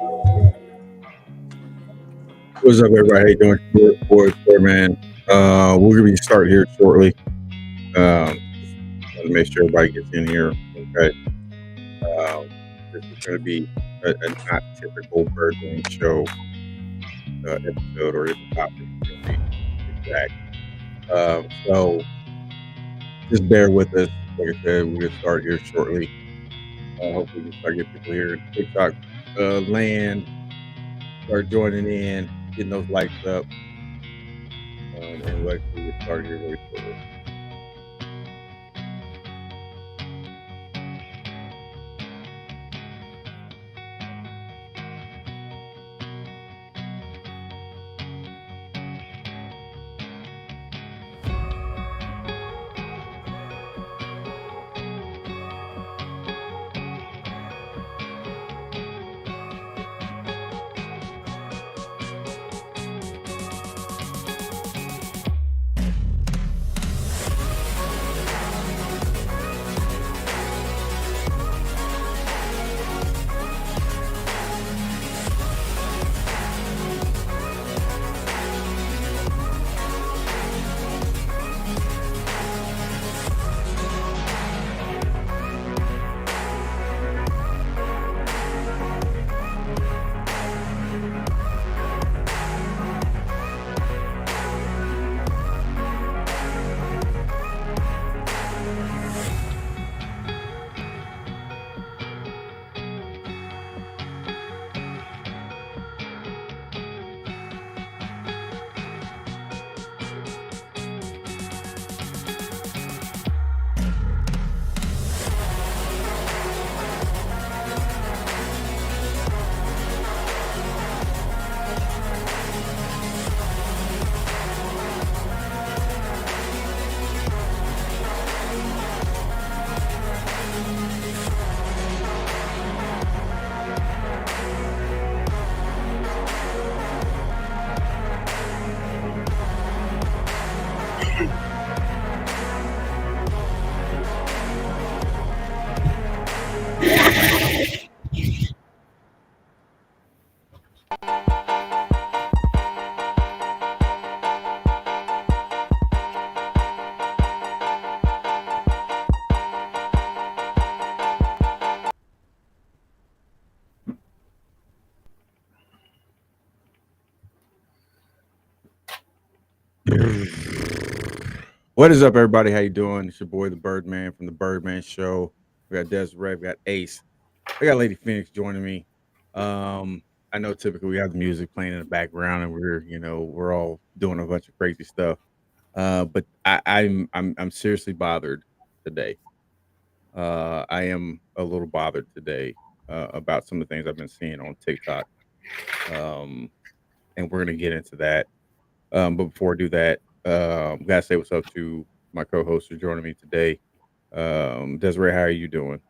What's up, everybody? How you doing? Boy, Birdman. We're gonna be starting here shortly. Just want to make sure everybody gets in here. Okay. This is gonna be a not typical Birdman show episode or even topic. To be exact. So just bear with us. Like I said, we're gonna start here shortly. Hopefully, we start getting people here in TikTok land. Start joining in, getting those likes up. And like we get started here very shortly. What is up, everybody? How you doing? It's your boy, the Birdman from the Birdman Show. We got Desiree, we got Ace, we got Lady Phoenix joining me. I know typically we have the music playing in the background, and we're all doing a bunch of crazy stuff. But I'm seriously bothered today. I am a little bothered today about some of the things I've been seeing on TikTok. And we're gonna get into that. But before I do that, gotta say what's up to my co-hosts who are joining me today. Desiree, how are you doing?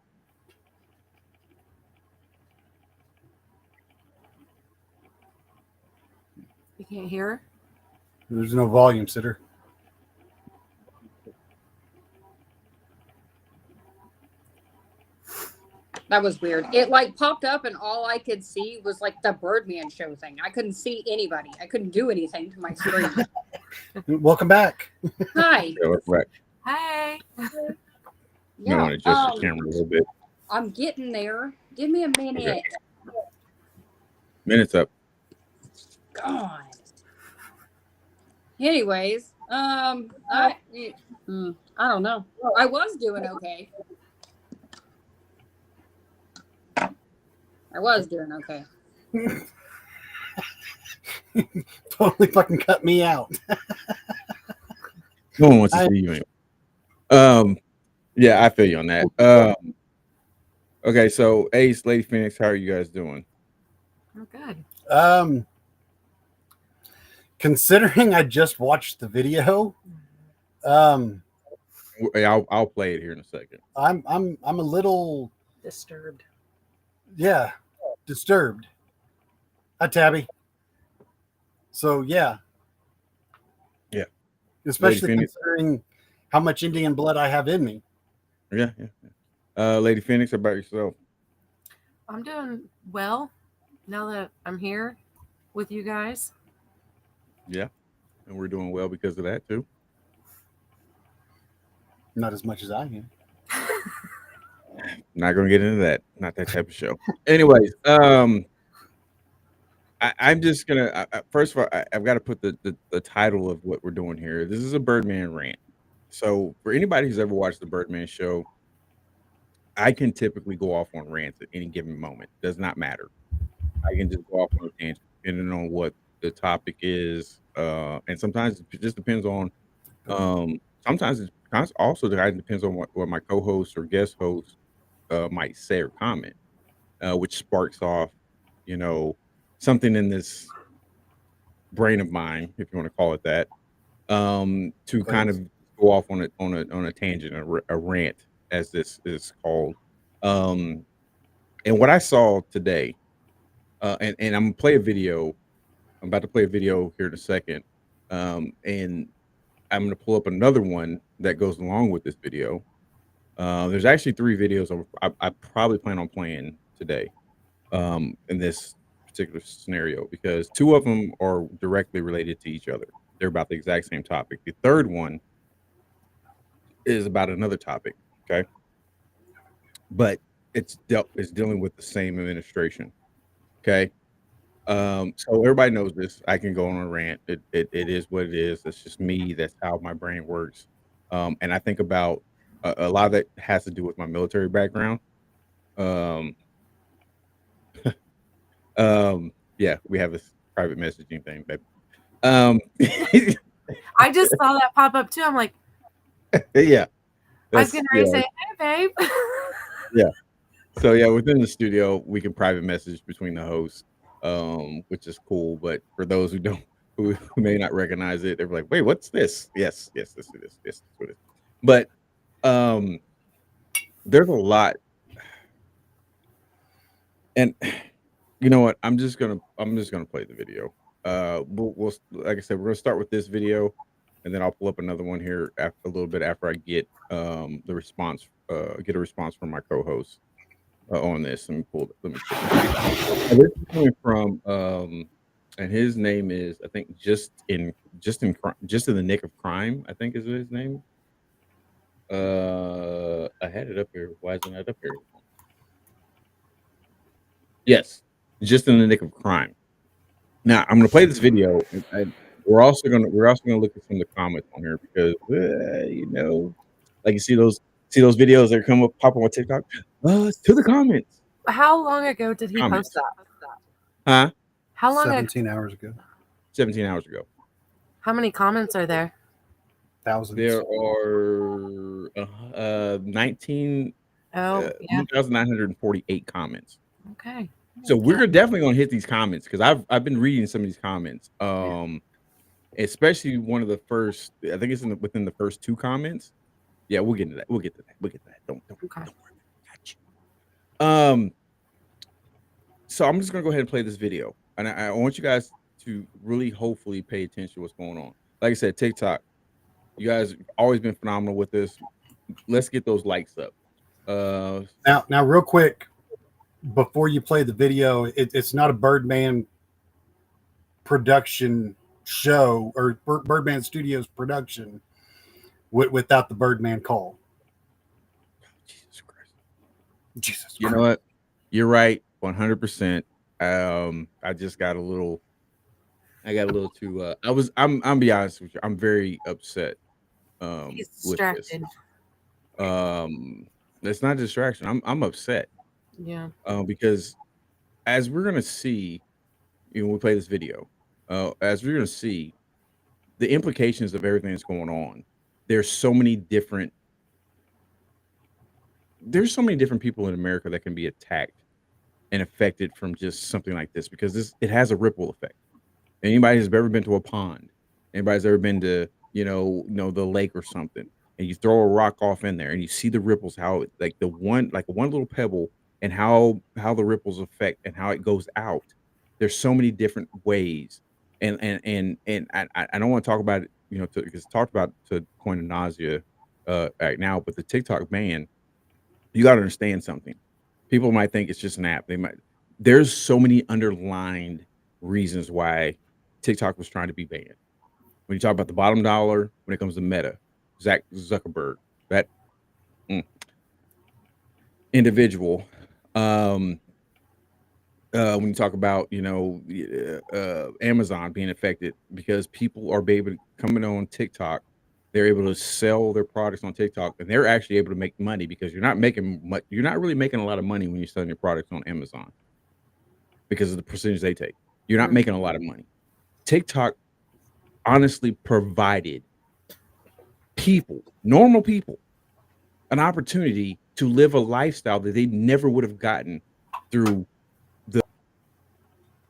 You can't hear her? There's no volume, sitter. That was weird. It like popped up and all I could see was like the Birdman show thing. I couldn't see anybody. I couldn't do anything to my screen. Welcome back. Hi. Yeah, let's back. Hey. You want to adjust the camera a little bit. I'm getting there. Give me a minute. Okay. Minutes up. God. Anyways, I don't know. I was doing okay. Totally fucking cut me out. No one wants to see you anyway. Yeah, I feel you on that. Okay, so Ace, Lady Phoenix, how are you guys doing? I'm good. Considering I just watched the video, I'll play it here in a second. I'm a little Disturbed. disturbed. Hi, Tabby. So yeah, especially considering how much Indian blood I have in me. Yeah. Lady Phoenix, how about yourself? I'm doing well. now that I'm here with you guys. Yeah, and we're doing well because of that too. Not as much as I am. Not gonna get into that. Not that type of show. Anyways, I'm just gonna first of all, I've got to put the title of what we're doing here. This is a Birdman rant. So for anybody who's ever watched the Birdman show, I can typically go off on rants at any given moment. Does not matter. I can just go off on a tangent depending on what the topic is, and sometimes it just depends on. Sometimes it also depends on what my co-host or guest host might say or comment, which sparks off, you know, something in this brain of mine, if you want to call it that, to kind of go off on a tangent, a rant, as this is called. And what I saw today, and I'm gonna play a video. I'm about to play a video here in a second, and I'm gonna pull up another one that goes along with this video. There's actually 3 videos I probably plan on playing today, in this particular scenario, because 2 of them are directly related to each other. They're about the exact same topic. The third one is about another topic, okay? But it's dealing with the same administration, okay? So everybody knows this. I can go on a rant. It is what it is. That's just me. That's how my brain works. And I think about a lot of that has to do with my military background. Yeah, we have this private messaging thing, babe. I just saw that pop up too. I'm like, yeah. I was getting ready to say, hey, babe. Yeah. So yeah, within the studio, we can private message between the hosts, which is cool. But for those who may not recognize it, they're like, "Wait, what's this?" Yes, this is this. Yes, that's what it is. But there's a lot, and you know what? I'm just gonna play the video. We'll like I said, we're gonna start with this video, and then I'll pull up another one here a little bit after I get the response, get a response from my co-host on this. Let me pull it. Let me pull it. This is coming from and his name is, I think, just in the nick of crime, I think is his name. I had it up here. Why isn't it up here? Yes, just in the nick of crime. Now I'm gonna play this video, and we're also gonna look at some of the comments on here because you know, like you see those videos that come up pop up on TikTok. To the comments. How long ago did he Comments. post that? Huh? How long 17 hours ago. 17 hours ago. How many comments are there? Thousands. There are 19 Oh, yeah. 1,948 comments. Okay. So we're definitely gonna hit these comments because I've been reading some of these comments. Especially one of the first, I think it's within the first 2 comments. Yeah, we'll get into that. We'll get to that. Don't worry. Got you. So I'm just gonna go ahead and play this video, and I want you guys to really hopefully pay attention to what's going on. Like I said, TikTok, you guys have always been phenomenal with this. Let's get those likes up. Now, real quick, before you play the video, it's not a Birdman production show or Birdman Studios production without the Birdman call. Jesus Christ. Jesus Christ. You know what? You're right, 100%. I just got a little. I got a little too. I'm be honest with you. I'm very upset. He's with this. distracted. It's not a distraction. I'm upset. Yeah. Because as we're gonna see, when we play this video, as we're gonna see, the implications of everything that's going on. There's so many different people in America that can be attacked and affected from just something like this, because it has a ripple effect. Anybody who's ever been to a pond, anybody's ever been to the lake or something, and you throw a rock off in there and you see the ripples, how like one little pebble, and how the ripples affect and how it goes out. There's so many different ways, and I don't want to talk about it, because it's talked about to the point of nausea right now. But the TikTok ban, you got to understand something. People might think it's just an app. there's so many underlined reasons why TikTok was trying to be banned. When you talk about the bottom dollar, when it comes to Meta, Zach Zuckerberg, that individual. When you talk about Amazon being affected because people are able to coming on TikTok, they're able to sell their products on TikTok, and they're actually able to make money because you're not making much. You're not really making a lot of money when you're selling your products on Amazon because of the percentage they take. You're not making a lot of money. TikTok honestly provided people, normal people, an opportunity to live a lifestyle that they never would have gotten through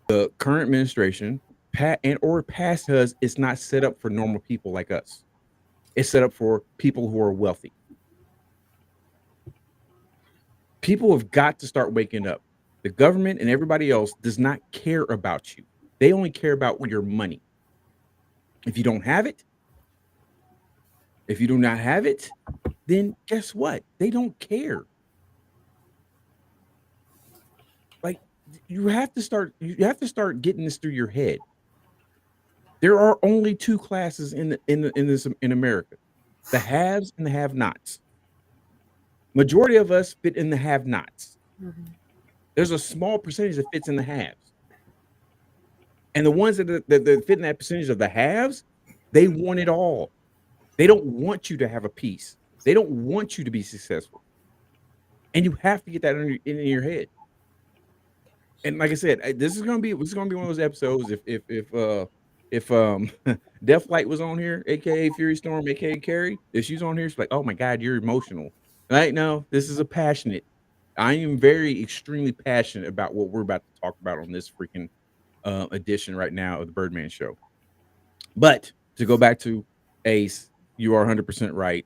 the current administration, or past us. It's not set up for normal people like us. It's set up for people who are wealthy. People have got to start waking up. The government and everybody else does not care about you. They only care about your money. If you don't have it, if you do not have it, then guess what? They don't care. Like, you have to start getting this through your head. There are only two classes in America: the haves and the have-nots. Majority of us fit in the have-nots. There's a small percentage that fits in the haves, and the ones that fit in that percentage of the haves, they want it all. They don't want you to have a peace. They don't want you to be successful, and you have to get that in your head. And like I said, this is gonna be one of those episodes. If Deathlight was on here, aka Fury Storm, aka Carrie, if she's on here, she's like, "Oh my God, you're emotional." Right? No, this is a passionate. I am very extremely passionate about what we're about to talk about on this freaking edition right now of the Birdman Show. But to go back to Ace, you are 100% right.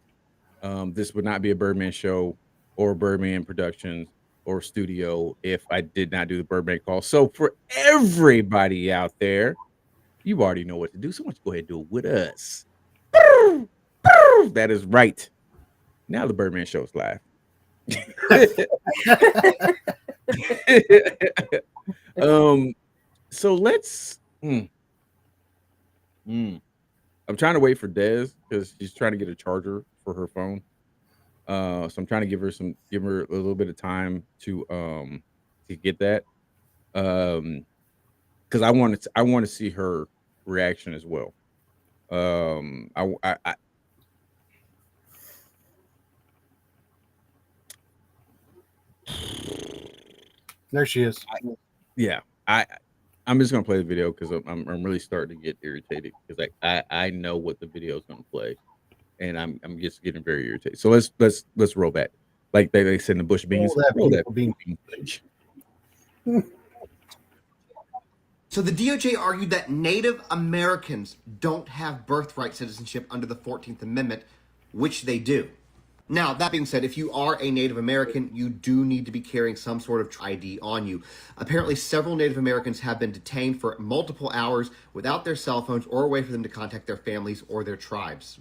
This would not be a Birdman Show or Birdman Productions or studio if I did not do the Birdman call. So for everybody out there, you already know what to do. So why don't you go ahead and do it with us? That is right. Now the Birdman Show is live. So let's. I'm trying to wait for Des because she's trying to get a charger for her phone. So I'm trying to give her a little bit of time to get that. Because I want to see her reaction as well. There she is. I'm just gonna play the video because I'm really starting to get irritated because I know what the video is gonna play, and I'm just getting very irritated. So let's roll that. Like they said in the bush beans. Roll that bean footage. So the DOJ argued that Native Americans don't have birthright citizenship under the 14th Amendment, which they do. Now, that being said, if you are a Native American, you do need to be carrying some sort of ID on you. Apparently, several Native Americans have been detained for multiple hours without their cell phones or a way for them to contact their families or their tribes.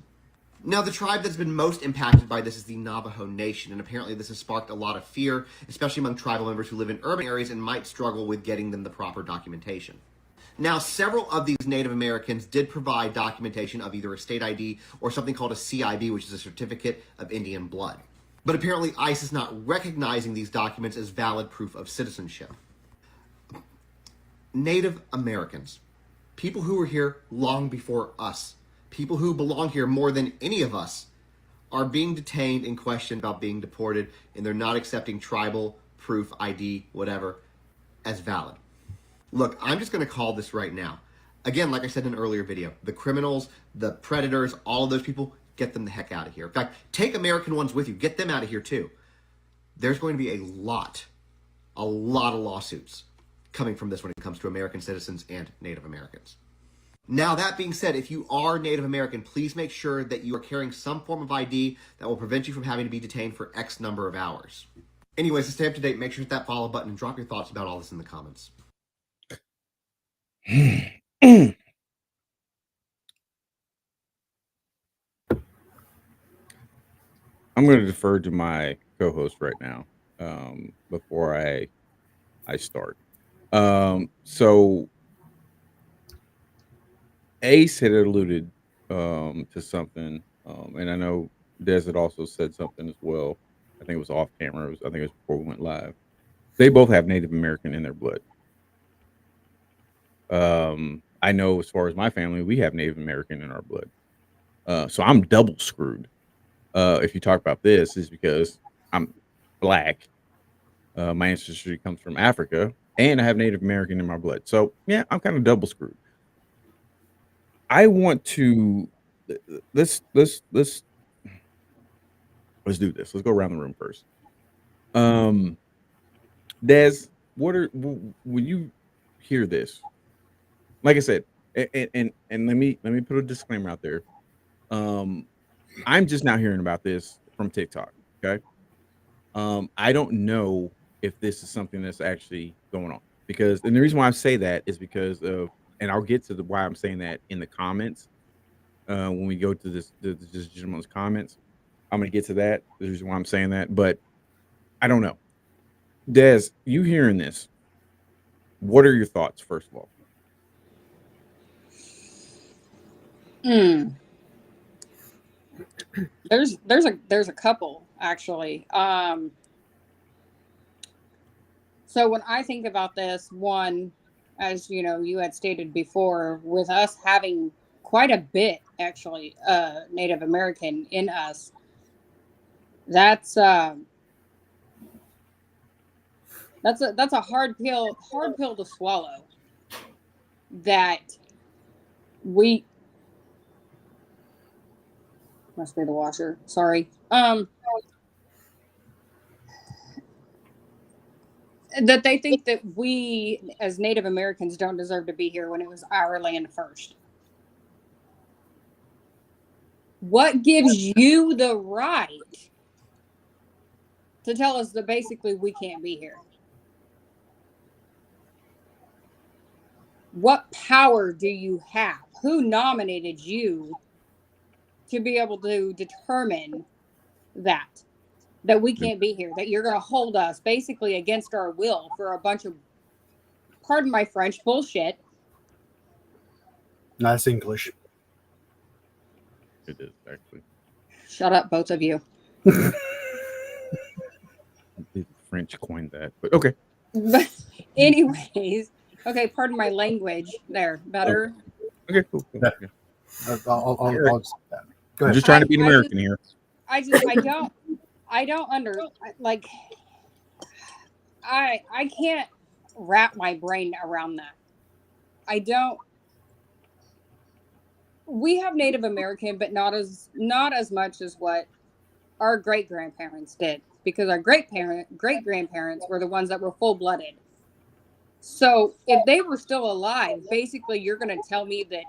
Now, the tribe that's been most impacted by this is the Navajo Nation, and apparently this has sparked a lot of fear, especially among tribal members who live in urban areas and might struggle with getting them the proper documentation. Now, several of these Native Americans did provide documentation of either a state ID or something called a CIB, which is a Certificate of Indian Blood. But apparently ICE is not recognizing these documents as valid proof of citizenship. Native Americans, people who were here long before us, people who belong here more than any of us, are being detained and questioned about being deported, and they're not accepting tribal proof, ID, whatever, as valid. Look, I'm just going to call this right now. Again, like I said in an earlier video, the criminals, the predators, all of those people, get them the heck out of here. In fact, take American ones with you. Get them out of here too. There's going to be a lot of lawsuits coming from this when it comes to American citizens and Native Americans. Now, that being said, if you are Native American, please make sure that you are carrying some form of ID that will prevent you from having to be detained for X number of hours. Anyways, to stay up to date, make sure to hit that follow button and drop your thoughts about all this in the comments. I'm going to defer to my co-host right now before I start. So Ace had alluded to something, and I know Des had also said something as well. I think it was off camera. I think it was before we went live. They both have Native American in their blood. I know as far as my family, we have Native American in our blood. So I'm double screwed. If you talk about this, is because I'm black. My ancestry comes from Africa, and I have Native American in my blood. So yeah, I'm kind of double screwed. I want to let's do this. Let's go around the room first. Des, when you hear this? Like I said, and let me put a disclaimer out there. I'm just now hearing about this from TikTok. Okay. I don't know if this is something that's actually going on, because, and the reason why I say that is because of, and I'll get to why I'm saying that in the comments. When we go to this gentleman's comments, I'm gonna get to that. The reason why I'm saying that, but I don't know. Des, you hearing this? What are your thoughts, first of all? There's a couple actually. So when I think about this, one, as you know, you had stated before, with us having quite a bit actually Native American in us, that's a hard pill to swallow. That we must be the washer. Sorry. That they think that we as Native Americans don't deserve to be here when it was our land first. What gives you the right to tell us that basically we can't be here? What power do you have? Who nominated you to be able to determine that we can't be here, that you're going to hold us basically against our will for a bunch of, pardon my French, bullshit? Nice English. It is actually. Shut up, both of you. French coined that, but okay. But anyways, okay, pardon my language. There, better. Okay, cool. Yeah. I'll accept that. Go ahead. I'm just trying to be an American here. I don't like. I can't wrap my brain around that. I don't. We have Native American, but not as much as what our great grandparents did, because our great grandparents were the ones that were full blooded. So if they were still alive, basically, you're going to tell me that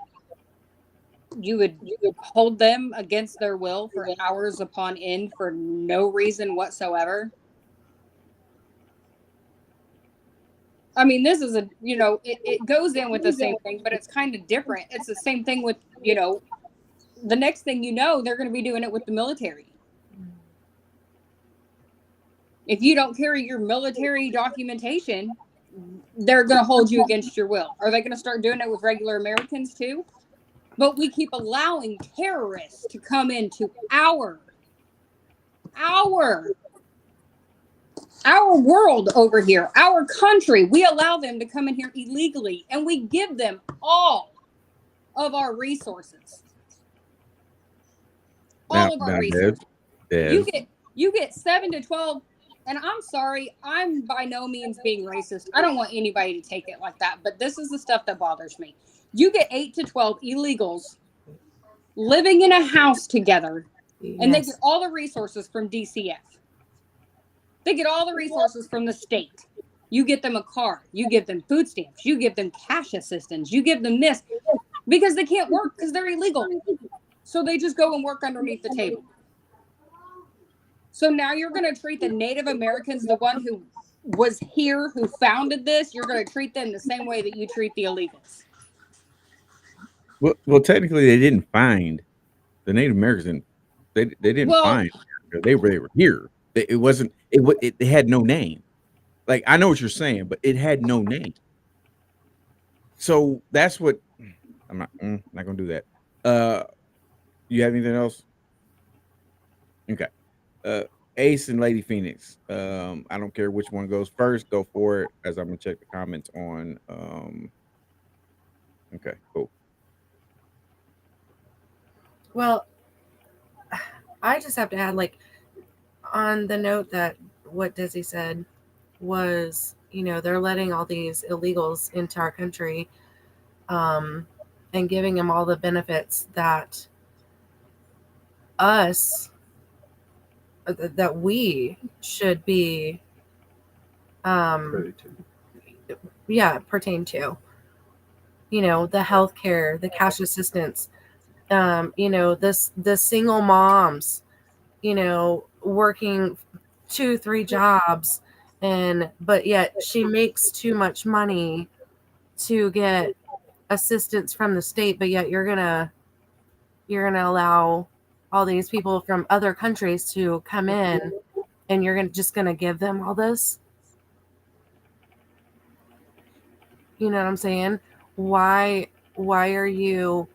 you would hold them against their will for hours upon end for no reason whatsoever. I mean, this is it goes in with the same thing, but it's kind of different. It's the same thing with, the next thing you know, they're going to be doing it with the military. If you don't carry your military documentation, they're going to hold you against your will. Are they going to start doing it with regular Americans too? But we keep allowing terrorists to come into our world over here, our country. We allow them to come in here illegally, and we give them all of our resources. All of our resources. You get 7 to 12, and I'm sorry, I'm by no means being racist. I don't want anybody to take it like that, but this is the stuff that bothers me. You get 8 to 12 illegals living in a house together, and they get all the resources from DCF. They get all the resources from the state. You get them a car. You give them food stamps. You give them cash assistance. You give them this because they can't work because they're illegal. So they just go and work underneath the table. So now you're going to treat the Native Americans, the one who was here, who founded this, you're going to treat them the same way that you treat the illegals. Well, technically, they didn't find the Native Americans. They didn't find. They were here. It wasn't. It had no name. Like, I know what you're saying, but it had no name. So that's what I'm not gonna do that. You have anything else? Okay. Ace and Lady Phoenix. I don't care which one goes first. Go for it, as I'm gonna check the comments on. Okay, cool. Well, I just have to add, like, on the note that what Desi said was, they're letting all these illegals into our country, and giving them all the benefits that we should be, pertain to, the healthcare, the cash assistance, the single moms, working 2-3 jobs, but yet she makes too much money to get assistance from the state, but yet you're gonna allow all these people from other countries to come in, and you're just gonna give them all this. You know what I'm saying? Why are you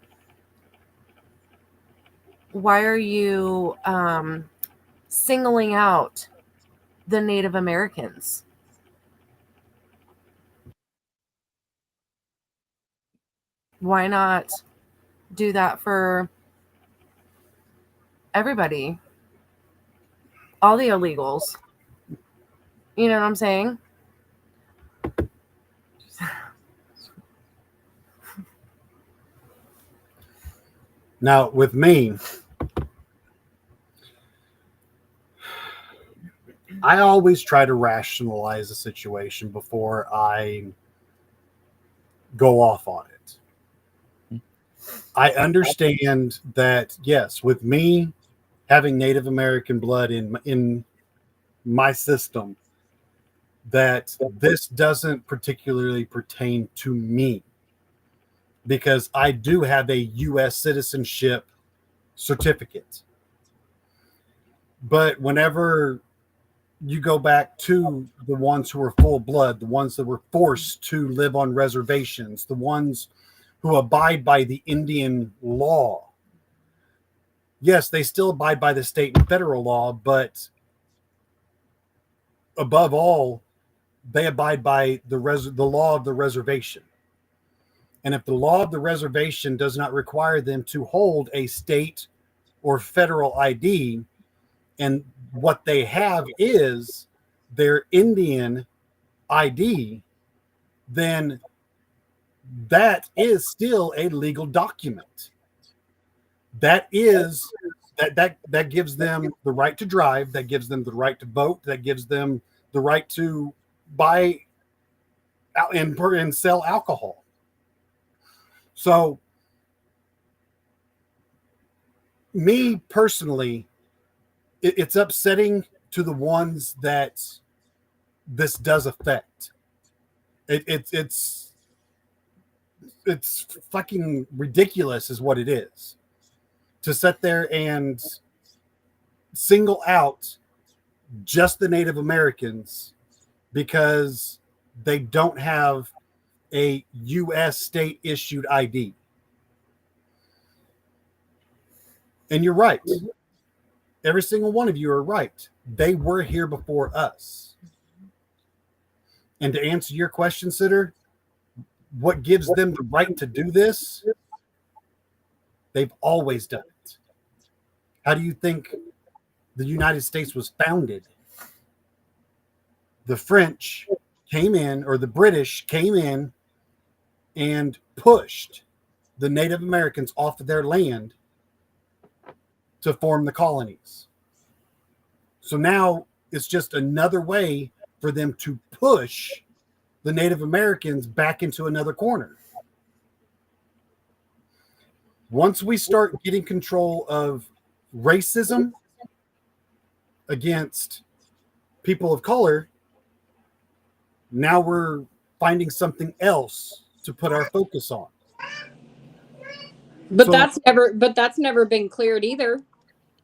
singling out the Native Americans? Why not do that for everybody? All the illegals. You know what I'm saying? Now, with me, I always try to rationalize a situation before I go off on it. I understand that, yes, with me having Native American blood in my system, that this doesn't particularly pertain to me, because I do have a U.S. citizenship certificate. But whenever you go back to the ones who are full blood, the ones that were forced to live on reservations, the ones who abide by the Indian law, yes, they still abide by the state and federal law, but above all, they abide by the law of the reservation. And if the law of the reservation does not require them to hold a state or federal ID, and what they have is their Indian ID, then that is still a legal document. That is that gives them the right to drive, that gives them the right to vote, that gives them the right to buy and sell alcohol. So, me personally, it's upsetting to the ones that this does affect. It's fucking ridiculous, is what it is, to sit there and single out just the Native Americans because they don't have a U.S. state issued ID. And you're right. Every single one of you are right. They were here before us. And to answer your question, Sitter, what gives them the right to do this? They've always done it. How do you think the United States was founded? The French came in, or the British came in and pushed the Native Americans off of their land to form the colonies. So now it's just another way for them to push the Native Americans back into another corner. Once we start getting control of racism against people of color, now we're finding something else to put our focus on. But that's never been cleared either.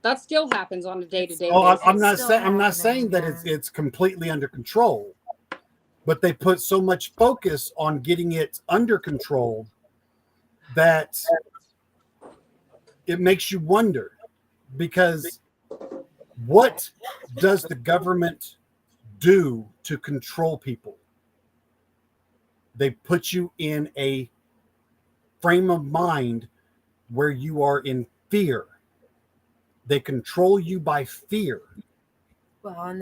That still happens on a day-to-day basis. I'm not saying that it's completely under control, but they put so much focus on getting it under control that it makes you wonder, because what does the government do to control people? They put you in a frame of mind where you are in fear. They control you by fear. Well, and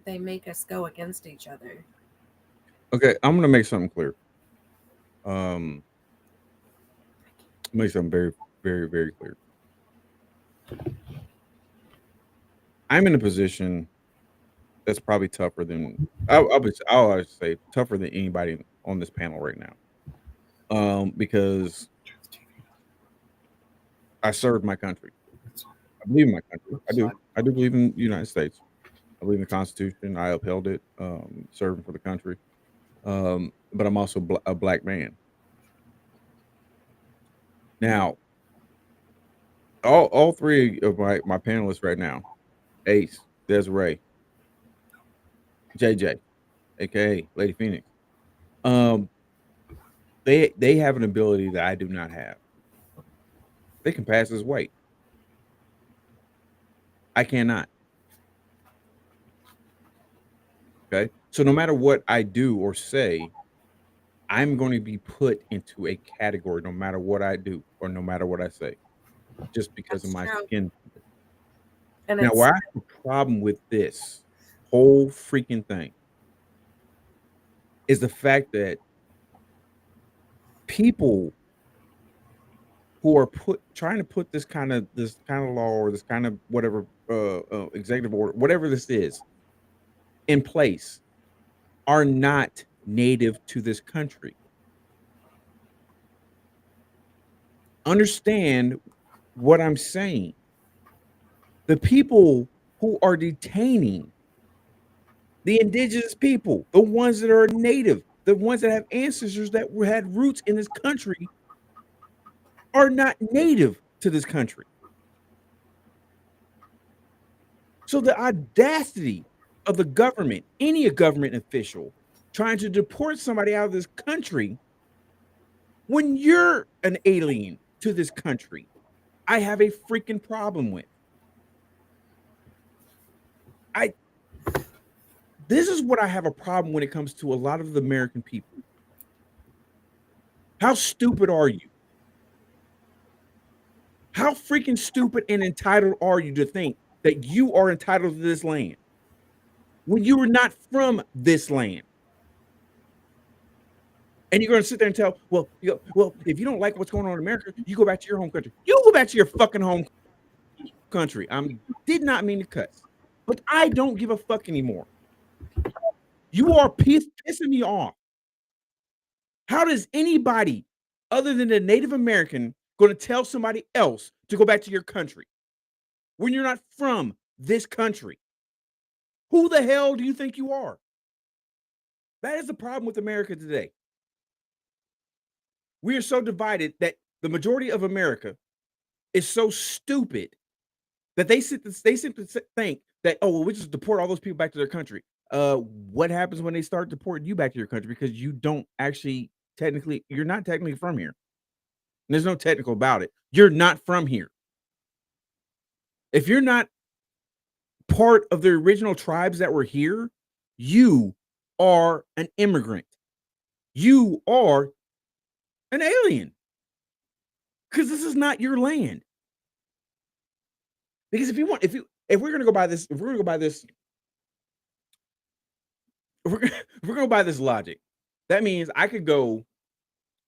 they make us go against each other. Okay, I'm gonna make something clear. Make something very, very, very clear. I'm in a position that's probably tougher than I'll always say tougher than anybody on this panel right now. Because I served my country. I believe in my country. I do. I do believe in the United States. I believe in the Constitution. I upheld it, serving for the country. But I'm also a black man. Now, all three of my panelists right now, Ace, Desiree, JJ, aka Lady Phoenix, they have an ability that I do not have. They can pass as white. I cannot. Okay. So no matter what I do or say, I'm going to be put into a category no matter what I do or no matter what I say, just because of my skin. And now, where I have a problem with this whole freaking thing is the fact that people who are trying to put this kind of law or this kind of whatever executive order, whatever this is, in place, are not native to this country. Understand what I'm saying. The people who are detaining the indigenous people, the ones that are native, the ones that have ancestors that had roots in this country, are not native to this country. So the audacity of the government, any government official, trying to deport somebody out of this country when you're an alien to this country, I have a freaking problem with. This is what I have a problem when it comes to a lot of the American people. How stupid are you? How freaking stupid and entitled are you to think that you are entitled to this land when you were not from this land? And you're going to sit there and tell, well, if you don't like what's going on in America, you go back to your home country. You go back to your fucking home country. I did not mean to cuss, but I don't give a fuck anymore. You are pissing me off. How does anybody other than a Native American going to tell somebody else to go back to your country when you're not from this country? Who the hell do you think you are? That is the problem with America today. We are so divided that the majority of America is so stupid that they simply think that, oh, well, we just deport all those people back to their country. What happens when they start deporting you back to your country? Because you don't actually you're not technically from here. There's no technical about it. You're not from here. If you're not part of the original tribes that were here, you are an immigrant. You are an alien. Because this is not your land. Because if we're gonna go by this, if we're gonna go by this logic, that means I could go,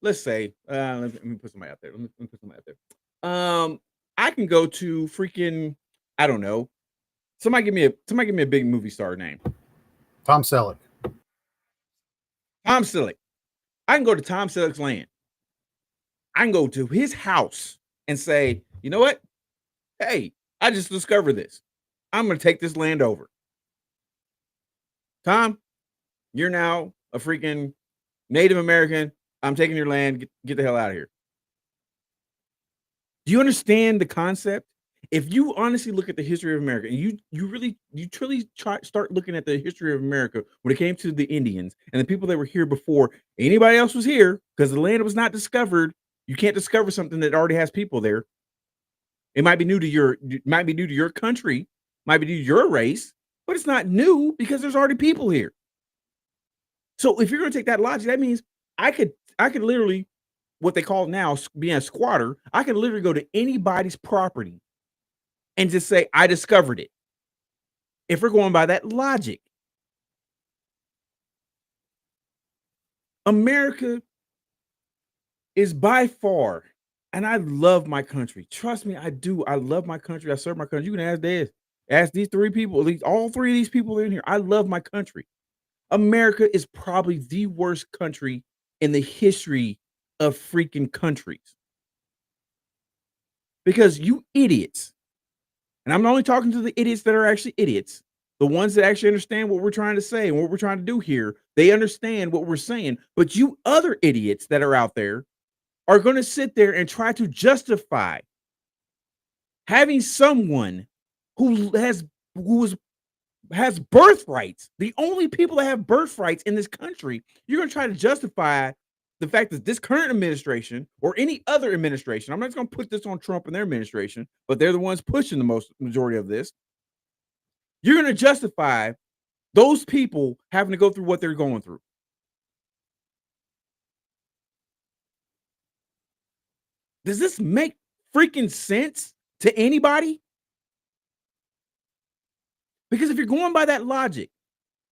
let's say, let me put somebody out there. Let me put somebody out there. I can go to freaking, I don't know. Somebody give me a big movie star name. Tom Selleck. Tom Selleck. I can go to Tom Selleck's land. I can go to his house and say, you know what? Hey, I just discovered this. I'm going to take this land over. Tom, you're now a freaking Native American. I'm taking your land. Get the hell out of here. Do you understand the concept? If you honestly look at the history of America, and you truly start looking at the history of America when it came to the Indians and the people that were here before anybody else was here, because the land was not discovered. You can't discover something that already has people there. It might be new to your country, might be new to your race, but it's not new because there's already people here. So if you're going to take that logic, that means I could literally, what they call now being a squatter, I could literally go to anybody's property and just say, I discovered it. If we're going by that logic, America is by far, and I love my country. Trust me, I do. I love my country. I serve my country. You can ask this. Ask these three people, all three of these people in here. I love my country. America is probably the worst country in the history of freaking countries. Because you idiots, and I'm only talking to the idiots that are actually idiots, the ones that actually understand what we're trying to say and what we're trying to do here, they understand what we're saying. But you other idiots that are out there are going to sit there and try to justify having someone who has birthrights, the only people that have birthrights in this country. You're going to try to justify the fact that this current administration or any other administration, I'm not just going to put this on Trump and their administration, but they're the ones pushing the majority of this. You're going to justify those people having to go through what they're going through. Does this make freaking sense to anybody? Because if you're going by that logic,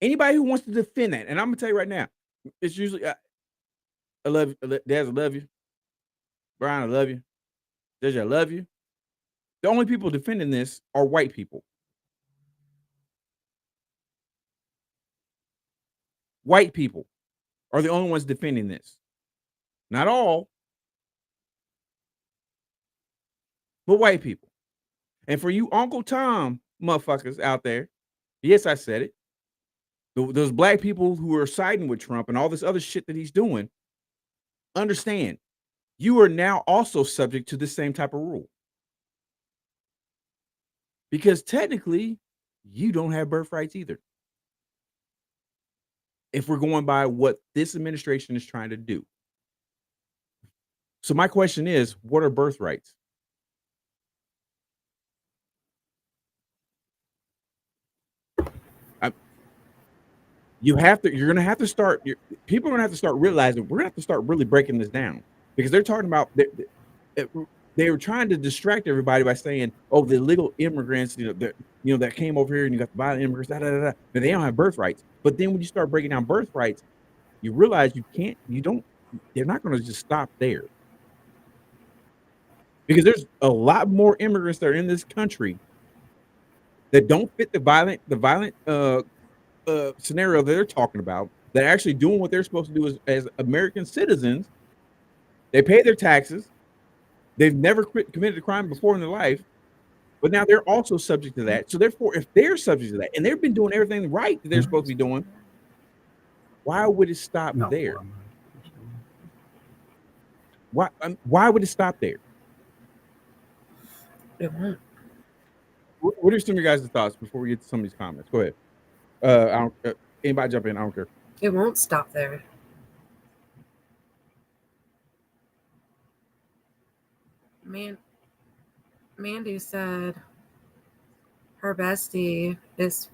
anybody who wants to defend that, and I'm going to tell you right now, it's usually, I love you. Daz, I love you. Brian, I love you. Dez, I love you. The only people defending this are white people. White people are the only ones defending this. Not all, but white people. And for you Uncle Tom motherfuckers out there, yes, I said it. Those black people who are siding with Trump and all this other shit that he's doing, understand, you are now also subject to the same type of rule. Because technically, you don't have birthrights either. If we're going by what this administration is trying to do. So my question is, what are birthrights? You're going to have to start, people are going to have to start realizing, we're going to have to start really breaking this down, because they're talking about, they were trying to distract everybody by saying, oh, the illegal immigrants, that came over here and you got the violent immigrants, but they don't have birthrights. But then when you start breaking down birthrights, you realize they're not going to just stop there. Because there's a lot more immigrants that are in this country that don't fit the violent scenario that they're talking about, that are actually doing what they're supposed to do as American citizens. They pay their taxes. They've never committed a crime before in their life, but now they're also subject to that. So therefore, if they're subject to that and they've been doing everything right that they're supposed to be doing, why would it stop there? Why would it stop there? It won't. What are some of your guys' thoughts before we get to some of these comments? Go ahead. Anybody jump in? I don't care. It won't stop there. Mandy said her bestie is,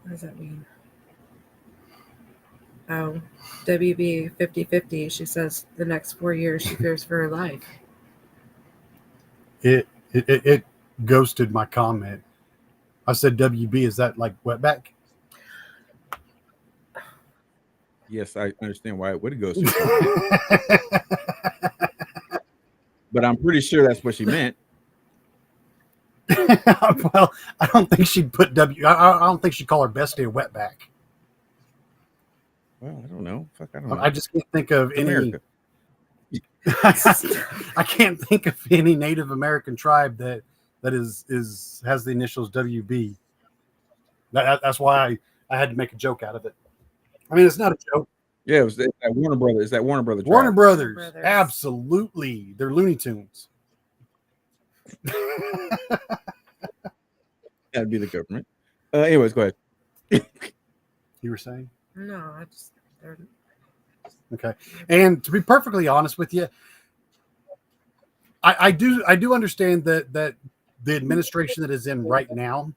what does that mean? Oh, WB 50/50. She says the next 4 years she fears for her life. It ghosted my comment. I said WB, is that like wetback? Yes, I understand why it would go. But I'm pretty sure that's what she meant. Well, I don't think she'd put I don't think she'd call her bestie a wetback. Well, I don't know. Fuck, I don't know. I just can't think of America. I can't think of any Native American tribe that has the initials WB. That's why I had to make a joke out of it. I mean, it's not a joke. Yeah, it's that Warner Brothers. That Warner Brothers. Warner Brothers. Absolutely. They're Looney Tunes. That'd be the government. Anyways, go ahead. You were saying? No, I just Okay. And to be perfectly honest with you, I do understand that the administration that is in right now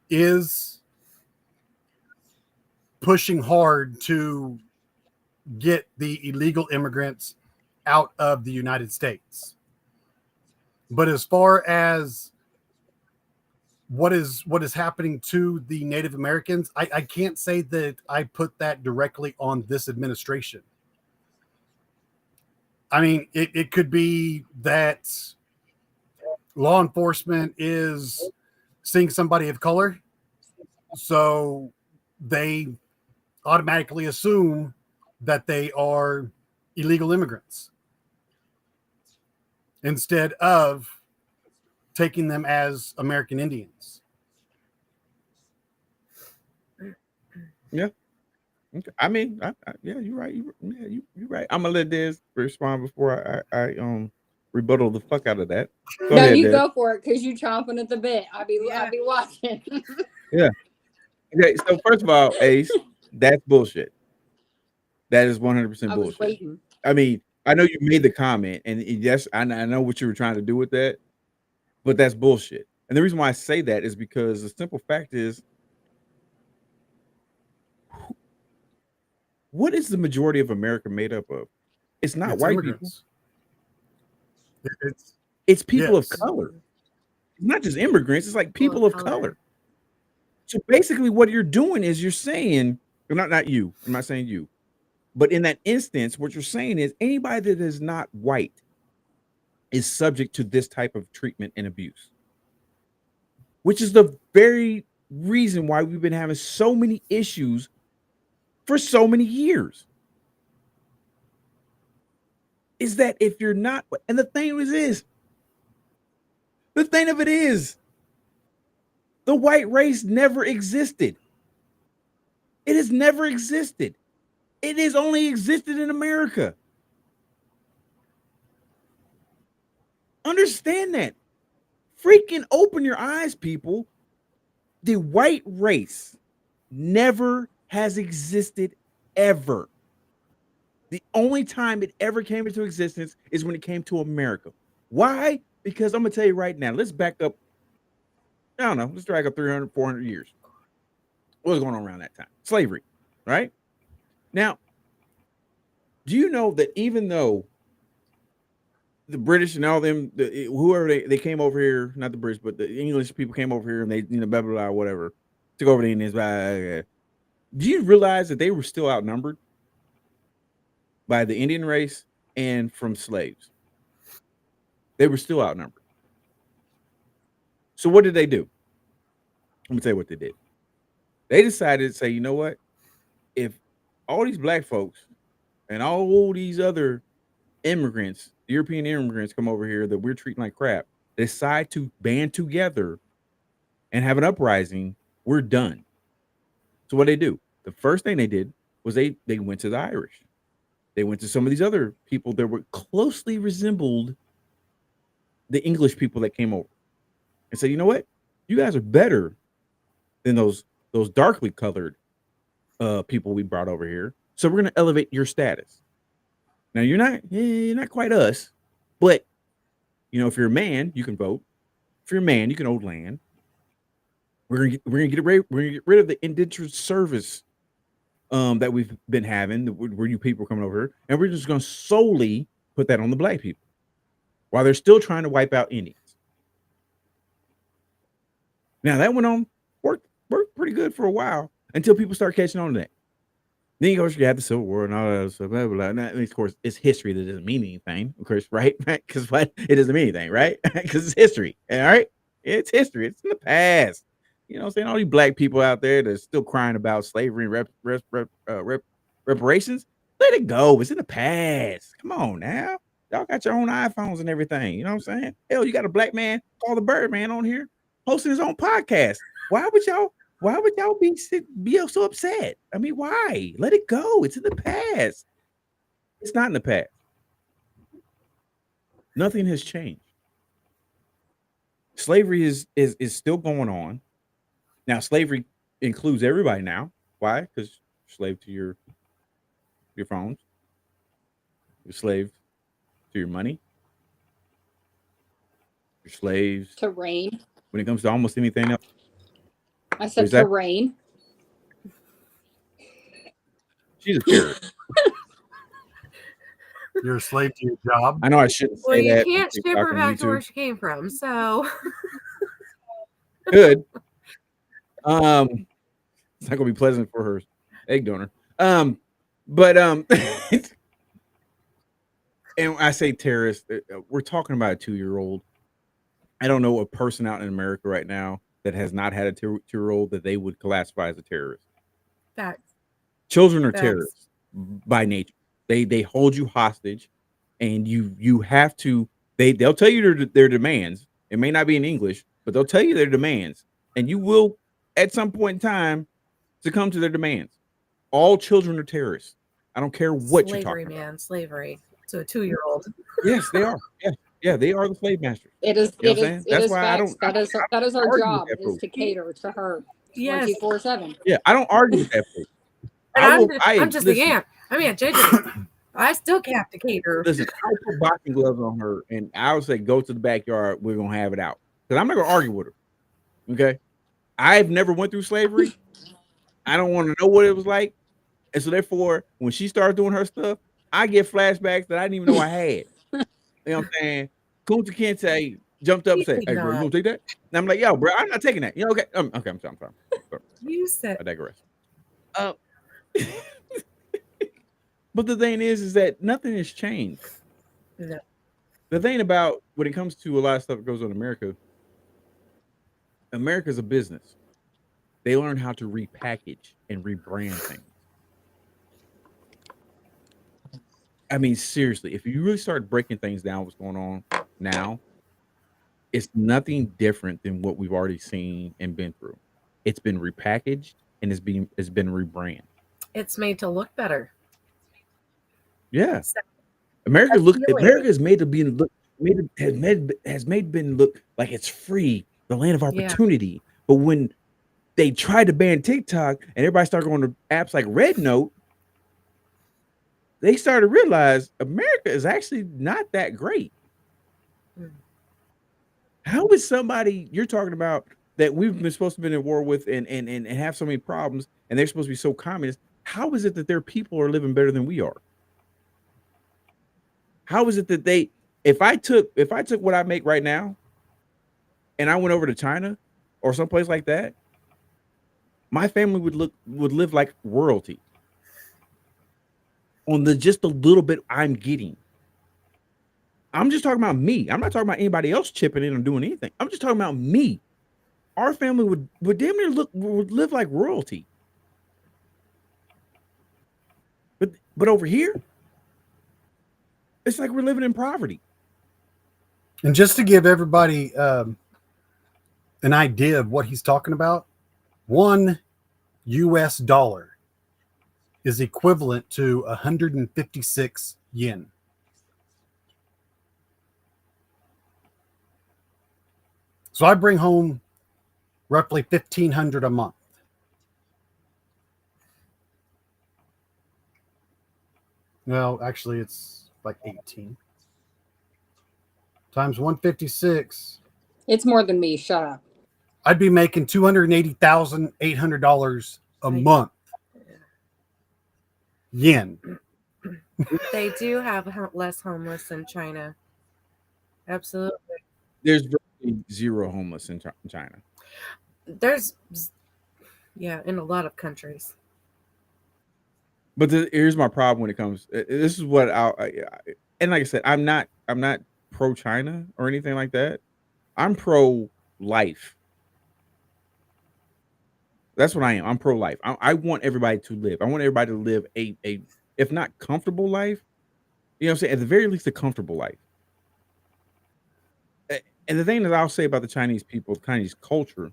is pushing hard to get the illegal immigrants out of the United States. But as far as what is happening to the Native Americans, I can't say that I put that directly on this administration. I mean, it could be that law enforcement is seeing somebody of color, so they automatically assume that they are illegal immigrants instead of taking them as American Indians. Yeah. Okay. I mean, yeah, you're right. You're right. I'm gonna let Des respond before I rebuttal the fuck out of that. Go No, ahead, you Des. go for it because you chomping at the bit. I be watching. Yeah. Okay. So first of all, Ace, that's bullshit. That is 100% I was bullshit. waiting. I mean, I know you made the comment, and yes, I know what you were trying to do with that, but that's bullshit. And the reason why I say that is because the simple fact is, what is the majority of America made up of? It's not white immigrants. people. It's people yes. of color. It's not just immigrants. It's like people of color. So basically, what you're doing is you're saying, not you. I'm not saying you, but in that instance, what you're saying is anybody that is not white is subject to this type of treatment and abuse, which is the very reason why we've been having so many issues for so many years. Is that if you're not, and the thing of it is, the white race never existed. It has never existed. It has only existed in America. Understand that. Freaking open your eyes, people. The white race never has existed ever. The only time it ever came into existence is when it came to America. Why? Because I'm going to tell you right now, let's back up. I don't know. Let's drag up 300, 400 years. What was going on around that time? Slavery, right? Now, do you know that even though the British and all them, whoever they came over here, not the British, but the English people came over here and they, blah, blah, blah, whatever, took over the Indians. Blah. Do you realize that they were still outnumbered by the Indian race and from slaves? They were still outnumbered. So what did they do? Let me tell you what they did. They decided to say, you know what? If all these black folks and all these other immigrants, European immigrants come over here that we're treating like crap, decide to band together and have an uprising, we're done. So what they do? The first thing they did was they went to the Irish. They went to some of these other people that were closely resembled the English people that came over and said, you know what? You guys are better than those darkly colored people we brought over here. So we're going to elevate your status. Now you're not quite us, but if you're a man, you can vote. If you're a man, you can own land. We're gonna get rid of the indentured service that we've been having, where you people are coming over here, and we're just gonna solely put that on the black people, while they're still trying to wipe out Indians. Now that went on, worked pretty good for a while until people start catching on to that. Then you have the Civil War and all that stuff, blah, blah, blah. And of course, it's history that doesn't mean anything, of course, right? Because what? It doesn't mean anything, right? Because it's history, all right? It's history. It's in the past. You know what I'm saying? All these black people out there that are still crying about slavery and reparations, let it go. It's in the past. Come on now. Y'all got your own iPhones and everything. You know what I'm saying? Hell, you got a black man called the Birdman on here hosting his own podcast. Why would y'all be so upset? I mean, why? Let it go. It's in the past. It's not in the past. Nothing has changed. slavery is still going on. Now, slavery includes everybody now. Why? Because you're slave to your phones. You're slave to your money. You're slaves To rain. when it comes to almost anything else. I said Is that- to rain. She's a terrorist. You're a slave to your job. I know I shouldn't say Well, you that. can't on ship TikTok her and back to where YouTube. she came from. So Good. It's not gonna be pleasant for her egg donor. But and I say terrorist, we're talking about a 2-year-old. I don't know a person out in America right now that has not had a 2-year-old that they would classify as a terrorist. facts. Children are Facts. terrorists by nature. They hold you hostage, and you have to. They'll tell you their demands. It may not be in English, but they'll tell you their demands, and you will at some point in time succumb to their demands. All children are terrorists. I don't care what you're Slavery, talking man, about. slavery to a 2-year-old. Yes, they are. Yeah, they are the slave masters. It is. You know It what I'm is. saying? It That's is why I facts. don't. That is our argue with job that is fool. to cater to her. Yes. 24/7. Yeah, I don't argue with that fool. And I'm just listen, the aunt. I mean, JJ, I still have to cater. Listen, I'll put boxing gloves on her, and I would say, go to the backyard. We're gonna have it out because I'm not gonna argue with her. Okay, I've never went through slavery. I don't want to know what it was like, and so therefore, when she starts doing her stuff, I get flashbacks that I didn't even know I had. You know what I'm saying? Kunta Kinte jumped up and said, "Hey, bro, you gonna take that?" And I'm like, "Yo, bro, I'm not taking that." You know, okay, okay, I'm sorry. You said I digress. But the thing is that nothing has changed. no. The thing about when it comes to a lot of stuff that goes on in America, America's a business. They learn how to repackage and rebrand things. I mean, seriously, if you really start breaking things down, what's going on now, it's nothing different than what we've already seen and been through. It's been repackaged and it's been rebranded. It's made to look better. Yeah, So, America appealing. is made to be has made been look like it's free, the land of Yeah. opportunity. But when they tried to ban TikTok and everybody started going to apps like Red Note, they started to realize America is actually not that great. Mm. How is somebody you're talking about that we've been supposed to be in war with and have so many problems and they're supposed to be so communist? How is it that their people are living better than we are? How is it that if I took what I make right now and I went over to China or someplace like that, my family would live like royalty on just a little bit I'm getting. I'm just talking about me. I'm not talking about anybody else chipping in or doing anything. I'm just talking about me. Our family would damn near would live like royalty. But over here, it's like we're living in poverty. And just to give everybody an idea of what he's talking about, $1 US is equivalent to 156 yen. So I bring home roughly $1,500 a month. Well, actually, it's like 18 times 156. It's more than me. Shut up. I'd be making $280,800 a month. Yen. They do have less homeless in China. Absolutely. There's virtually zero homeless in China. There's, yeah, in a lot of countries. But here's my problem when it comes. This is what and like I said, I'm not pro China or anything like that. I'm pro life. That's what I am. I'm pro life. I want everybody to live. I want everybody to live a if not comfortable life, you know what I'm saying, at the very least a comfortable life. And the thing that I'll say about the Chinese people, Chinese culture,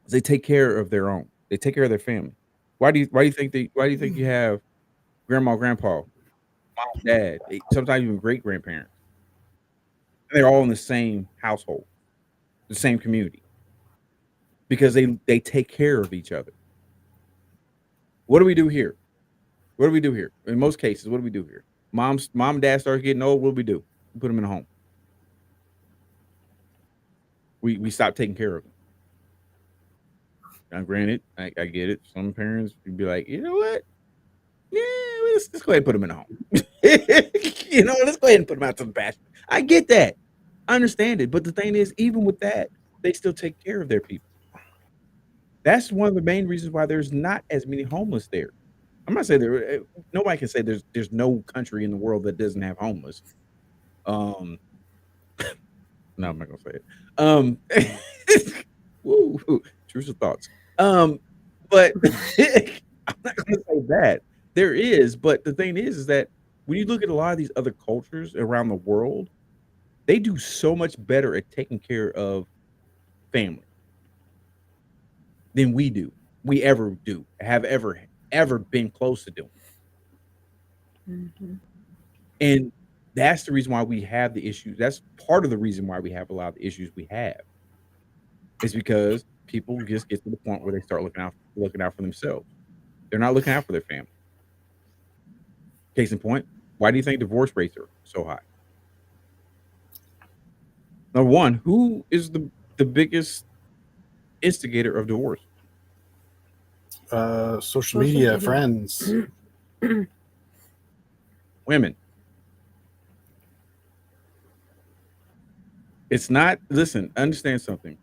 is they take care of their own. They take care of their family. Why do you think you have grandma, grandpa, mom, dad, sometimes even great grandparents? And they're all in the same household. the same community because they take care of each other. What do we do here? What do we do here? In most cases, what do we do here? Mom and dad starts getting old. What do? We put them in a home. We stop taking care of them. Now, granted, I get it. Some parents would be like, you know what? Yeah, let's go ahead and put them in a home. Let's go ahead and put them out to the pasture. I get that. I understand it. But the thing is, even with that, they still take care of their people. That's one of the main reasons why there's not as many homeless there. I'm not saying there. Nobody can say there's no country in the world that doesn't have homeless. No, I'm not gonna say it. Woo, truth of thoughts. But I'm not gonna say that. There is, but the thing is that when you look at a lot of these other cultures around the world, they do so much better at taking care of family than we do. We ever do, have ever been close to doing. Mm-hmm. And that's the reason why we have the issues. That's part of the reason why we have a lot of the issues we have. It's because people just get to the point where they start looking out for themselves. They're not looking out for their family. Case in point, why do you think divorce rates are so high? Number one, who is the biggest instigator of divorce? Social media, friends. Women. It's not. Listen, understand something.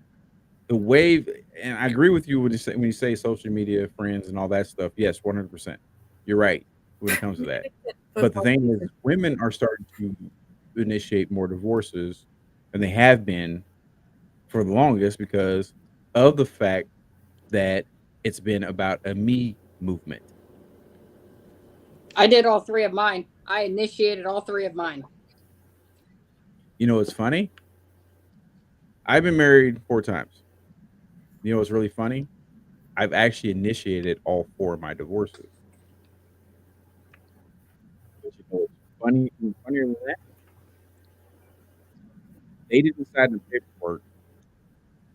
The wave, and I agree with you when you say social media, friends, and all that stuff. Yes, 100%. You're right when it comes to that. But the thing is, women are starting to initiate more divorces than they have been for the longest because of the fact that it's been about a me movement. I did all three of mine. I initiated all three of mine. You know what's funny? I've been married 4 times. You know what's really funny? I've actually initiated all 4 of my divorces. But you know what's funnier than that? They didn't sign the paperwork,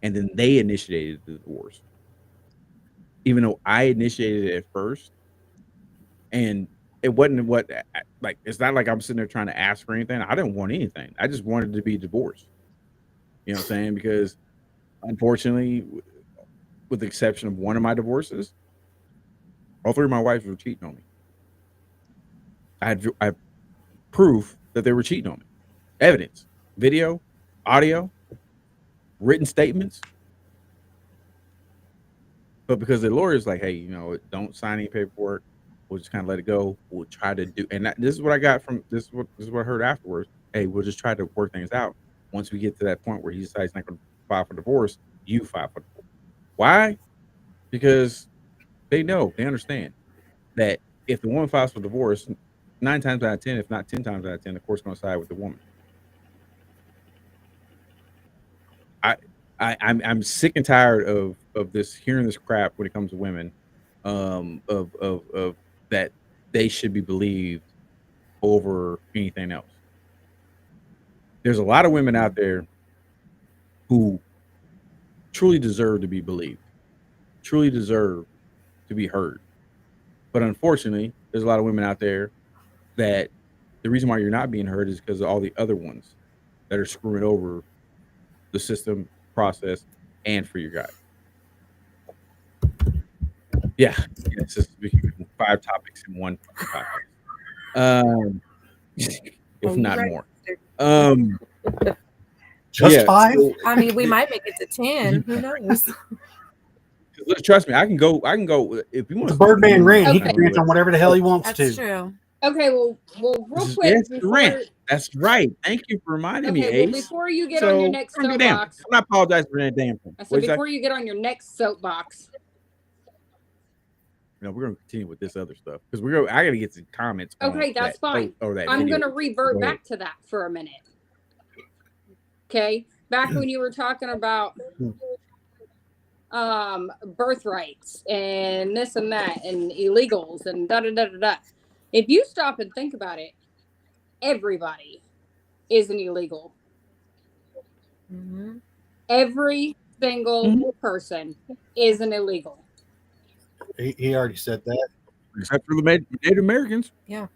and then they initiated the divorce. Even though I initiated it at first, and it wasn't like it's not like I'm sitting there trying to ask for anything. I didn't want anything. I just wanted to be divorced. You know what I'm saying? Because unfortunately, with the exception of one of my divorces, all 3 of my wives were cheating on me. I had proof that they were cheating on me. Evidence, video, audio, written statements. But because the lawyer's like, hey, don't sign any paperwork. We'll just kind of let it go. We'll try to do, and this is what I got from this is what I heard afterwards. Hey, we'll just try to work things out. Once we get to that point where he decides he's not going to file for divorce, you file for divorce. Why? Because they understand that if the woman files for divorce, 9 times out of 10, if not 10 times out of 10, the court's going to side with the woman. I'm sick and tired of this hearing this crap when it comes to women, of that they should be believed over anything else. There's a lot of women out there who truly deserve to be believed, truly deserve to be heard. But unfortunately, there's a lot of women out there that the reason why you're not being heard is because of all the other ones that are screwing over the system, process, and for your guy. Yeah, it's just 5 topics in one podcast. If not more. Just 5? So, I mean, we might make it to 10. Who knows? trust me, I can go if you want. The Birdman rant. Okay. He can rant on whatever the hell he wants That's to. true. Okay, well, real quick. Yes, before, rant. That's right. Thank you for reminding me, okay, well, Ace. before you get on your next soapbox, I'm not apologizing for that damn thing. I said before you get on your next soapbox. No, we're gonna continue with this other stuff because I gotta get some comments. Okay, that's fine. I'm gonna revert back to that for a minute. Okay, back when you were talking about birthrights and this and that and illegals and da da da da da. If you stop and think about it, everybody is an illegal. Mm-hmm. Every single person is an illegal. He already said that. Except for the Native Americans. Yeah,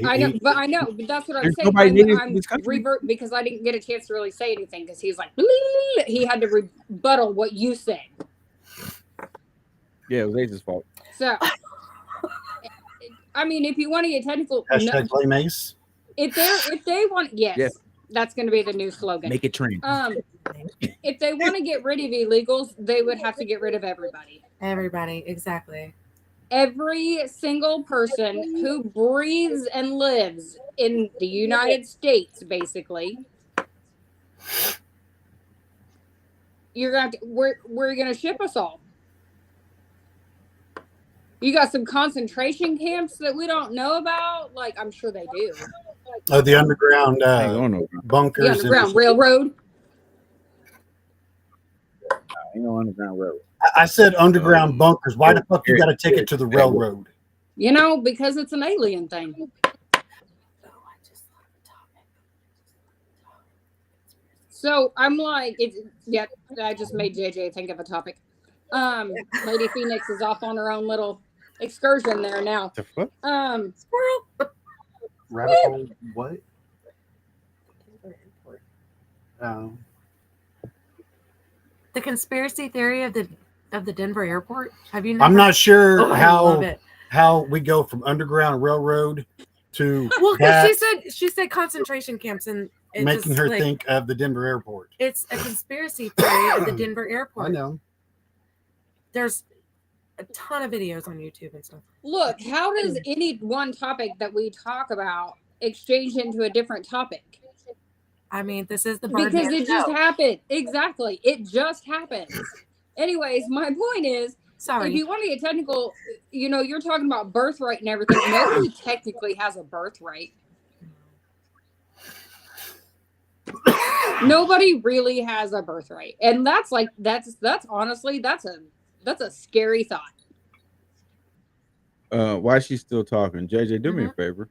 I know, but that's what I'm There's saying. nobody native to I'm this country. revert because I didn't get a chance to really say anything because he's like, he had to rebuttal what you said. Yeah, it was Ace's fault. So, I mean, if you want to get technical, hashtag blame Ace. If they want, yes, that's going to be the new slogan. Make it trend. If they want to get rid of illegals, they would have to get rid of everybody. Everybody, exactly. Every single person who breathes and lives in the United States, basically, you're gonna have to, where are you gonna ship us all? You got some concentration camps that we don't know about? Like, I'm sure they do. The underground bunkers. The Underground Railroad. Ain't no Underground Railroad. I said underground bunkers. Why the fuck you got to take it to the railroad? You know, because it's an alien thing. So I'm like, I just made JJ think of a topic. Lady Phoenix is off on her own little excursion there now. The fuck? Squirrel. Rabbit hole? What? The conspiracy theory of the Denver airport. Have you? I'm not sure how we go from underground railroad to she said concentration camps and making her think of the Denver airport. It's a conspiracy theory of the Denver airport. I know. There's a ton of videos on YouTube and stuff. Look, how does any one topic that we talk about exchange into a different topic? I mean, this is the Birdman because it just happened. Exactly. It just happened. Anyways, my point is, if you want to get technical, you know, you're talking about birthright and everything. Nobody technically has a birthright. Nobody really has a birthright. And that's honestly, that's a scary thought. Why she's still talking? JJ, do me a favor.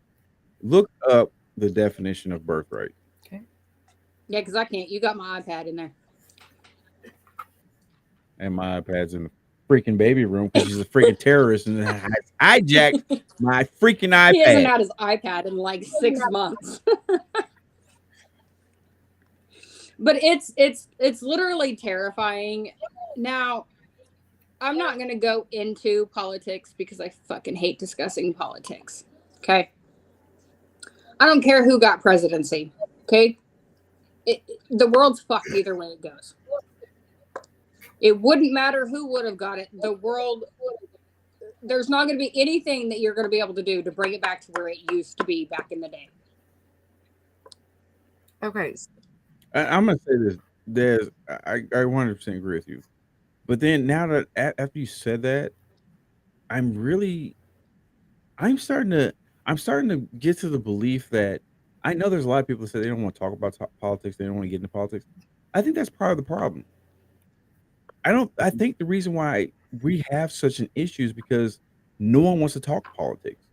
Look up the definition of birthright. Okay. Yeah, because I can't. You got my iPad in there. And my iPad's in the freaking baby room because she's a freaking terrorist and hijacked my freaking iPad. He hasn't had his iPad in like 6 months. But it's literally terrifying. Now, I'm not going to go into politics because I fucking hate discussing politics. Okay? I don't care who got presidency. Okay? The world's fucked either way it goes. It wouldn't matter who would have got it. The world, there's not going to be anything that you're going to be able to do to bring it back to where it used to be back in the day. Okay. I'm going to say this. I 100% agree with you. But then now that after you said that, I'm starting to get to the belief that I know there's a lot of people that say they don't want to talk about politics. They don't want to get into politics. I think that's part of the problem. I think the reason why we have such an issue is because no one wants to talk politics.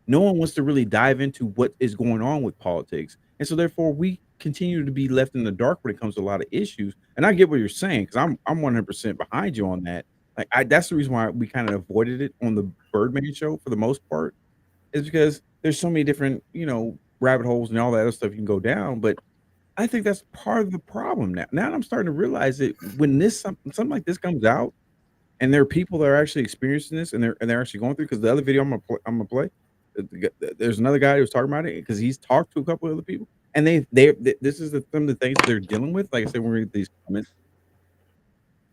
No one wants to really dive into what is going on with politics. And so therefore we continue to be left in the dark when it comes to a lot of issues. And I get what you're saying, because I'm 100% behind you on that. Like that's the reason why we kind of avoided it on the Birdman show for the most part, is because there's so many different, rabbit holes and all that other stuff you can go down. But I think that's part of the problem now. Now I'm starting to realize that when something like this comes out, and there are people that are actually experiencing this, and they're actually going through. Because the other video I'm gonna play, there's another guy who was talking about it because he's talked to a couple of other people, and this is some of the things they're dealing with. Like I said, when we read these comments,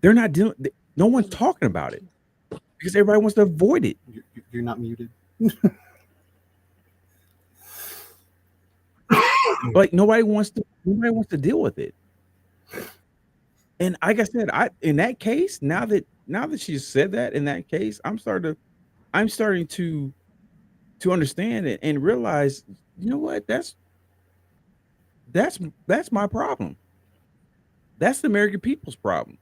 they're not dealing. No one's talking about it because everybody wants to avoid it. You're not muted. Like nobody wants to deal with it. And like I said, in that case, now that she said that, in that case, I'm starting to understand it and realize, you know what, that's my problem. That's the American people's problem.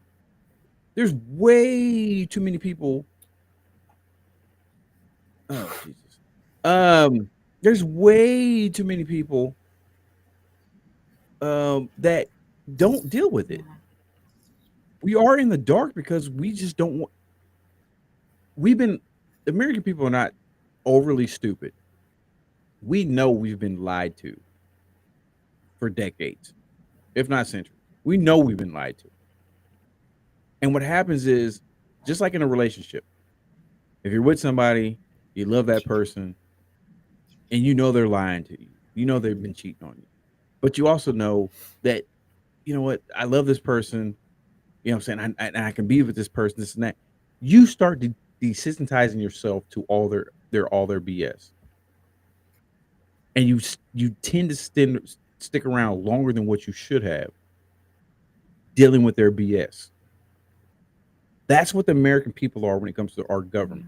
There's way too many people. Oh Jesus. There's way too many people that don't deal with it. We are in the dark because we just don't want. The American people are not overly stupid. We know we've been lied to for decades, if not centuries. We know we've been lied to. And what happens is, just like in a relationship, if you're with somebody, you love that person, and you know they're lying to you. You know they've been cheating on you. But you also know that, you know what, I love this person. You know what I'm saying? I can be with this person, this and that. You start desensitizing yourself to all their BS. And you tend to stick around longer than what you should have dealing with their BS. That's what the American people are when it comes to our government.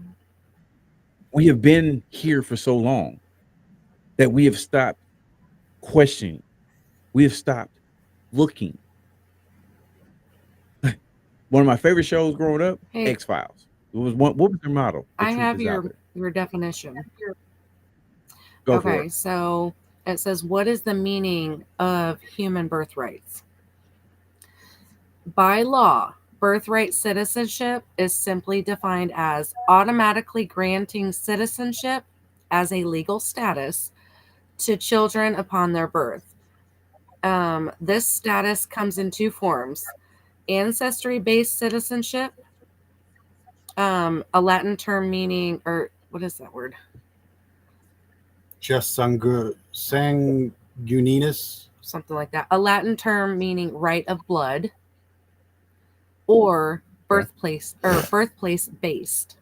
We have been here for so long that we have stopped questioning. We have stopped looking. One of my favorite shows growing up, X-Files. What was their motto? I have your definition. Go for it. Okay, so it says, what is the meaning of human birthrights? By law, birthright citizenship is simply defined as automatically granting citizenship as a legal status to children upon their birth. This status comes in two forms: ancestry-based citizenship, a Latin term meaning, or what is that word? Just sanguinis, something like that. A Latin term meaning right of blood, or birthplace based.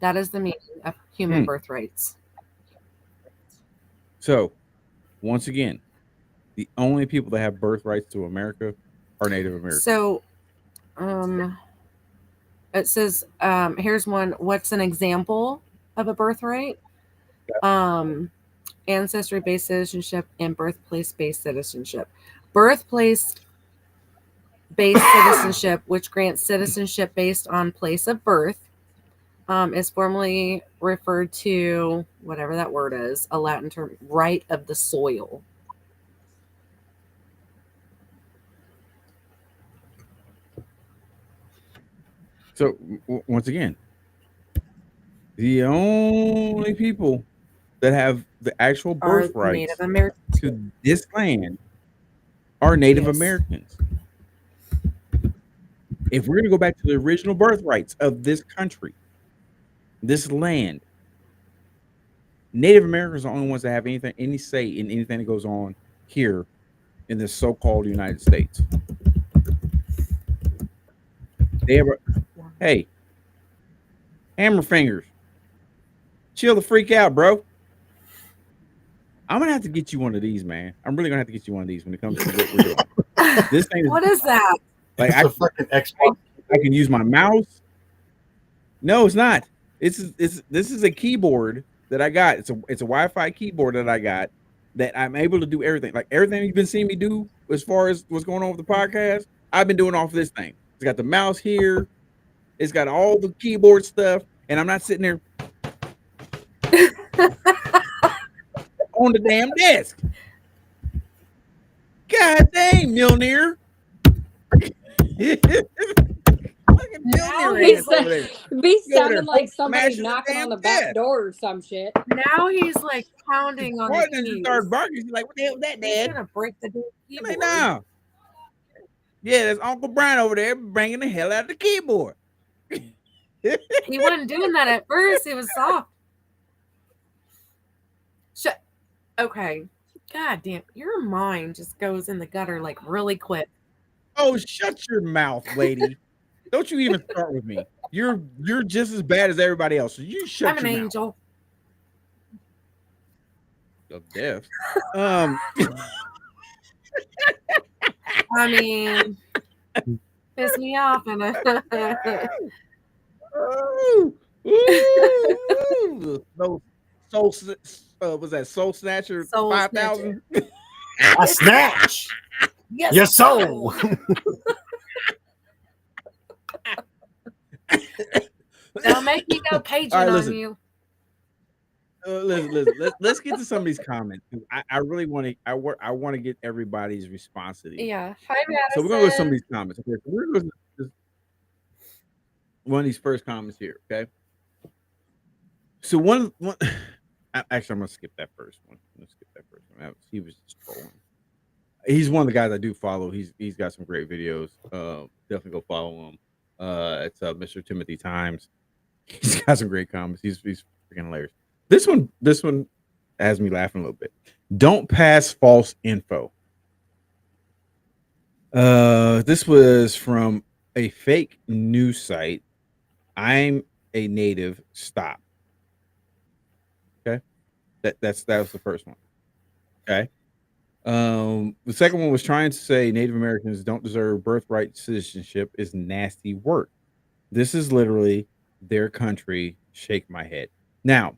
That is the meaning of human birthrights. So, once again, the only people that have birthrights to America are Native Americans. So, it says, here's one. What's an example of a birthright? Ancestry-based citizenship and birthplace-based citizenship. Birthplace-based citizenship, which grants citizenship based on place of birth, is formally referred to, whatever that word is, a Latin term, right of the soil. So, once again, the only people that have the actual birthrights to this land are Native Americans. If we're going to go back to the original birthrights of this country, this land, Native Americans are the only ones that have any say in anything that goes on here in the so-called United States. Hey, hammer fingers, chill the freak out, bro. I'm gonna have to get you one of these, man. I'm really gonna have to get you one of these when it comes to what we're doing. This thing what is that? Like I can use my mouse. No, it's not. This is a keyboard that I got. It's a Wi-Fi keyboard that I got that I'm able to do everything. Like everything you've been seeing me do as far as what's going on with the podcast, I've been doing off this thing. It's got the mouse here. It's got all the keyboard stuff, and I'm not sitting there on the damn desk. God dang, Mjolnir. Be sounding like somebody knocking on the back door or some shit. Now he's like pounding on the keys. Started barking. He's like, "What the hell is that, Dad?" He's gonna break the keyboard. Like, no. Yeah, there's Uncle Brian over there bringing the hell out of the keyboard. He wasn't doing that at first. It was soft. Okay. God damn, your mind just goes in the gutter like really quick. Oh, shut your mouth, lady. Don't you even start with me. You're just as bad as everybody else. So you shut your mouth. I'm an angel. Of death. I mean, piss me off and was that Soul Snatcher 5,000? I snatch. Yes, your soul. Don't make me go Cajun on you. let's get to some of these comments. I really want to. I want to get everybody's response to these. Yeah. Hi, So we're gonna go to some of Madison. these comments. Okay, so we're going to go to one of these first comments here. Okay, so one actually, I'm gonna skip that first one. Let's skip that first one. He was just trolling. He's one of the guys I do follow. He's got some great videos. Definitely go follow him. It's Mr. Timothy Times. He's got some great comments. He's freaking hilarious. This one has me laughing a little bit. Don't pass false info. This was from a fake news site. I'm a native. Stop. Okay, that was the first one. Okay. The second one was trying to say Native Americans don't deserve birthright citizenship is nasty work. This is literally their country. Shake my head. Now,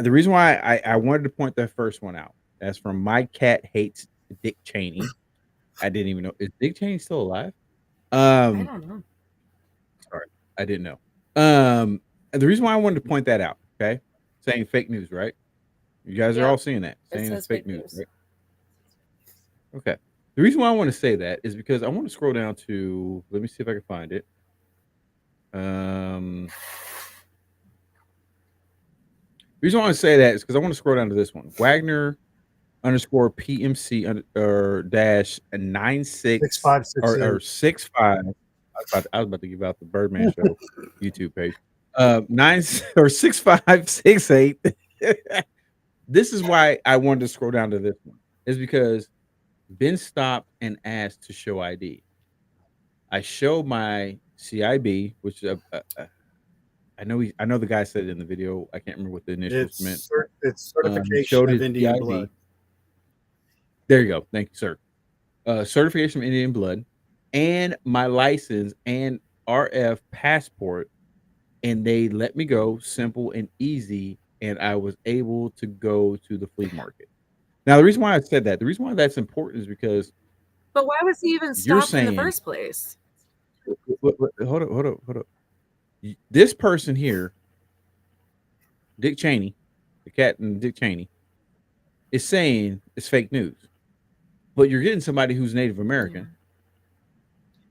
the reason why I wanted to point that first one out. That's from My Cat Hates Dick Cheney. I didn't even know. Is Dick Cheney still alive? I don't know. Sorry, I didn't know. The reason why I wanted to point that out, okay, saying fake news, right? You guys are all seeing that, saying it's fake news, right? Okay. The reason why I want to say that is because I want to scroll down to. Let me see if I can find it. The reason why I want to say that is because I want to scroll down to this one. Wagner _PMC dash 96 or 65. I was about to give out the Birdman show YouTube page. 9 or 6568. This is why I wanted to scroll down to this one. Is because been stopped and asked to show ID. I show my CIB, which I know the guy said it in the video. I can't remember what the initials meant. It's certification of Indian blood. There you go. Thank you, sir. Certification of Indian blood and my license and RF passport, and they let me go, simple and easy, and I was able to go to the flea market. Now, the reason why I said that, the reason why that's important is because. But why was he even stopped in the first place? Hold up. This person here, Dick Cheney, the cat and Dick Cheney, is saying it's fake news. But you're getting somebody who's Native American.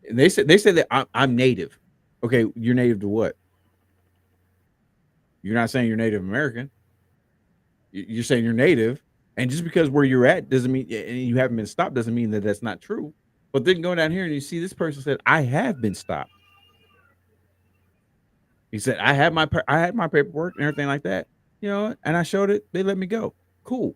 Yeah. And they said that I'm Native. Okay, you're Native to what? You're not saying you're Native American. You're saying you're Native. And just because where you're at doesn't mean, and you haven't been stopped, doesn't mean that that's not true. But then go down here and you see this person said, I have been stopped. He said, I had my paperwork and everything like that, and I showed it. They let me go. Cool.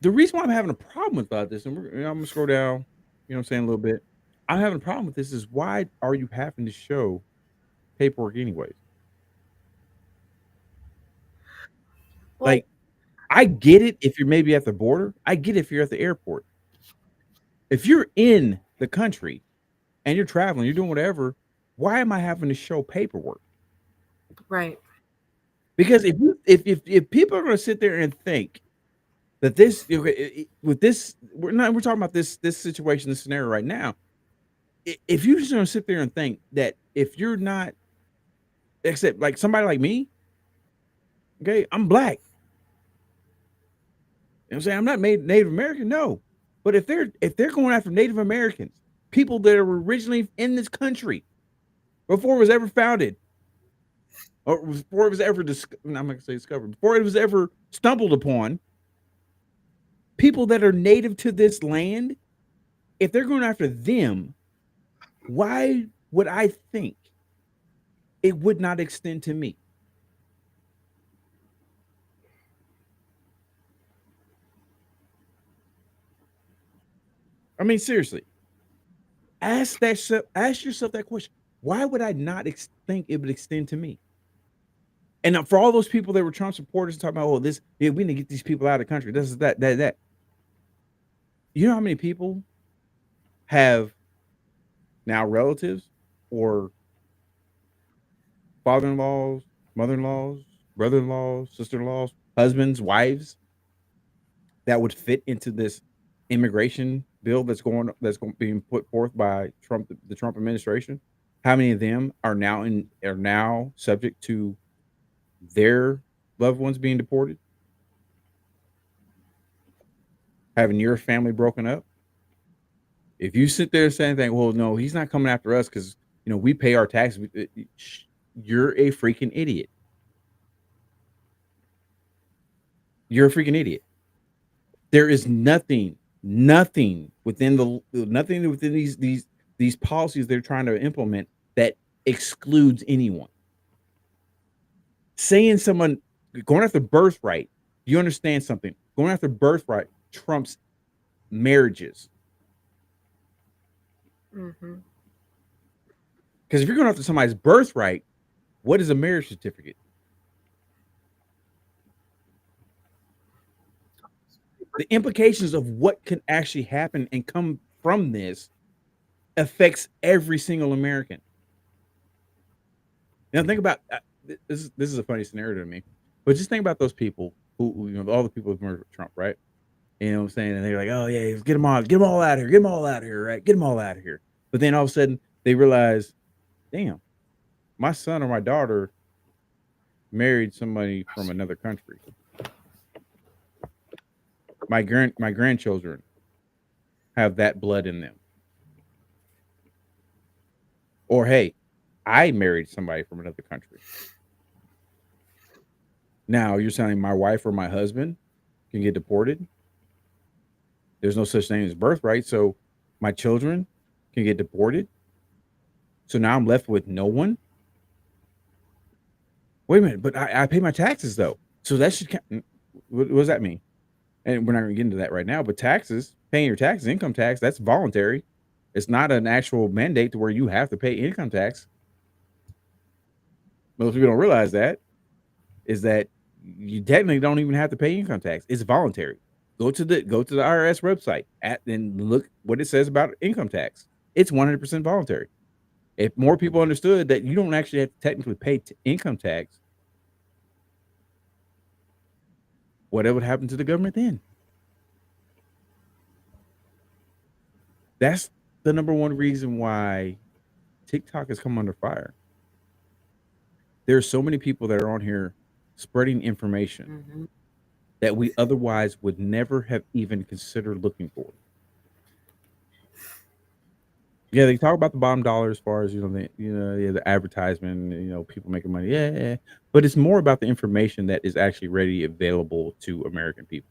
The reason why I'm having a problem with this, and I'm going to scroll down, a little bit. I'm having a problem with this is why are you having to show paperwork anyways? Well, like, I get it if you're maybe at the border. I get it if you're at the airport. If you're in the country and you're traveling, you're doing whatever, why am I having to show paperwork? Right. Because if people are going to sit there and think that this with this, we're talking about this situation, this scenario right now. If you're just going to sit there and think that if you're not, except like somebody like me, okay, I'm black. You know what I'm saying? I'm not made Native American, no. But if they're going after Native Americans, people that are originally in this country before it was ever founded, or before it was ever I'm not going to say discovered, before it was ever stumbled upon, people that are native to this land, if they're going after them, why would I think it would not extend to me? I mean, seriously, ask yourself that question. Why would I not think it would extend to me? And for all those people that were Trump supporters talking about, we need to get these people out of the country. This is that. You know how many people have now relatives or father-in-laws, mother-in-laws, brother-in-laws, sister-in-laws, husbands, wives that would fit into this immigration bill that's being put forth by the Trump administration? How many of them are now subject to their loved ones being deported, having your family broken up. If you sit there saying, "Well, no, he's not coming after us because we pay our taxes," you're a freaking idiot. You're a freaking idiot. There is nothing within these policies they're trying to implement that excludes anyone. Saying someone going after birthright, you understand something? Going after birthright trumps marriages. Mm-hmm. Because if you're going after somebody's birthright, what is a marriage certificate? The implications of what can actually happen and come from this affects every single American. Now think about this is a funny scenario to me, but just think about those people who all the people who murdered Trump, right? You know what I'm saying? And they're like, oh yeah, get them all out of here, right? Get them all out of here. But then all of a sudden they realize, damn, my son or my daughter married somebody from another country. My grandchildren have that blood in them. Or hey, I married somebody from another country. Now you're saying my wife or my husband can get deported? There's no such thing as birthright, so my children can get deported. So now I'm left with no one. Wait a minute, but I pay my taxes though, so that should count. What does that mean? And we're not going to get into that right now. But paying your taxes, income tax, that's voluntary. It's not an actual mandate to where you have to pay income tax. Most people don't realize that is that you technically don't even have to pay income tax. It's voluntary. Go to the IRS website and look what it says about income tax. It's 100% voluntary. If more people understood that you don't actually have to technically pay income tax, what would happen to the government then? That's the number one reason why TikTok has come under fire. There are so many people that are on here spreading information Mm-hmm. that we otherwise would never have even considered looking for. Yeah, they talk about the bottom dollar as far as the advertisement, people making money. Yeah, but it's more about the information that is actually ready available to American people.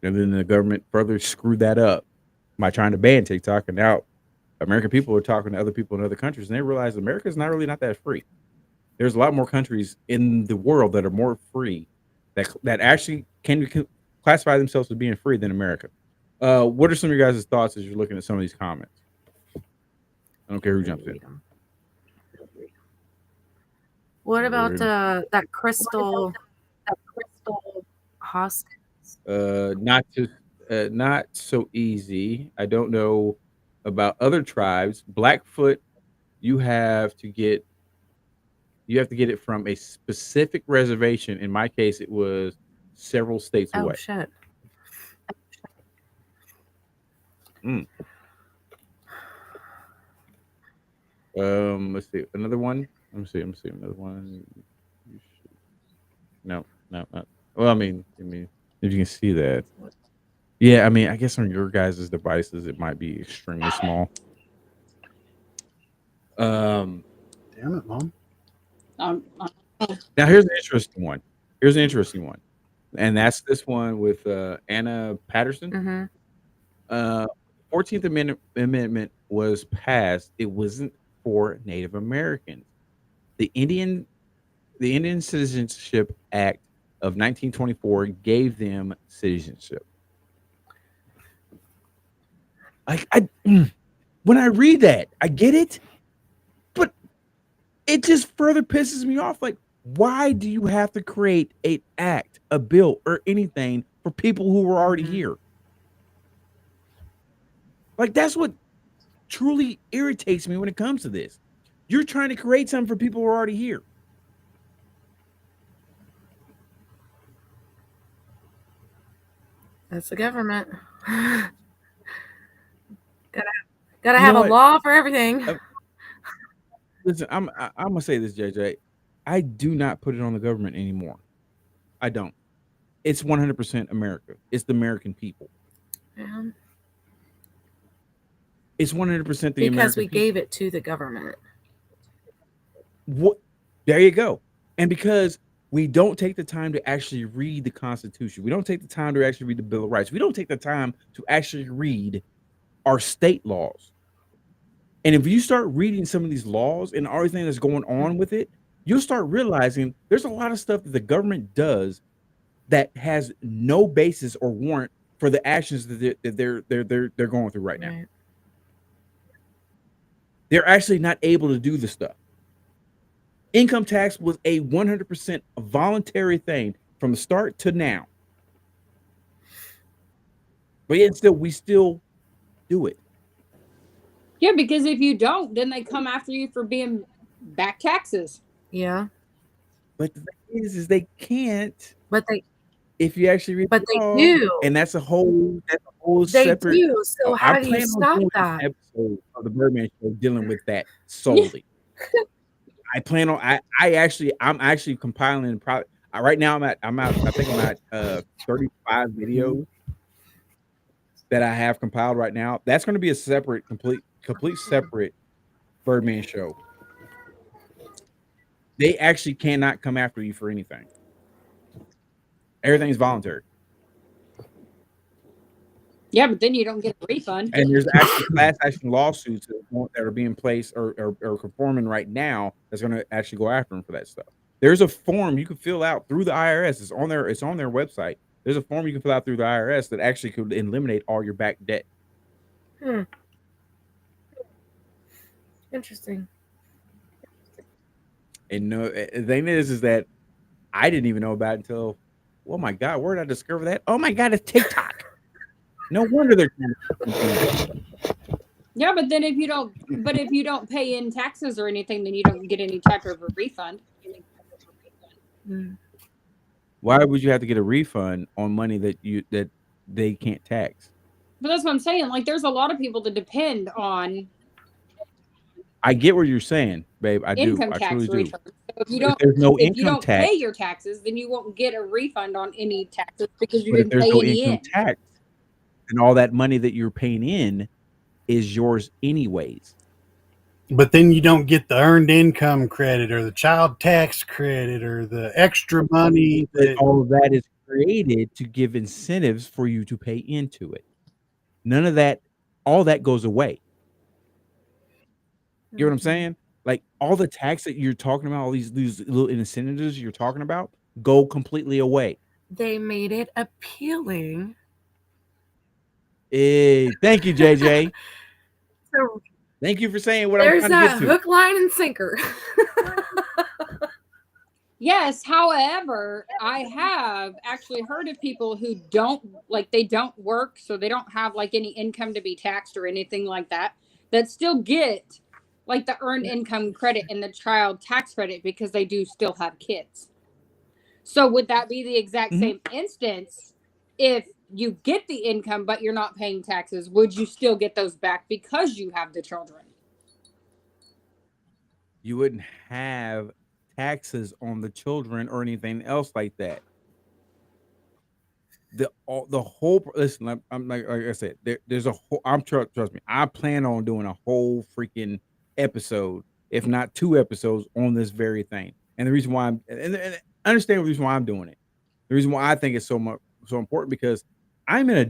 And then the government further screwed that up by trying to ban TikTok, and now American people are talking to other people in other countries, and they realize America is not that free. There's a lot more countries in the world that are more free, that actually can classify themselves as being free than America. What are some of your guys' thoughts as you're looking at some of these comments? I don't care who jumps in. What about that Crystal Hoskins? Not so easy. I don't know about other tribes. Blackfoot, you have to get it from a specific reservation. In my case, it was several states away. Oh shit. Let's see another one. Let me see another one. No. Well, I mean, if you can see that, yeah. I mean, I guess on your guys' devices, it might be extremely small. Damn it, Mom. Now here's an interesting one. And that's this one with Anna Patterson. Mm-hmm. 14th Amendment was passed. It wasn't for Native Americans. The Indian Citizenship Act of 1924 gave them citizenship. When I read that, I get it, but it just further pisses me off. Like, why do you have to create an act, a bill, or anything for people who were already here? Like, that's what truly irritates me when it comes to this. You're trying to create something for people who are already here. That's the government. Gotta have a law for everything. Listen, I'm gonna say this, JJ. I do not put it on the government anymore. I don't. It's 100% America. It's the American people. It's 100% the because American we people. gave it to the government. What? There you go. And because we don't take the time to actually read the Constitution, we don't take the time to actually read the Bill of Rights, we don't take the time to actually read our state laws. And if you start reading some of these laws and everything that's going on with it, you'll start realizing there's a lot of stuff that the government does that has no basis or warrant for the actions that they're going through right now. Right. They're actually not able to do the stuff. Income tax was a 100% voluntary thing from the start to now. But yet still, we still do it. Yeah, because if you don't, then they come after you for being back taxes. Yeah. But the thing is they can't. But they if you actually read But the they law, do. and that's a whole They separate. do. So how I do you plan on stop doing that? an episode of the Birdman Show dealing with that solely. I plan on. I'm actually compiling. Right now I'm at. I think I'm at 35 videos that I have compiled right now. That's going to be a separate, complete separate Birdman Show. They actually cannot come after you for anything. Everything's voluntary. Yeah, but then you don't get a refund. And there's actually class action lawsuits that are being placed or conforming right now that's going to actually go after them for that stuff. There's a form you can fill out through the IRS. It's on their website. There's a form you can fill out through the IRS that actually could eliminate all your back debt. Interesting. And the thing is that I didn't even know about it until, oh my God, where did I discover that? Oh my God, it's TikTok. No wonder they're trying to. Yeah, but then if you don't pay in taxes or anything, then you don't get any type of a refund. Why would you have to get a refund on money that they can't tax? But that's what I'm saying. Like, there's a lot of people that depend on. I get what you're saying, babe. I do. Income I tax truly return. do. So if you don't pay your taxes, then you won't get a refund on any taxes because you didn't pay any in. Tax, and all that money that you're paying in is yours anyways. But then you don't get the earned income credit or the child tax credit or the extra money. All of that is created to give incentives for you to pay into it. None of that, all that goes away. You know what I'm saying? Like all the tax that you're talking about, all these little incentives you're talking about, go completely away. They made it appealing. Hey, thank you, JJ. So thank you for saying what I'm trying to get to. There's that hook, line, and sinker. Yes, however, I have actually heard of people who don't work, so they don't have like any income to be taxed or anything like that still get like the earned income credit and the child tax credit because they do still have kids. So would that be the exact same instance if you get the income but you're not paying taxes? Would you still get those back because you have the children? You wouldn't have taxes on the children or anything else like that. The whole listen, I'm like I said, there's a whole. Trust me. I plan on doing a whole freaking episode, if not 2 episodes, on this very thing. And the reason why and understand the reason why I'm doing it. The reason why I think it's so important because I'm in a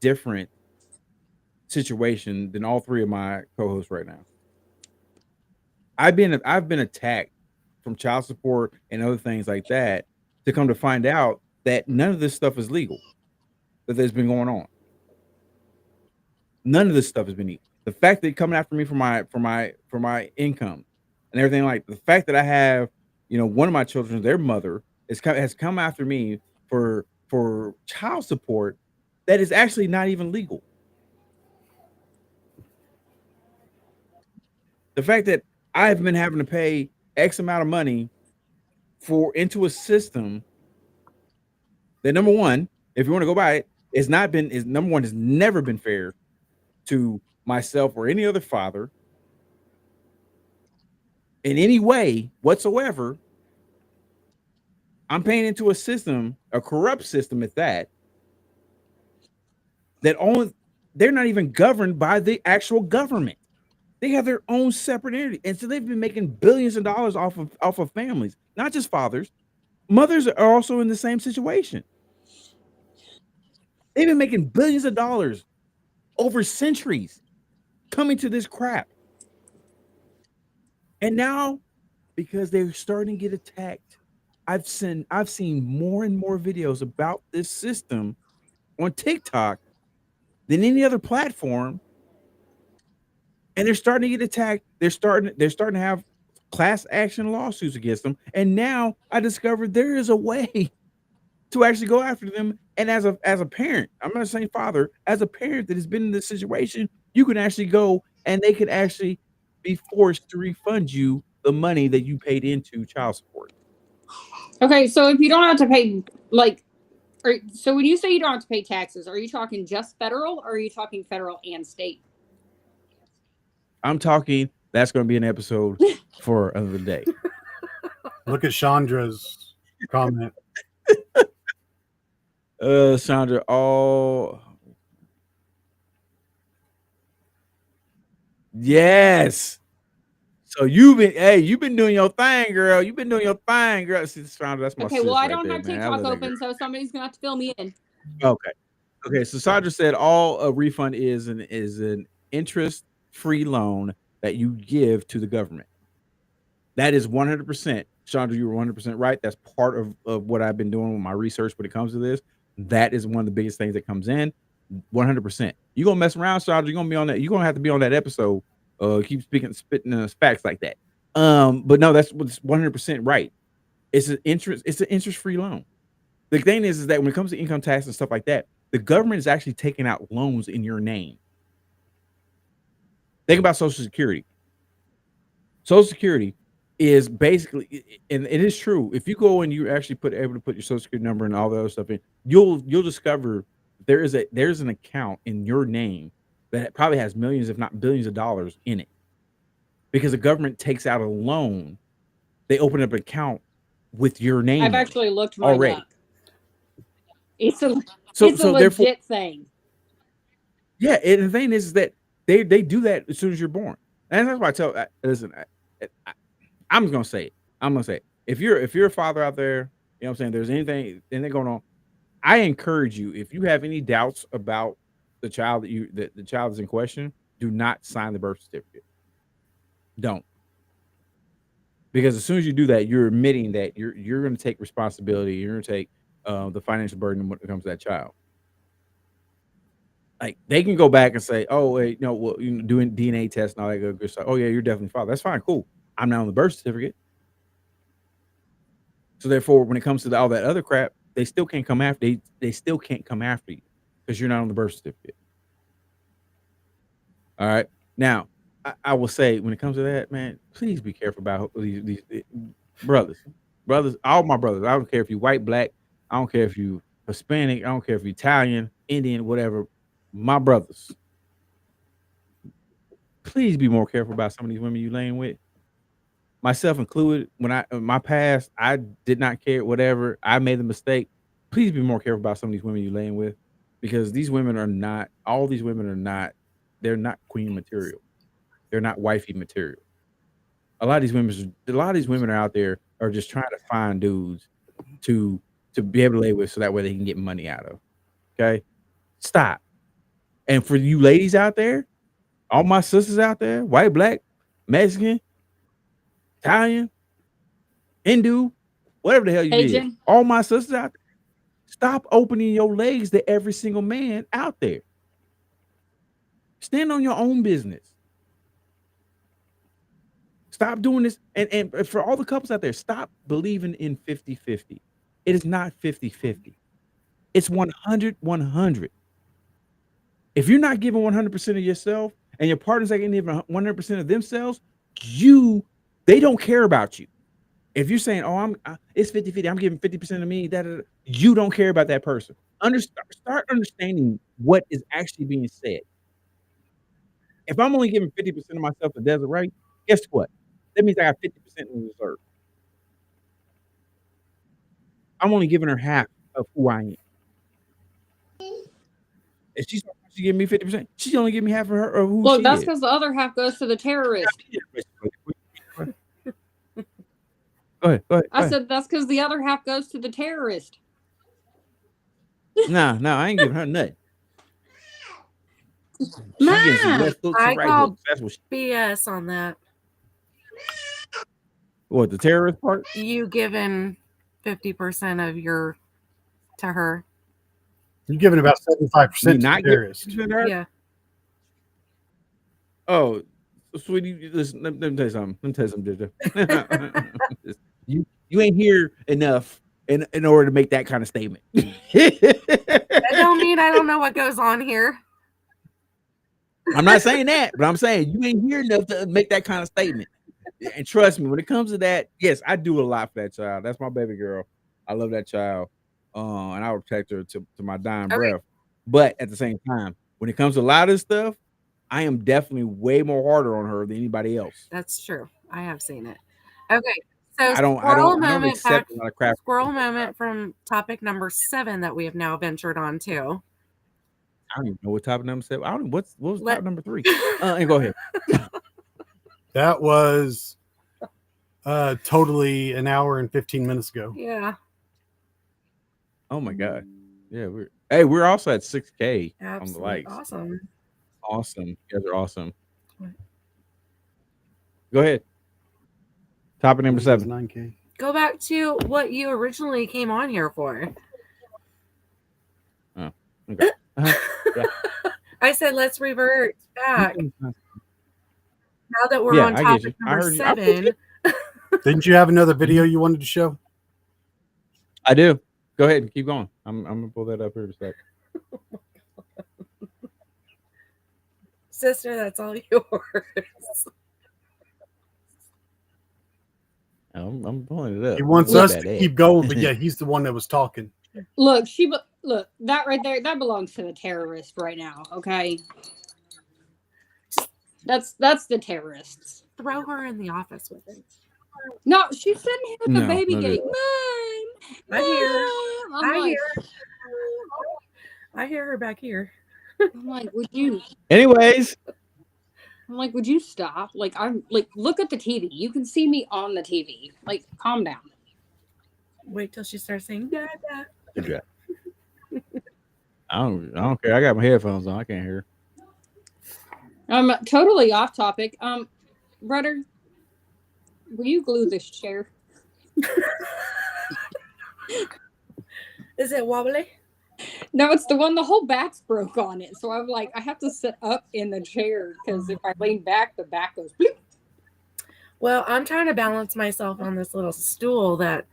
different situation than all 3 of my co-hosts right now. I've been attacked from child support and other things like that to come to find out that none of this stuff is legal that has been going on. None of this stuff has been legal. The fact that they're coming after me for my income and everything, like the fact that I have, one of my children, their mother has come after me for child support that is actually not even legal. The fact that I've been having to pay X amount of money into a system that, number one, if you want to go by it, number one, has never been fair to myself or any other father. in any way whatsoever, I'm paying into a system, a corrupt system at that, that only they're not even governed by the actual government. They have their own separate entity. And so they've been making billions of dollars off of families, not just fathers. Mothers are also in the same situation. They've been making billions of dollars over centuries coming to this crap. And now, because they're starting to get attacked, I've seen more and more videos about this system on TikTok than any other platform, and they're starting to get attacked. They're starting to have class action lawsuits against them. And now I discovered there is a way to actually go after them. And as a parent, I'm not saying father, as a parent that has been in this situation, you can actually go and they could actually be forced to refund you the money that you paid into child support. Okay, so if you don't have to pay, like, so when you say you don't have to pay taxes, are you talking just federal, or are you talking federal and state? I'm talking, that's going to be an episode for another day. Look at Chandra's comment. Chandra, yes. So you've been doing your thing, girl. You've been doing your thing, girl. See, Sandra, that's my Okay, sis well, I right don't there, have man. TikTok open, so somebody's gonna have to fill me in. Okay. So Sandra said all a refund is an interest-free loan that you give to the government. That is 100%. Chandra, you were 100% right. That's part of what I've been doing with my research when it comes to this. That is one of the biggest things that comes in. 100%. You're gonna mess around, Chandra. You're gonna be on that. You're gonna have to be on that episode. Keep spitting facts like that. But no, that's what's 100% right. It's an interest-free loan. The thing is that when it comes to income tax and stuff like that, the government is actually taking out loans in your name. Think about Social Security. Social Security is basically, and it is true. If you go and you actually able to put your Social Security number and all the other stuff in, you'll discover there's an account in your name that probably has millions, if not billions of dollars in it. Because the government takes out a loan, they open up an account with your name. I've actually looked mine already. Up. It's a So legit thing. Yeah, and the thing is that they do that as soon as you're born. And that's why I tell listen, I'm just gonna say it. I'm gonna say it. If you're a father out there, you know what I'm saying, there's anything going on, I encourage you, if you have any doubts about the child that the child is in question, do not sign the birth certificate. Don't. Because as soon as you do that, you're admitting that you're going to take responsibility. You're going to take the financial burden when it comes to that child. Like they can go back and say, "Oh, wait, no, well, you know, doing DNA tests and all that good stuff. Oh yeah, you're definitely father. That's fine, cool. I'm not on the birth certificate. So therefore, when it comes to all that other crap, they still can't come after. They still can't come after you because you're not on the birth certificate. All right. Now, I will say when it comes to that, man, please be careful about these brothers, all my brothers. I don't care if you're white, black. I don't care if you Hispanic. I don't care if you're Italian, Indian, whatever. My brothers, please be more careful about some of these women you laying with. Myself included. When my past, I did not care. Whatever, I made the mistake. Please be more careful about some of these women you laying with, because these women are not. All these women are not. They're not queen material. They're not wifey material. A lot of these women are out there are just trying to find dudes to be able to lay with, so that way they can get money out of. Okay, stop. And for you ladies out there, all my sisters out there, white, black, Mexican, Italian, Hindu, whatever the hell you Asian. is, all my sisters out there, stop opening your legs to every single man out there. Stand on your own business. Stop doing this. And for all the couples out there, stop believing in 50-50. It is not 50-50. It's 100-100. If you're not giving 100% of yourself and your partner's not giving 100% of themselves, they don't care about you. If you're saying, "Oh, it's 50-50, I'm giving 50% of me," you don't care about that person. Start understanding what is actually being said. If I'm only giving 50% of myself to Desiree, guess what? That means I got 50% in reserve. I'm only giving her half of who I am. If she's giving me 50%, she's only giving me half of her of who Look, she that's is. because the other half goes to the terrorist. Go ahead. I said that's because the other half goes to the terrorist. No, I ain't giving her nothing. She Mom, getting some left hooks and I right call hooks. That's what. BS on that. What, the terrorist part? You giving 50% of your to her. You're giving about 75% Me to not the terrorist. giving her? Yeah. Oh, sweetie, listen, let me tell you something. Let me tell you something, Ginger. you ain't here enough in order to make that kind of statement. That don't mean I don't know what goes on here. I'm not saying that, but I'm saying you ain't here enough to make that kind of statement. And trust me, when it comes to that, yes, I do a lot for that child. That's my baby girl. I love that child. And I will protect her to my dying breath. But at the same time, when it comes to a lot of this stuff, I am definitely way more harder on her than anybody else. That's true. I have seen it. Okay. So I don't accept a lot of crap. Squirrel moment from topic number 7 that we have now ventured on to. I don't even know what topic number 7. I don't know what was topic number 3. And go ahead. That was totally an hour and 15 minutes ago. Yeah. Oh my God. Yeah, we're also at 6K on the likes. Awesome. You guys are awesome. Go ahead. Topic number 7. 9K. Go back to what you originally came on here for. Oh, okay. Yeah. I said let's revert back. Now that we're on I topic number 7. Didn't you have another video you wanted to show? I do. Go ahead and keep going. I'm gonna pull that up here in a sec. Sister, that's all yours. I'm pulling it up. He wants us to keep going, but yeah, he's the one that was talking. Look, that right there, that belongs to the terrorist right now. Okay, that's the terrorists. Throw her in the office with it. No, she's sitting here at the baby gate. Mom, I hear her back here. I'm like, would you? Anyways. I'm like, would you stop? Like, I'm like, look at the TV. You can see me on the TV. Like, calm down. Wait till she starts saying Dada. Good job. I don't care. I got my headphones on. I can't hear. Totally off topic. Brother, will you glue this chair? Is it wobbly? No, it's the one the whole back's broke on it. So I'm like, I have to sit up in the chair because if I lean back, the back goes bloop. Well, I'm trying to balance myself on this little stool that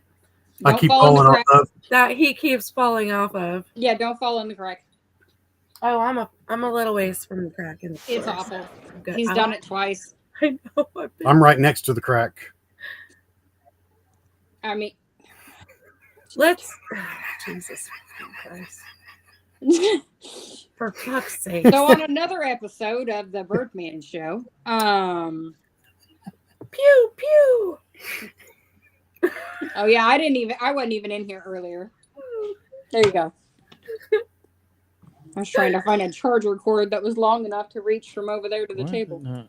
I keep falling off of. That he keeps falling off of. Yeah, don't fall in the crack. Oh, I'm a little ways from the crack. It's awful. He's done it twice. I know. I'm right next to the crack. I mean, let's. Jesus Christ. For fuck's sake. So on another episode of the Birdman show, pew pew. Oh yeah, I wasn't even in here earlier. There you go. I was trying to find a charger cord that was long enough to reach from over there to the table.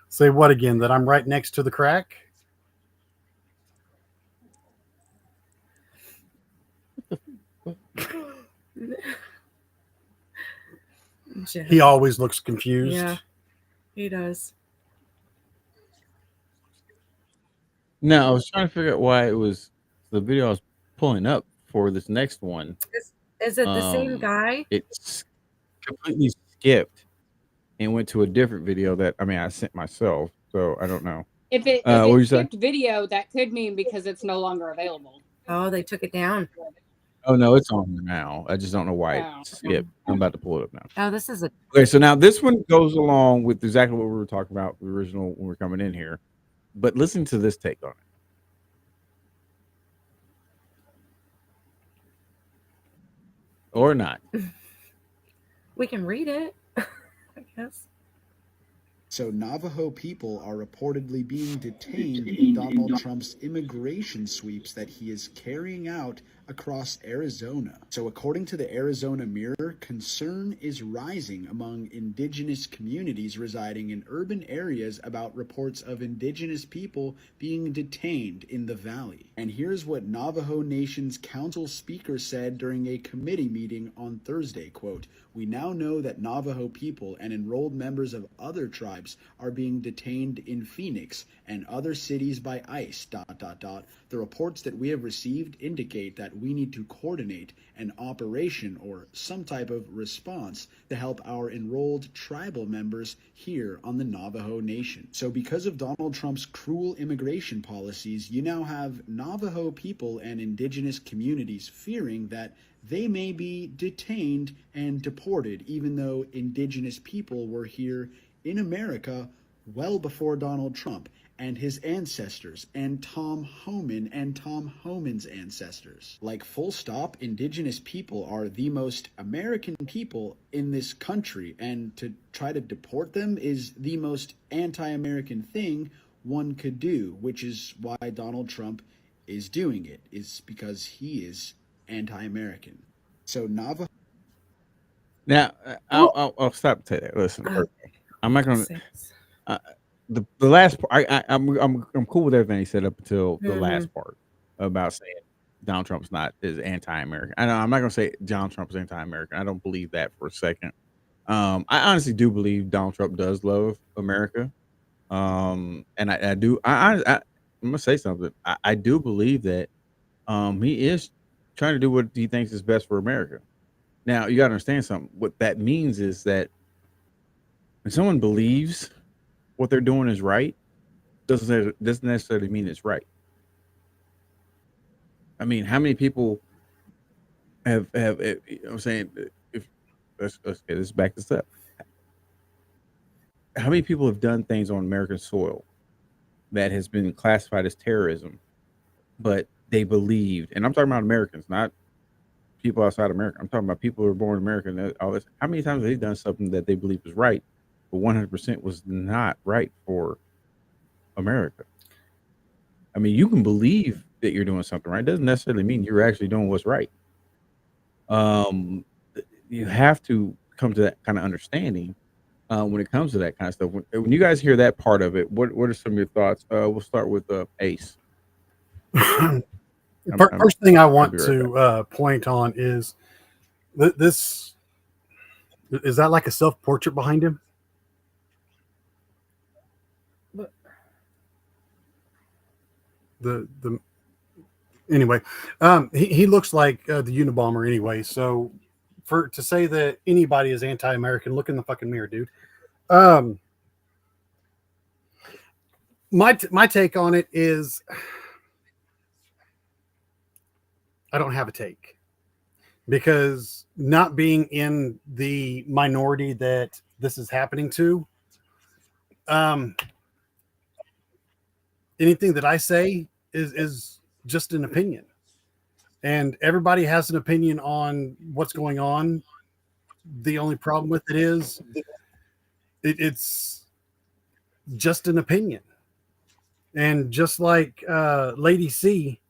Say what again? That I'm right next to the crack? He always looks confused. Yeah, he does. No, I was trying to figure out why it was the video I was pulling up for this next one. Is it the same guy? It's completely skipped and went to a different video that I sent myself, so I don't know. If it skipped video, that could mean because it's no longer available. Oh, they took it down. Oh no, it's on now. I just don't know why it skipped. I'm about to pull it up now. Oh, this is okay. So now this one goes along with exactly what we were talking about the original when we were coming in here, but listen to this take on it. Or not. We can read it, I guess. So Navajo people are reportedly being detained in Donald Trump's immigration sweeps that he is carrying out across Arizona. So according to the Arizona Mirror, concern is rising among indigenous communities residing in urban areas about reports of indigenous people being detained in the valley. And here's what Navajo Nation's council speaker said during a committee meeting on Thursday, quote, "We now know that Navajo people and enrolled members of other tribes are being detained in Phoenix and other cities by ICE, ... The reports that we have received indicate that we need to coordinate an operation or some type of response to help our enrolled tribal members here on the Navajo Nation." So because of Donald Trump's cruel immigration policies, you now have Navajo people and indigenous communities fearing that they may be detained and deported, even though indigenous people were here in America well before Donald Trump and his ancestors and Tom Homan and Tom Homan's ancestors. Like, full stop, indigenous people are the most American people in this country, and to try to deport them is the most anti-American thing one could do, which is why Donald Trump is doing it, is because he is anti-American. So Navajo. Now, I'll stop to that. Listen, I'm not going to. The last part, I'm cool with everything he said up until the last part about saying Donald Trump's not is anti-American. I'm not going to say Donald Trump's anti-American. I don't believe that for a second. I honestly do believe Donald Trump does love America. And I do. I'm gonna say something. I do believe that he is trying to do what he thinks is best for America. Now, you got to understand something. What that means is that when someone believes what they're doing is right, doesn't necessarily mean it's right. I mean, how many people have I'm saying, if let's get this back this up. How many people have done things on American soil that has been classified as terrorism, but they believed, and I'm talking about Americans, not people outside America. I'm talking about people who are born in America and all this. How many times have they done something that they believe was right, but 100% was not right for America? I mean, you can believe that you're doing something right. It doesn't necessarily mean you're actually doing what's right. You have to come to that kind of understanding when it comes to that kind of stuff. When you guys hear that part of it, what are some of your thoughts? We'll start with Ace. First thing I want to point on is this. Is that like a self-portrait behind him? Anyway, he looks like the Unabomber anyway. So to say that anybody is anti-American, look in the fucking mirror, dude. My take on it is I don't have a take, because not being in the minority that this is happening to, anything that I say is just an opinion, and everybody has an opinion on what's going on. The only problem with it is it's just an opinion. And just like Lady C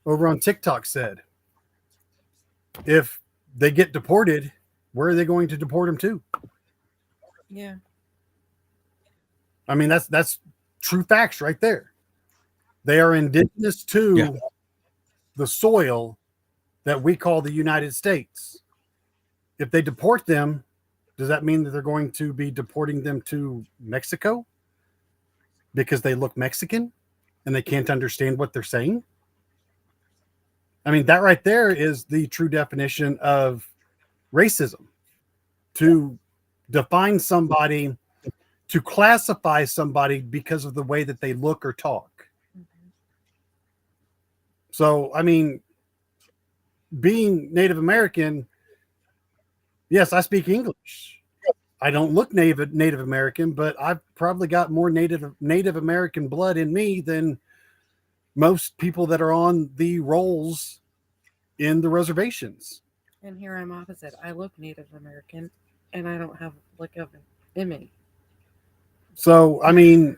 over on TikTok said, if they get deported, where are they going to deport them to? Yeah. I mean, that's true facts right there. They are indigenous to the soil that we call the United States. If they deport them, does that mean that they're going to be deporting them to Mexico because they look Mexican and they can't understand what they're saying? I mean, that right there is the true definition of racism. To define somebody, to classify somebody because of the way that they look or talk. So, I mean, being Native American, yes, I speak English. I don't look Native American, but I've probably got more Native American blood in me than most people that are on the rolls in the reservations. And here I'm opposite. I look Native American, and I don't have like an image. So, I mean,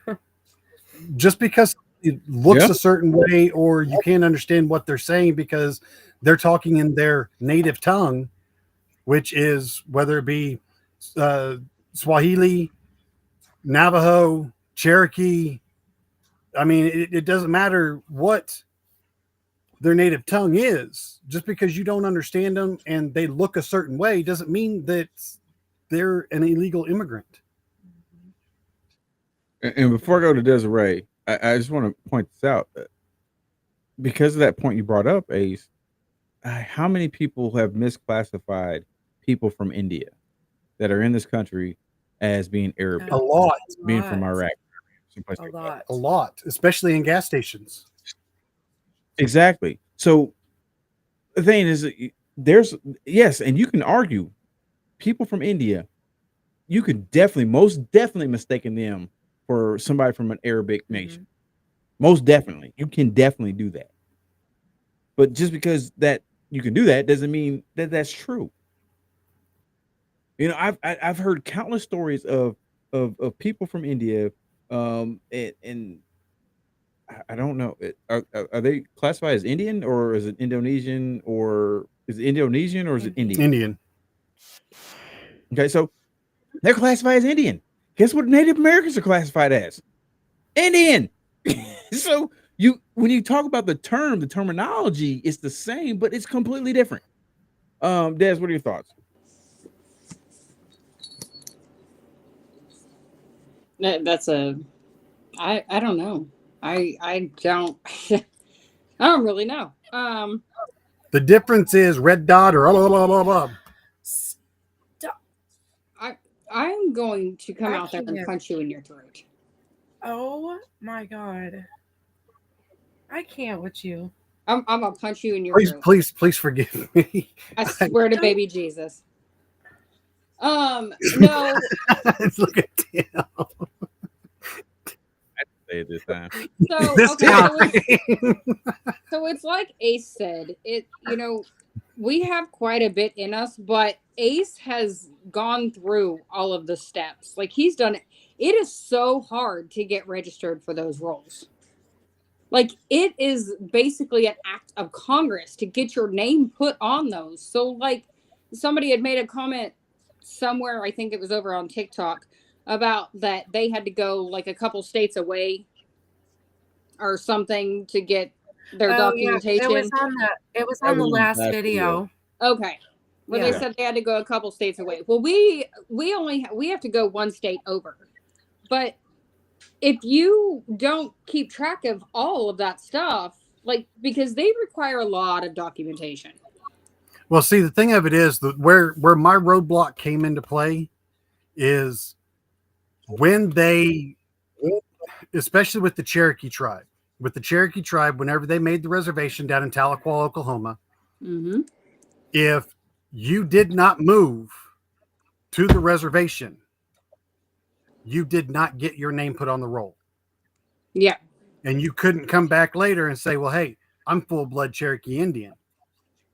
just because it looks a certain way or you can't understand what they're saying because they're talking in their native tongue, which is whether it be Swahili, Navajo, Cherokee. I mean, it doesn't matter what their native tongue is. Just because you don't understand them and they look a certain way doesn't mean that they're an illegal immigrant. And before I go to Desiree, I just want to point this out. Because of that point you brought up, Ace, how many people have misclassified people from India that are in this country as being Arabic? A lot. Being from Iraq. A lot, especially in gas stations. Exactly. So the thing is, there's, yes, and you can argue people from India, you could definitely, most definitely mistaken them for somebody from an Arabic nation. Most definitely. You can definitely do that. But just because that you can do that doesn't mean that that's true. You know, I've heard countless stories of people from India, and I don't know, are they classified as Indian or is it Indonesian or is it Indonesian or is it Indian? Indian. Okay, so they're classified as Indian. Guess what Native Americans are classified as? Indian. So when you talk about the terminology, it's the same, but it's completely different. Des, what are your thoughts? That's I don't know. I don't I don't really know. The difference is red dot or blah, blah, blah, blah. I'm going to come out there and punch you in your throat. Oh my God. I can't with you. I'm gonna punch you in your throat. Please forgive me. I swear to baby Jesus. No. Look at Tim. Say it this time. So This okay, time. so it's like Ace said. We have quite a bit in us, but Ace has gone through all of the steps. Like he's done it. It is so hard to get registered for those roles. Like it is basically an act of Congress to get your name put on those. So like somebody had made a comment somewhere, I think it was over on TikTok, about that they had to go like a couple states away or something to get their documentation. Yeah. It was on the last video. Okay. Where they said they had to go a couple states away. Well, we have to go one state over. But if you don't keep track of all of that stuff, like because they require a lot of documentation. Well, see, the thing of it is that where my roadblock came into play is when they, especially with the Cherokee tribe. With the Cherokee tribe, whenever they made the reservation down in Tahlequah, Oklahoma, if you did not move to the reservation, you did not get your name put on the roll. Yeah. And you couldn't come back later and say, well, hey, I'm full-blood Cherokee Indian.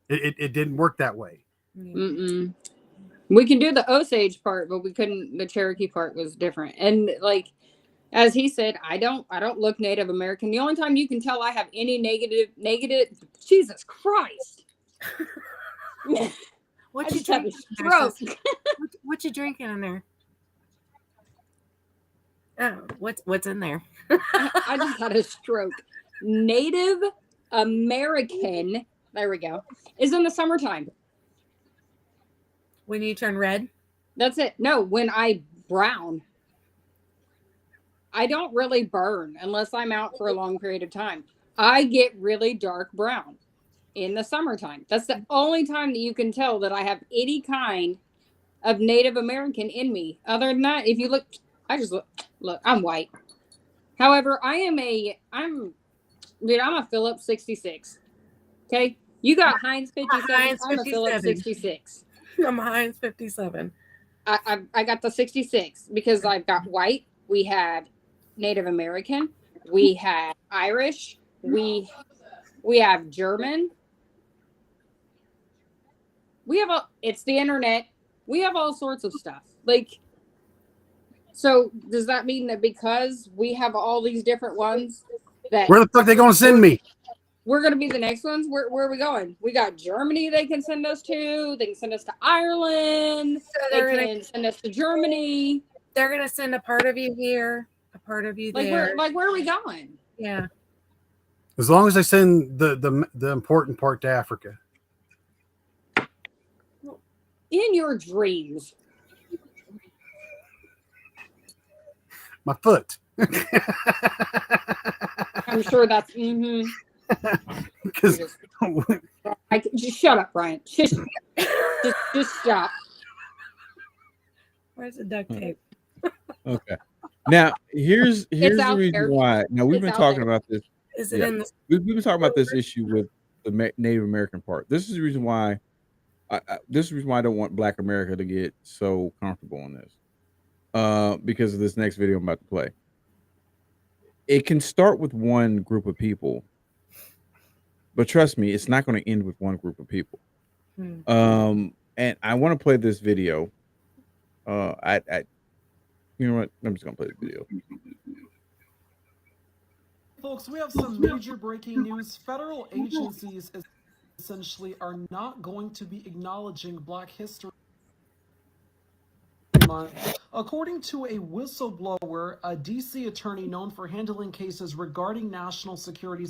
It didn't work that way. Mm-mm. We can do the Osage part, but we couldn't. The Cherokee part was different. And like, as he said, I don't look Native American. The only time you can tell I have any negative, Jesus Christ. What you drinking? What you drinking in there? Oh, what's in there? I just had a stroke. Native American, there we go, is in the summertime. When you turn red? That's it. No, when I brown. I don't really burn unless I'm out for a long period of time. I get really dark brown in the summertime. That's the only time that you can tell that I have any kind of Native American in me. Other than that, if you look, look, I'm white. However, I'm a Phillips 66. Okay? You got Heinz 57. I'm a Phillips 66. I'm a Heinz 57. I got the 66 because I've got white. We have Native American. We have Irish. We have German. We have it's the internet. We have all sorts of stuff. Like, So does that mean that because we have all these different ones, that Where the fuck they gonna send me? we're going to be the next ones? Where are we going? We got Germany they can send us to. They can send us to Ireland. They can send us to Germany. They're going to send a part of you here, a part of you there. Where are we going? Yeah. As long as they send the important part to Africa. In your dreams. My foot. I'm sure that's Because just shut up, Brian. Just stop. Where's the duct tape? Okay. Now here's the reason there. why. Now we've been talking about this. Is it in the? We've been talking about this issue with the Native American part. This is the reason why. This is the reason why I don't want Black America to get so comfortable in this. Because of this next video I'm about to play. It can start with one group of people, but trust me, it's not going to end with one group of people. And I want to play this video. You know what? I'm just going to play the video. Folks, we have some major breaking news. Federal agencies essentially are not going to be acknowledging Black History Month. According to a whistleblower, a DC attorney known for handling cases regarding national security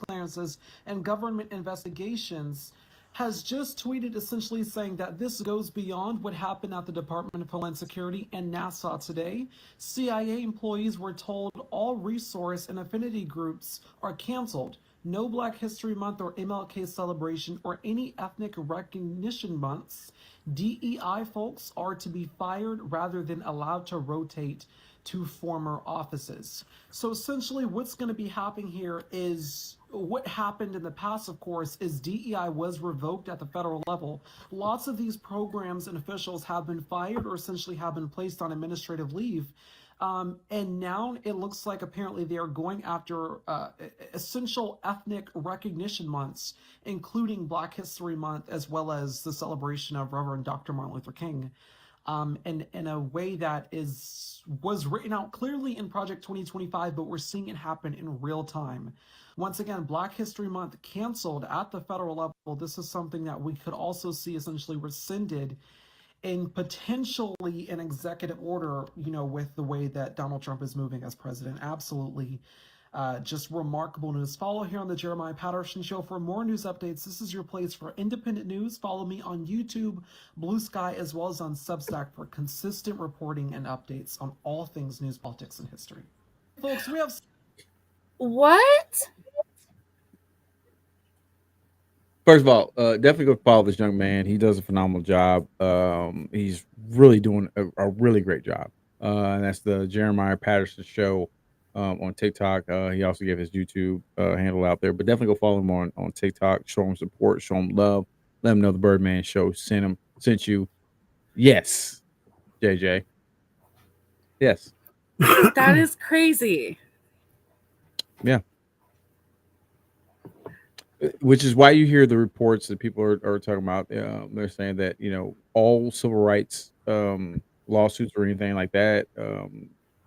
clearances, and government investigations, has just tweeted essentially saying that this goes beyond what happened at the Department of Homeland Security and NASA today. CIA employees were told all resource and affinity groups are canceled. No Black History Month or MLK celebration or any ethnic recognition months. DEI folks are to be fired rather than allowed to rotate to former offices. So essentially what's going to be happening here is what happened in the past, of course, is DEI was revoked at the federal level. Lots of these programs and officials have been fired or essentially have been placed on administrative leave. And now it looks like apparently they are going after essential ethnic recognition months, including Black History Month, as well as the celebration of Reverend Dr. Martin Luther King. In a way that was written out clearly in Project 2025, but we're seeing it happen in real time. Once again, Black History Month canceled at the federal level. This is something that we could also see essentially rescinded in potentially an executive order, with the way that Donald Trump is moving as president. Absolutely. Just remarkable news. Follow here on the Jeremiah Patterson Show for more news updates. This is your place for independent news. Follow me on YouTube, Blue Sky, as well as on Substack for consistent reporting and updates on all things news, politics, and history. Folks, we have... What? First of all, definitely go follow this young man. He does a phenomenal job. He's really doing a really great job. And that's the Jeremiah Patterson Show on TikTok. He also gave his YouTube handle out there, but definitely go follow him on TikTok. Show him support, show him love. Let him know the Birdman Show sent you. Yes, JJ. Yes. That is crazy. Yeah. Which is why you hear the reports that people are talking about. They're saying that, all civil rights lawsuits or anything like that,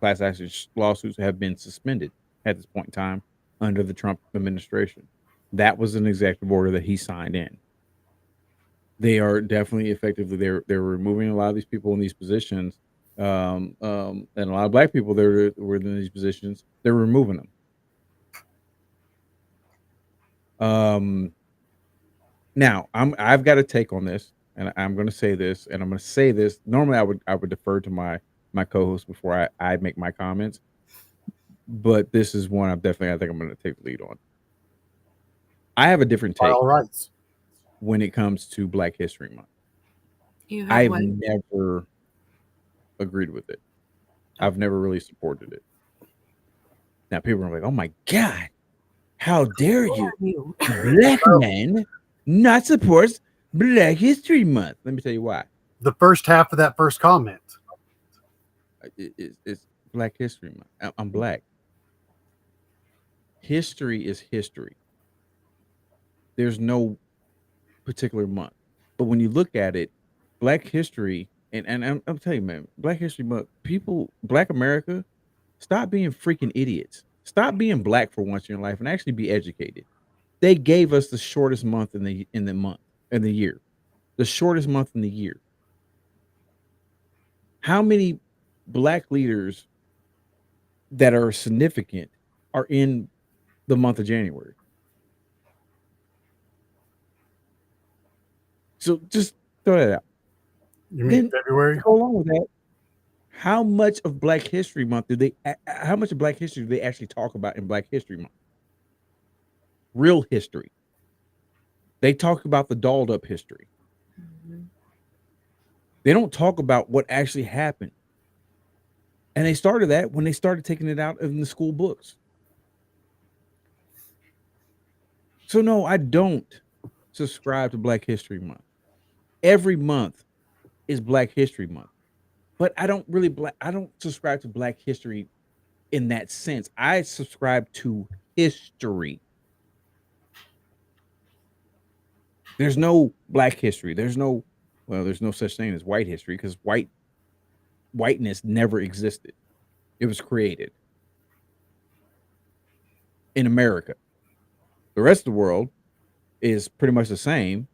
class action lawsuits have been suspended at this point in time under the Trump administration. That was an executive order that he signed in. They are definitely effectively, they're removing a lot of these people in these positions. And a lot of Black people that were in these positions, they're removing them. Now I've got a take on this, and I'm going to say this, and I'm going to say this. Normally I would defer to my co-host before I make my comments, but this is one I think I'm going to take the lead on. I have a different take. All right. When it comes to Black History Month. I've never agreed with it. I've never really supported it. Now people are like, "Oh my God, how dare you, Black man, not support Black History Month?" Let me tell you why. The first half of that first comment. It's Black History Month. I'm Black. History is history. There's no particular month. But when you look at it, Black history And I'm telling you, man, Black History Month, people, Black America, stop being freaking idiots. Stop being black for once in your life and actually be educated. They gave us the shortest month in the year, the shortest month in the year. How many black leaders that are significant are in the month of January? So just throw that out. You mean Then February? go along with that. How much of Black History Month how much of Black history do they actually talk about in Black History Month? Real history. They talk about the dolled up history. Mhm. They don't talk about what actually happened. And they started that when they started taking it out in the school books. So no, I don't subscribe to Black History Month. Every month is Black History Month. But I don't subscribe to Black history in that sense. I subscribe to history. There's no Black history. There's no such thing as white history because whiteness never existed. It was created in America. The rest of the world is pretty much the same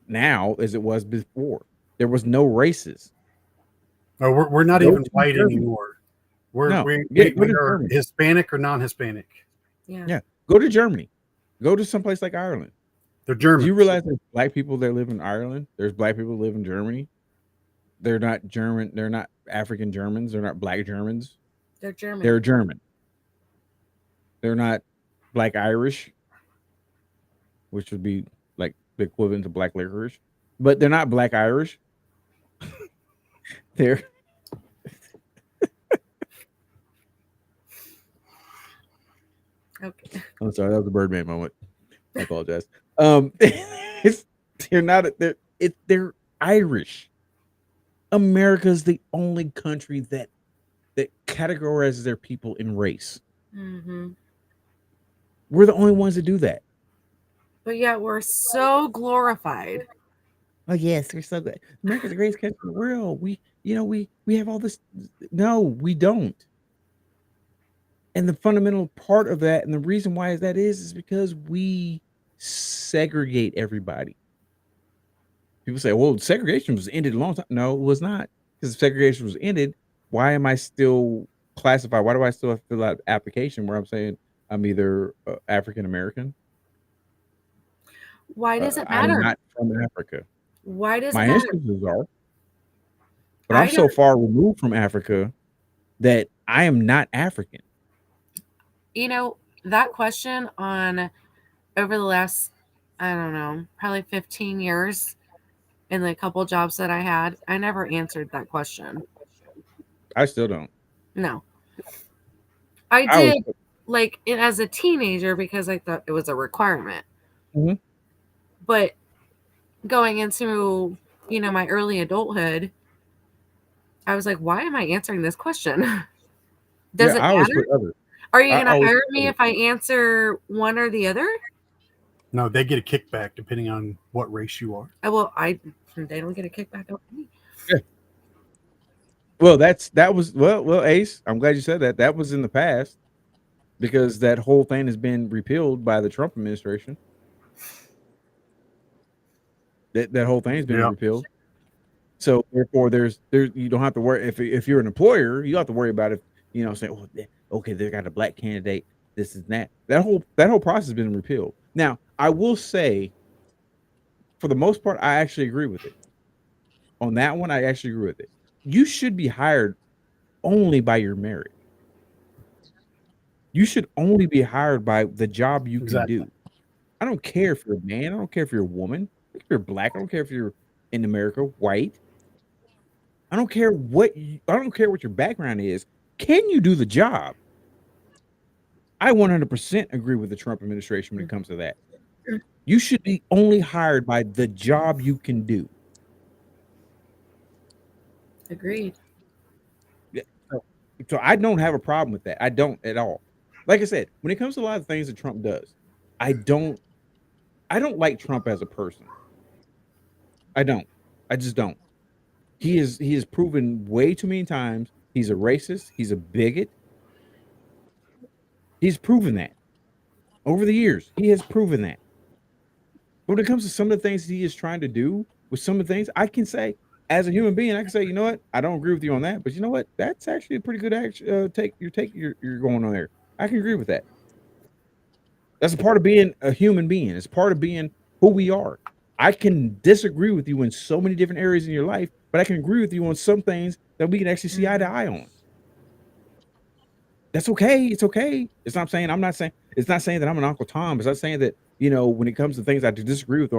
now as it was before. There was no races. Oh, we're not Go even to white Germany. anymore. No, We go to are Germany. Hispanic or non-Hispanic. Yeah. Yeah, go to Germany. Go to someplace like Ireland. They're Do German. you realize there's black people that live in Ireland? There's black people that live in Germany. They're not German. They're not African Germans. They're not black Germans. They're German. They're German. They're not black Irish, which would be like the equivalent to black licorice. But they're not black Irish. They're Okay. I'm sorry, that was a Birdman moment. I apologize. They're Irish. America's the only country that categorizes their people in race. Mm-hmm. We're the only ones that do that. But yet we're so glorified. Oh yes, we're so good. America's the greatest country in the world. We have all this. No, we don't. And the fundamental part of that, and the reason why that is because we segregate everybody. People say, well, segregation was ended a long time. No, it was not. Because if segregation was ended, why am I still classified? Why do I still have to fill out an application where I'm saying I'm either African American? Why does it I'm matter? not from Africa. Why does My it matter? ancestors are. But I'm so far removed from Africa that I am not African. You know, that question on over the last, I don't know, probably 15 years in the couple jobs that I had, I never answered that question. I still don't. No. I did like it as a teenager because I thought it was a requirement. Mhm. But going into, my early adulthood, I was like, why am I answering this question? Does it matter? Are you going to hire me if I answer one or the other? No, they get a kickback depending on what race you are. Well, they don't get a kickback on me. Yeah. Well, Ace, I'm glad you said that. That was in the past because that whole thing has been repealed by the Trump administration. That whole thing has been repealed. So therefore, you don't have to worry if you're an employer, you don't have to worry about saying, okay, they got a black candidate, this is that. That whole process has been repealed. Now, I will say, for the most part, I actually agree with it. On that one, I actually agree with it. You should be hired only by your merit. You should only be hired by the job you can do. I don't care if you're a man. I don't care if you're a woman. If you're black, I don't care if you're in America, white. I don't care what your background is. Can you do the job? I 100% agree with the Trump administration when it comes to that. You should be only hired by the job you can do. Agreed. Yeah. So I don't have a problem with that. I don't at all. Like I said, when it comes to a lot of things that Trump does, I don't like Trump as a person. I don't. I just don't. He has proven way too many times he's a racist, he's a bigot. He's proven that over the years. He has proven that. But when it comes to some of the things he is trying to do with some of the things, I can say, as a human being, I can say, you know what, I don't agree with you on that, but you know what, that's actually a pretty good take you're going on there. I can agree with that. That's a part of being a human being. It's part of being who we are. I can disagree with you in so many different areas in your life, but I can agree with you on some things that we can actually see eye to eye on. That's okay. It's okay. It's not saying it's not saying that I'm an Uncle Tom. It's not saying that, you know, when it comes to things I disagree with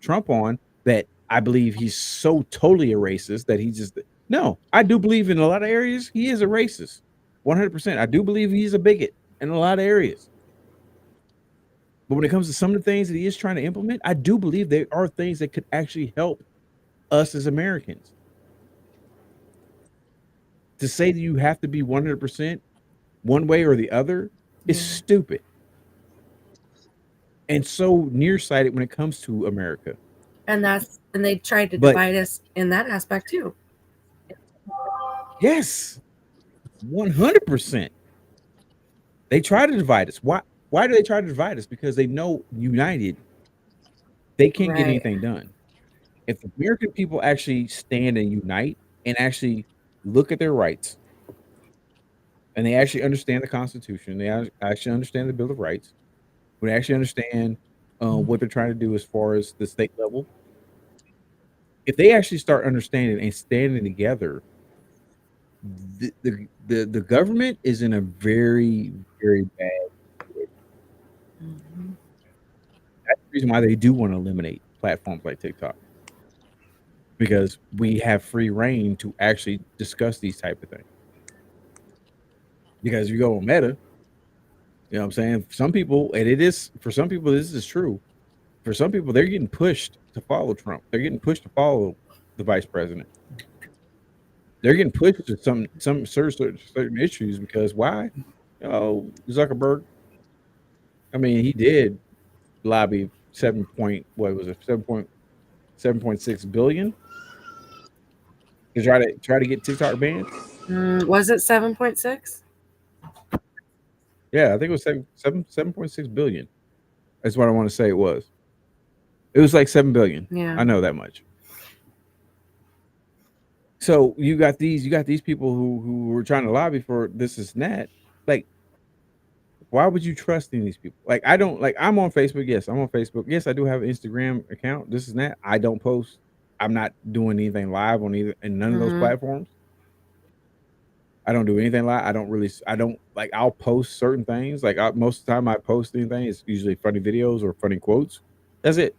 Trump on, that I believe he's so totally a racist that he just no. I do believe in a lot of areas he is a racist, 100%. I do believe he's a bigot in a lot of areas. But when it comes to some of the things that he is trying to implement, I do believe there are things that could actually help us as Americans. To say that you have to be 100% one way or the other is stupid and so nearsighted when it comes to America. And they tried to divide us in that aspect too. Yes, 100%. They try to divide us. Why do they try to divide us? Because they know united, they can't get anything done. If the American people actually stand and unite and actually look at their rights, and they actually understand the Constitution, they actually understand the Bill of Rights, when they actually understand what they're trying to do as far as the state level, if they actually start understanding and standing together, the government is in a very, very bad situation. That's the reason why they do want to eliminate platforms like TikTok, because we have free reign to actually discuss these type of things. Because if you go on Meta, you know what I'm saying? Some people, and for some people, this is true. For some people, they're getting pushed to follow Trump. They're getting pushed to follow the vice president. They're getting pushed to some certain issues because why? Oh, Zuckerberg. I mean, he did lobby 7.6 billion to try to get TikTok banned. Was it 7.6? Yeah, I think it was 7.6 billion. That's what I want to say it was. It was like 7 billion. Yeah. I know that much. So you got these people who were trying to lobby for this and that. Like, why would you trust in these people? Like, I don't like. I'm on Facebook. Yes, I'm on Facebook. Yes, I do have an Instagram account. This and that. I don't post. I'm not doing anything live on none of those platforms. I don't do anything live. I don't like. I'll post certain things. Like most of the time, I post anything. It's usually funny videos or funny quotes. That's it.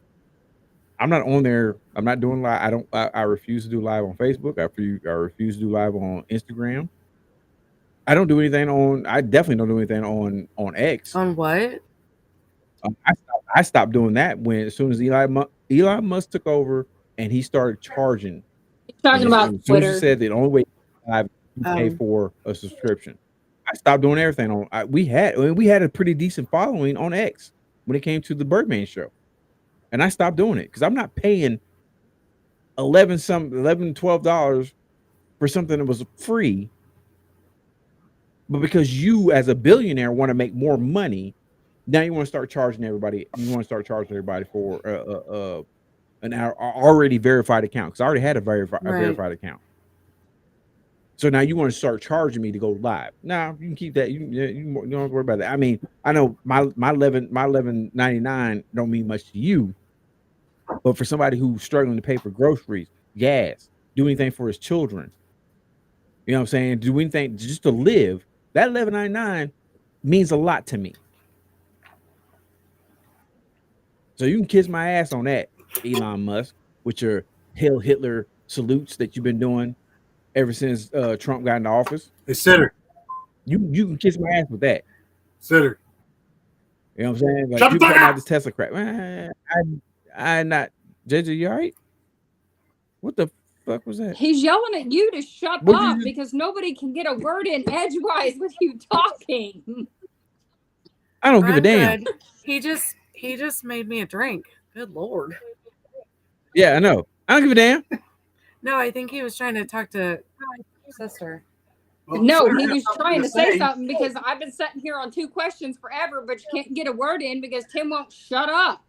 I'm not on there. I'm not doing live. I refuse to do live on Facebook. I refuse to do live on Instagram. I don't do anything on. I definitely don't do anything on X. On what? I stopped doing that as soon as Elon Musk took over and he started charging. Talking about as soon as Twitter. he said the only way to pay for a subscription, I stopped doing everything on. We had a pretty decent following on X when it came to the Birdman show. And I stopped doing it because I'm not paying $12 for something that was free. But because you, as a billionaire, want to make more money, now you want to start charging everybody. You want to start charging everybody for an already verified account, because I already had a verified account. So now you want to start charging me to go live. Nah, you can keep that. You don't have to worry about that. I mean, I know my $11.99 don't mean much to you. But for somebody who's struggling to pay for groceries, gas, do anything for his children, you know what I'm saying? Do anything just to live, that $11.99 means a lot to me. So you can kiss my ass on that, Elon Musk, with your Hail Hitler salutes that you've been doing ever since Trump got into office. Hey, Sitter. You can kiss my ass with that. Sitter. You know what I'm saying? Like, Shut you the fuck putting out up! this Tesla crap. I'm not. JJ, you all right? What the fuck was that? He's yelling at you to shut up because nobody can get a word in edgewise with you talking. I don't give a damn. Good. He just made me a drink. Good Lord. Yeah, I know. I don't give a damn. No, I think he was trying to talk to my sister. Well, No, sorry, he I was have trying to something say something because I've been sitting here on 2 questions forever, but you can't get a word in because Tim won't shut up.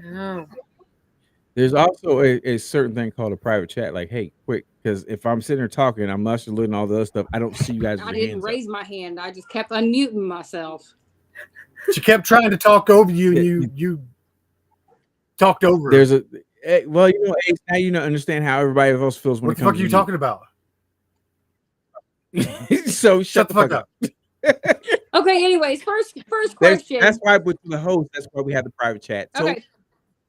Oh. There's also a certain thing called a private chat. Like, hey, quick, because if I'm sitting there talking, I'm mushing and all the other stuff. I don't see you guys. I didn't raise my hand. I just kept unmuting myself. She kept trying to talk over you, and you talked over her. There's a well, you know, Ace, now you know understand how everybody else feels when What it the fuck comes are you to talking about? So shut the fuck up. Okay, anyways, first question. That's why with the host, that's why we have the private chat. So Okay,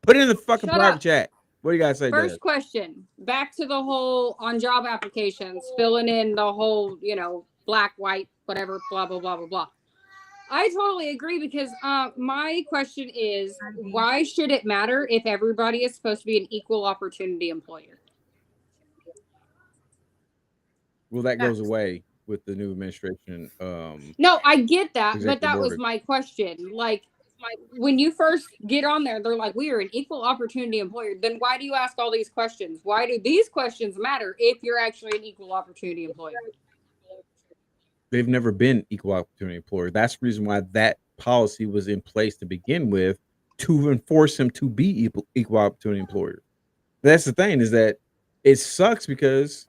put it in the fucking Shut private up. chat. What do you guys say? first Dad? question. Back to the whole on job applications, filling in the whole, black, white, whatever, blah, blah, blah, blah, blah. I totally agree because my question is, why should it matter if everybody is supposed to be an equal opportunity employer? Well, that goes away with the new administration. No, I get that, but executive that was order. my question. Like, when you first get on there, they're like, we are an equal opportunity employer. Then why do you ask all these questions? Why do these questions matter if you're actually an equal opportunity employer? They've never been equal opportunity employer. That's the reason why that policy was in place to begin with, to enforce them to be equal opportunity employer. That's the thing, is that it sucks because,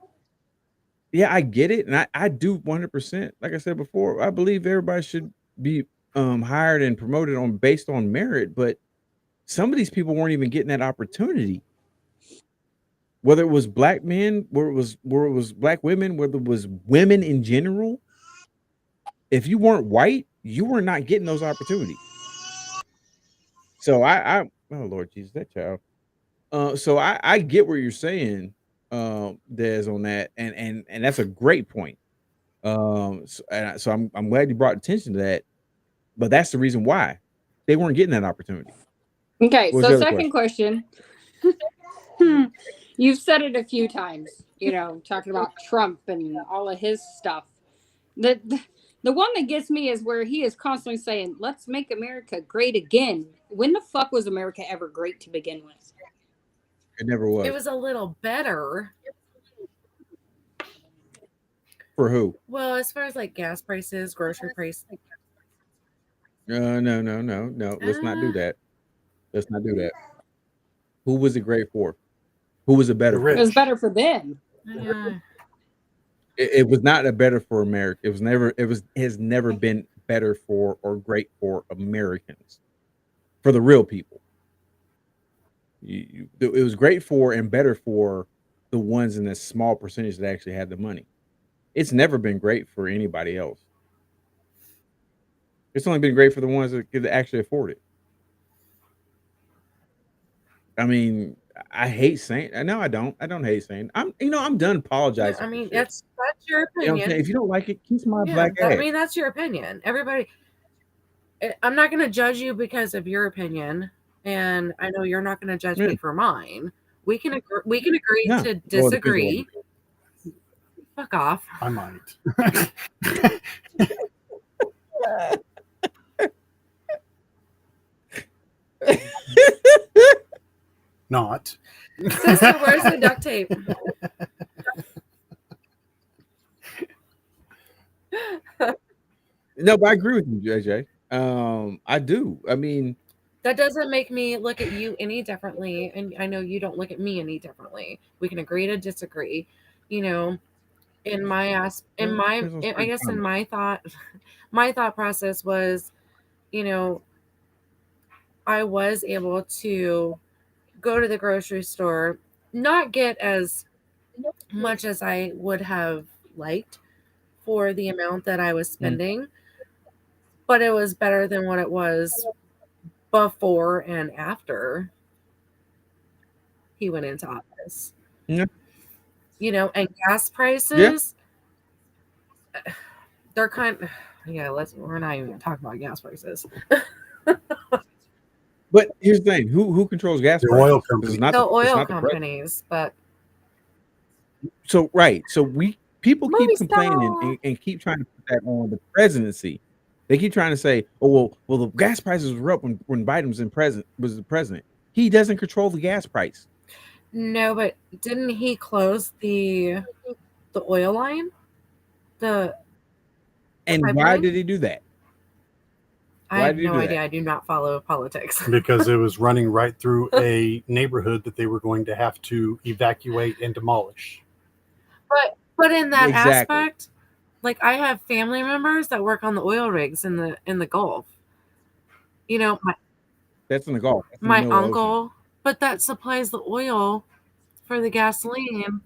yeah, I get it, and I do 100%. Like I said before, I believe everybody should be hired and promoted based on merit, but some of these people weren't even getting that opportunity. Whether it was black men, where it was black women, whether it was women in general, if you weren't white, you were not getting those opportunities. So oh Lord Jesus, that child. So I get what you're saying, Des, on that, and that's a great point. So I'm glad you brought attention to that, but that's the reason why they weren't getting that opportunity. Okay, What was so the other second question. You've said it a few times, talking about Trump and all of his stuff. The one that gets me is where he is constantly saying, let's make America great again. When the fuck was America ever great to begin with? It never was. It was a little better. For who? Well, as far as like gas prices, grocery prices. No. Let's not do that. Let's not do that. Who was it great for? Who was it better for? It was better for them. It was not a better for America. Has never been better for or great for Americans, for the real people. It was great for and better for the ones in a small percentage that actually had the money. It's never been great for anybody else. It's only been great for the ones that could actually afford it. I mean, I hate saying. No, I don't. I don't hate saying. I'm done apologizing. I mean, for that's your opinion. if you don't like it, kiss my black ass. I mean, that's your opinion. Everybody, I'm not going to judge you because of your opinion, and I know you're not going to judge me for mine. We can agree to disagree. Fuck off. I might. Not. Sister, where's the duct tape? No, but I agree with you, JJ. I do. I mean, that doesn't make me look at you any differently, and I know you don't look at me any differently. We can agree to disagree. In my thought process was, I was able to go to the grocery store, not get as much as I would have liked for the amount that I was spending, but it was better than what it was before and after he went into office. Yeah. And gas prices, they're we're not even talking about gas prices. But here's the thing: who controls gas The prices? oil companies. The oil companies, but so people keep complaining and keep trying to put that on the presidency. They keep trying to say, "Oh well, the gas prices were up when Biden was the president." He doesn't control the gas price. No, but didn't he close the oil line? And why pipeline? did he do that? I Why have did he no do idea. that? I do not follow politics. Because it was running right through a neighborhood that they were going to have to evacuate and demolish. But in that Exactly. aspect, like I have family members that work on the oil rigs in the Gulf. You know, That's in the Gulf. That's in the my middle of the ocean. uncle, but that supplies the oil for the gasoline.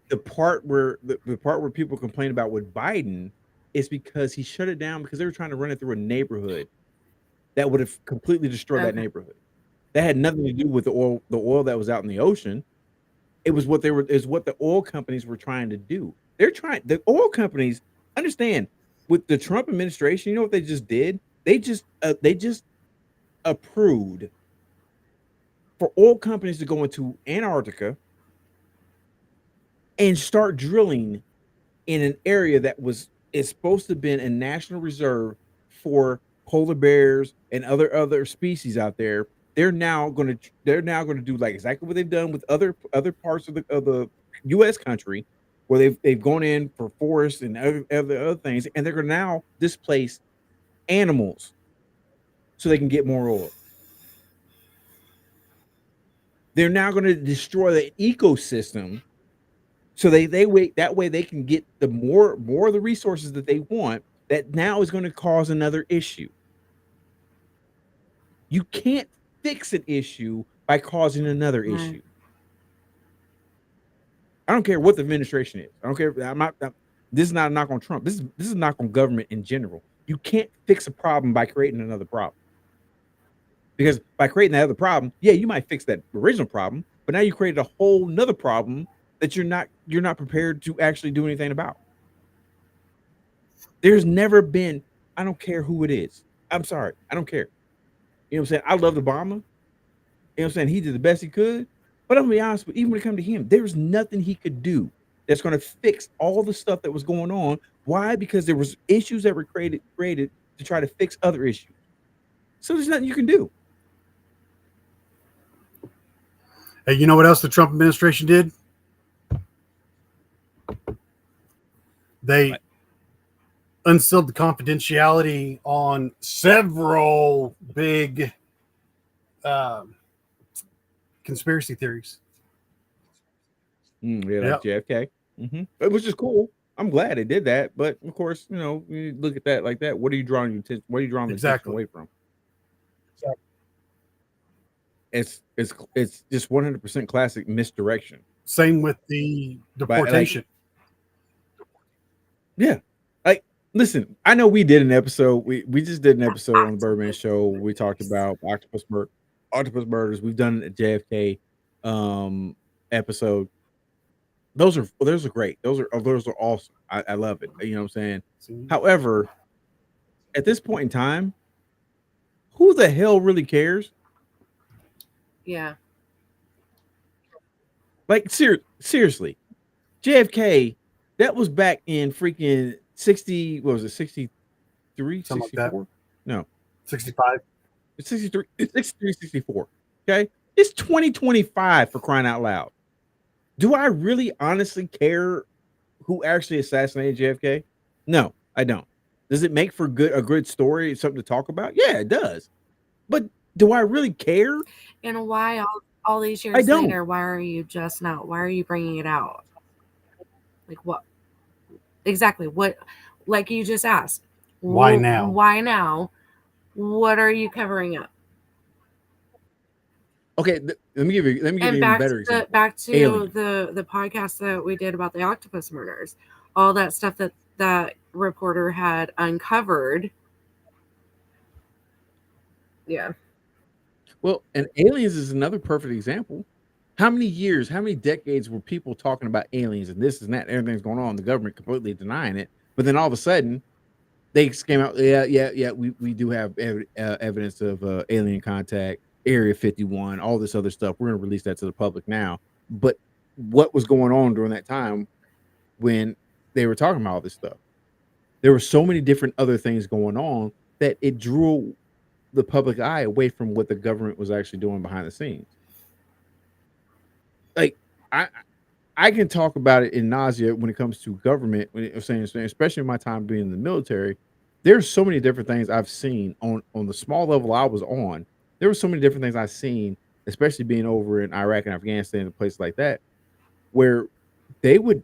The part where the part where people complain about with Biden is because he shut it down because they were trying to run it through a neighborhood that would have completely destroyed that Okay. neighborhood. That had nothing to do with the oil that was out in the ocean. It was what the oil companies were trying to do. The oil companies understand with the Trump administration, you know what they just did? They just approved for oil companies to go into Antarctica and start drilling in an area that is supposed to have been a national reserve for polar bears and other species out there. They're now going to do like exactly what they've done with other parts of the U.S. country, where they've gone in for forests and other things, and they're going to now displace animals so they can get more oil. They're now going to destroy the ecosystem so they wait that way they can get the more of the resources that they want. That now is going to cause another issue. You can't fix an issue by causing another Right. issue. I don't care what the administration is. I don't care. This is not a knock on Trump. This is a knock on government in general. You can't fix a problem by creating another problem. Because by creating that other problem, yeah, you might fix that original problem, but now you created a whole nother problem that you're not prepared to actually do anything about. There's never been, I don't care who it is. I'm sorry. I don't care. You know what I'm saying? I loved Obama. You know what I'm saying? He did the best he could. But I'm gonna be honest with you, even when it comes to him, there's nothing he could do that's gonna fix all the stuff that was going on. Why? Because there was issues that were created to try to fix other issues. So there's nothing you can do. Hey, you know what else the Trump administration did? They unsealed the confidentiality on several big conspiracy theories. Like JFK, which is cool. I'm glad they did that, but of course, you look at that like that. What are you drawing your attention? What are you drawing the attention away from? It's just 100% classic misdirection. Same with the deportation. Yeah, like listen, I know we did an episode. We just did an episode on the Birdman show. We talked about octopus murders. We've done a JFK episode. Those are great. Those are awesome. I love it. You know what I'm saying? However, at this point in time, who the hell really cares? Yeah. Like seriously, JFK, that was back in freaking 60, what was it, 63, 64? No. 65. It's 63, 64. Okay? It's 2025 for crying out loud. Do I really honestly care who actually assassinated JFK? No, I don't. Does it make for a good story, something to talk about? Yeah, it does. But do I really care? And why all these years later, why are you bringing it out? Like what? Exactly. What, like you just asked. Why now? Why now? What are you covering up? Okay, let me give you a better example. Back to the podcast that we did about the octopus murders. All that stuff that reporter had uncovered. Yeah. Well, and aliens is another perfect example. How many years, how many decades were people talking about aliens and this and that, everything's going on, the government completely denying it, but then all of a sudden they came out, we do have evidence of alien contact, Area 51, all this other stuff. We're going to release that to the public now. But what was going on during that time when they were talking about all this stuff? There were so many different other things going on that it drew the public eye away from what the government was actually doing behind the scenes. like I can talk about it in nausea when it comes to government. When I'm saying, especially in my time being in the military, there's so many different things I've seen on the small level I was on. There were so many different things I've seen, especially being over in Iraq and Afghanistan and places like that, where they would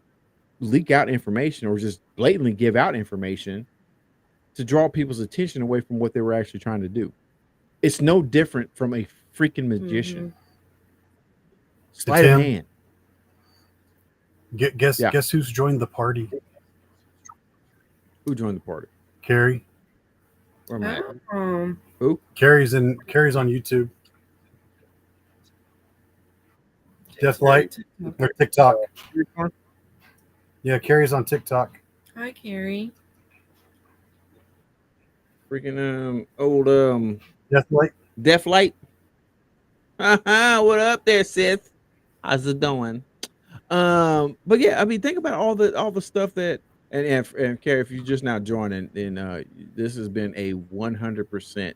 leak out information or just blatantly give out information to draw people's attention away from what they were actually trying to do. It's no different from a freaking magician. Sleight of Tim, hand. Yeah. Guess who's joined the party? Who joined the party? Carrie. Where am I at? Oh. Who? Carrie's on YouTube. Deathlight or TikTok. Yeah, Carrie's on TikTok. Hi, Carrie. Freaking old Deathlight. Deathlight. What up there, sis? How's it doing? But yeah, I mean, think about all the stuff that and Carrie, if you're just now joining, then this has been a 100%.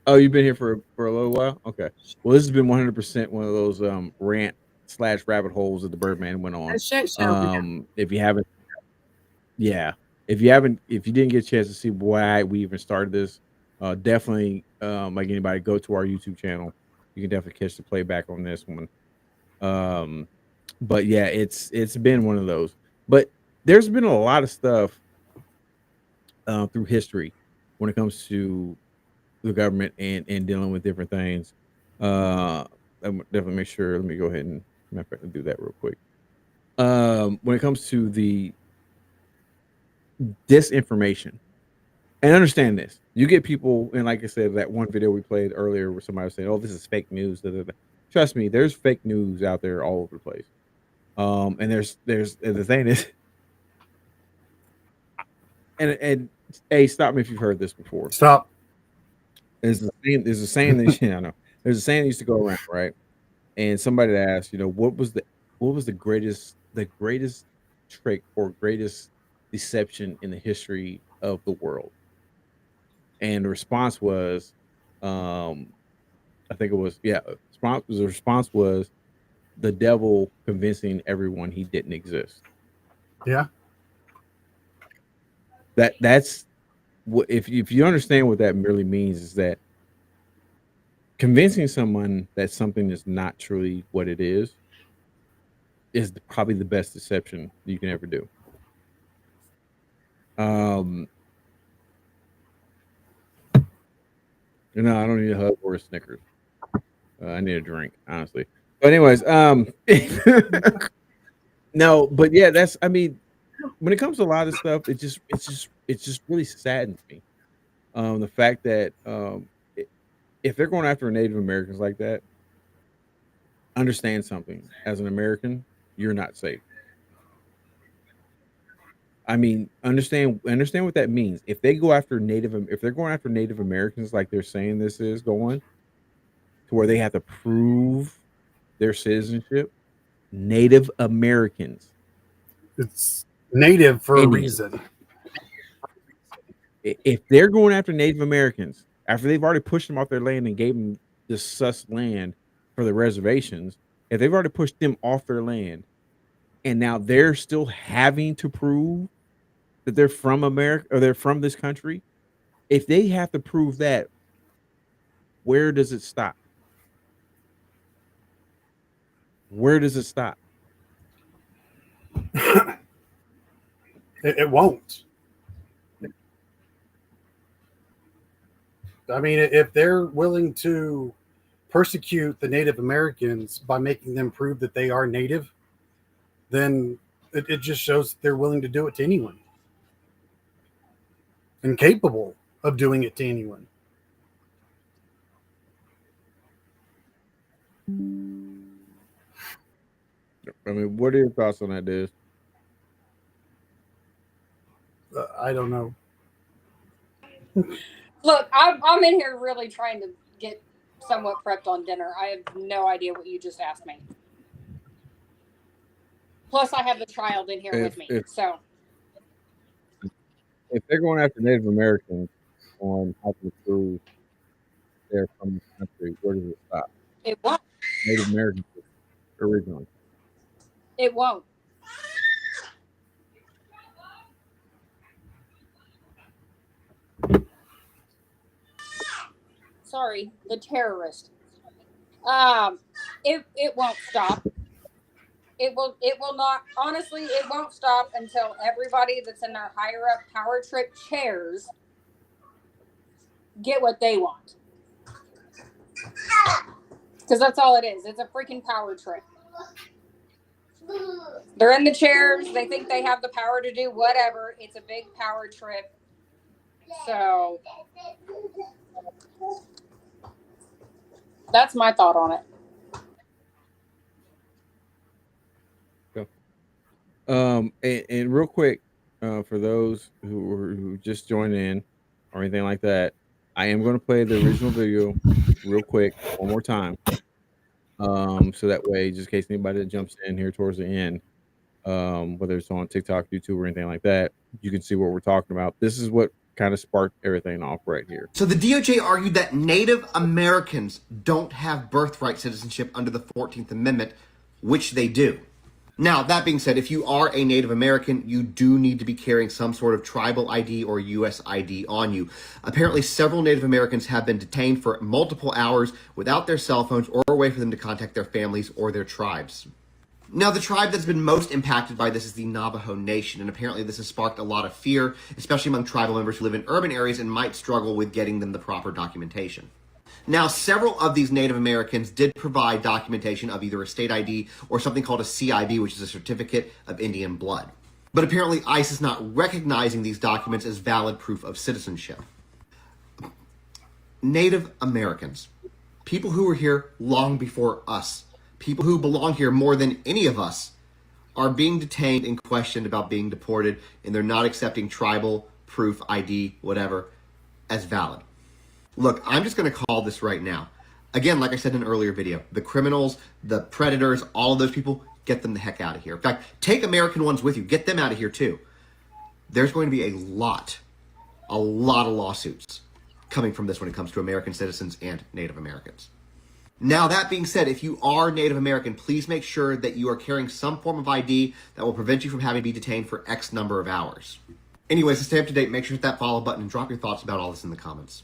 Oh, you've been here for a little while. Okay, well, this has been 100% one of those rant/rabbit holes that the Birdman went on. If you haven't, yeah, if you didn't get a chance to see why we even started this, definitely, like anybody, go to our YouTube channel. You can definitely catch the playback on this one. But yeah, it's been one of those. But there's been a lot of stuff through history when it comes to the government and dealing with different things. I'm definitely make sure. Let me go ahead and do that real quick. When it comes to the disinformation, and understand this, you get people, and like I said, that one video we played earlier where somebody was saying, "Oh, this is fake news." Trust me, there's fake news out there all over the place. And there's and the thing is, and hey, stop me if you've heard this before. Stop. There's a saying that I know. There's a saying that used to go around, right? And somebody asked, what was the greatest trick or greatest deception in the history of the world? And the response was, I think it was, the response was the devil convincing everyone he didn't exist. Yeah. That's what, if you understand what that merely means, is that convincing someone that something is not truly what it is probably the best deception you can ever do. I don't need a hug or a Snickers. I need a drink, honestly. But anyways, no, but yeah, I mean, when it comes to a lot of stuff, it just really saddens me. The fact that if they're going after Native Americans like that, understand something. As an American, you're not safe. I mean, understand what that means. If they're going after Native Americans like they're saying this is going, to where they have to prove their citizenship, Native Americans. It's native for a reason. If they're going after Native Americans after they've already pushed them off their land and gave them this sus land for the reservations, if they've already pushed them off their land, and now they're still having to prove that they're from America or they're from this country, if they have to prove that, where does it stop? Where does it stop? It won't. I mean, if they're willing to persecute the Native Americans by making them prove that they are Native, then it just shows that they're willing to do it to anyone and capable of doing it to anyone. I mean, what are your thoughts on that, Diz? I don't know. Look, I'm in here really trying to get somewhat prepped on dinner. I have no idea what you just asked me. Plus, I have the child in here with me. So, if they're going after Native Americans on how to prove they're from the country, where does it stop? It won't. Native Americans originally. It won't. Sorry, the terrorist. It won't stop. It will not, honestly, it won't stop until everybody that's in their higher up power trip chairs get what they want. Because that's all it is. It's a freaking power trip. They're in the chairs. They think they have the power to do whatever. It's a big power trip. So that's my thought on it. And real quick, for those who just joined in or anything like that, I am going to play the original video real quick one more time. So that way, just in case anybody that jumps in here towards the end, whether it's on TikTok, YouTube, or anything like that, you can see what we're talking about. This is what kind of sparked everything off right here. So the DOJ argued that Native Americans don't have birthright citizenship under the 14th Amendment, which they do. Now, that being said, if you are a Native American, you do need to be carrying some sort of tribal ID or U.S. ID on you. Apparently, several Native Americans have been detained for multiple hours without their cell phones or a way for them to contact their families or their tribes. Now, the tribe that's been most impacted by this is the Navajo Nation, and apparently this has sparked a lot of fear, especially among tribal members who live in urban areas and might struggle with getting them the proper documentation. Now, several of these Native Americans did provide documentation of either a state ID or something called a CIB, which is a certificate of Indian blood. But apparently ICE is not recognizing these documents as valid proof of citizenship. Native Americans, people who were here long before us, people who belong here more than any of us, are being detained and questioned about being deported, and they're not accepting tribal proof, ID, whatever, as valid. Look, I'm just going to call this right now. Again, like I said in an earlier video, the criminals, the predators, all of those people, get them the heck out of here. In fact, take American ones with you. Get them out of here too. There's going to be a lot of lawsuits coming from this when it comes to American citizens and Native Americans. Now, that being said, if you are Native American, please make sure that you are carrying some form of ID that will prevent you from having to be detained for X number of hours. Anyways, to stay up to date, make sure to hit that follow button and drop your thoughts about all this in the comments.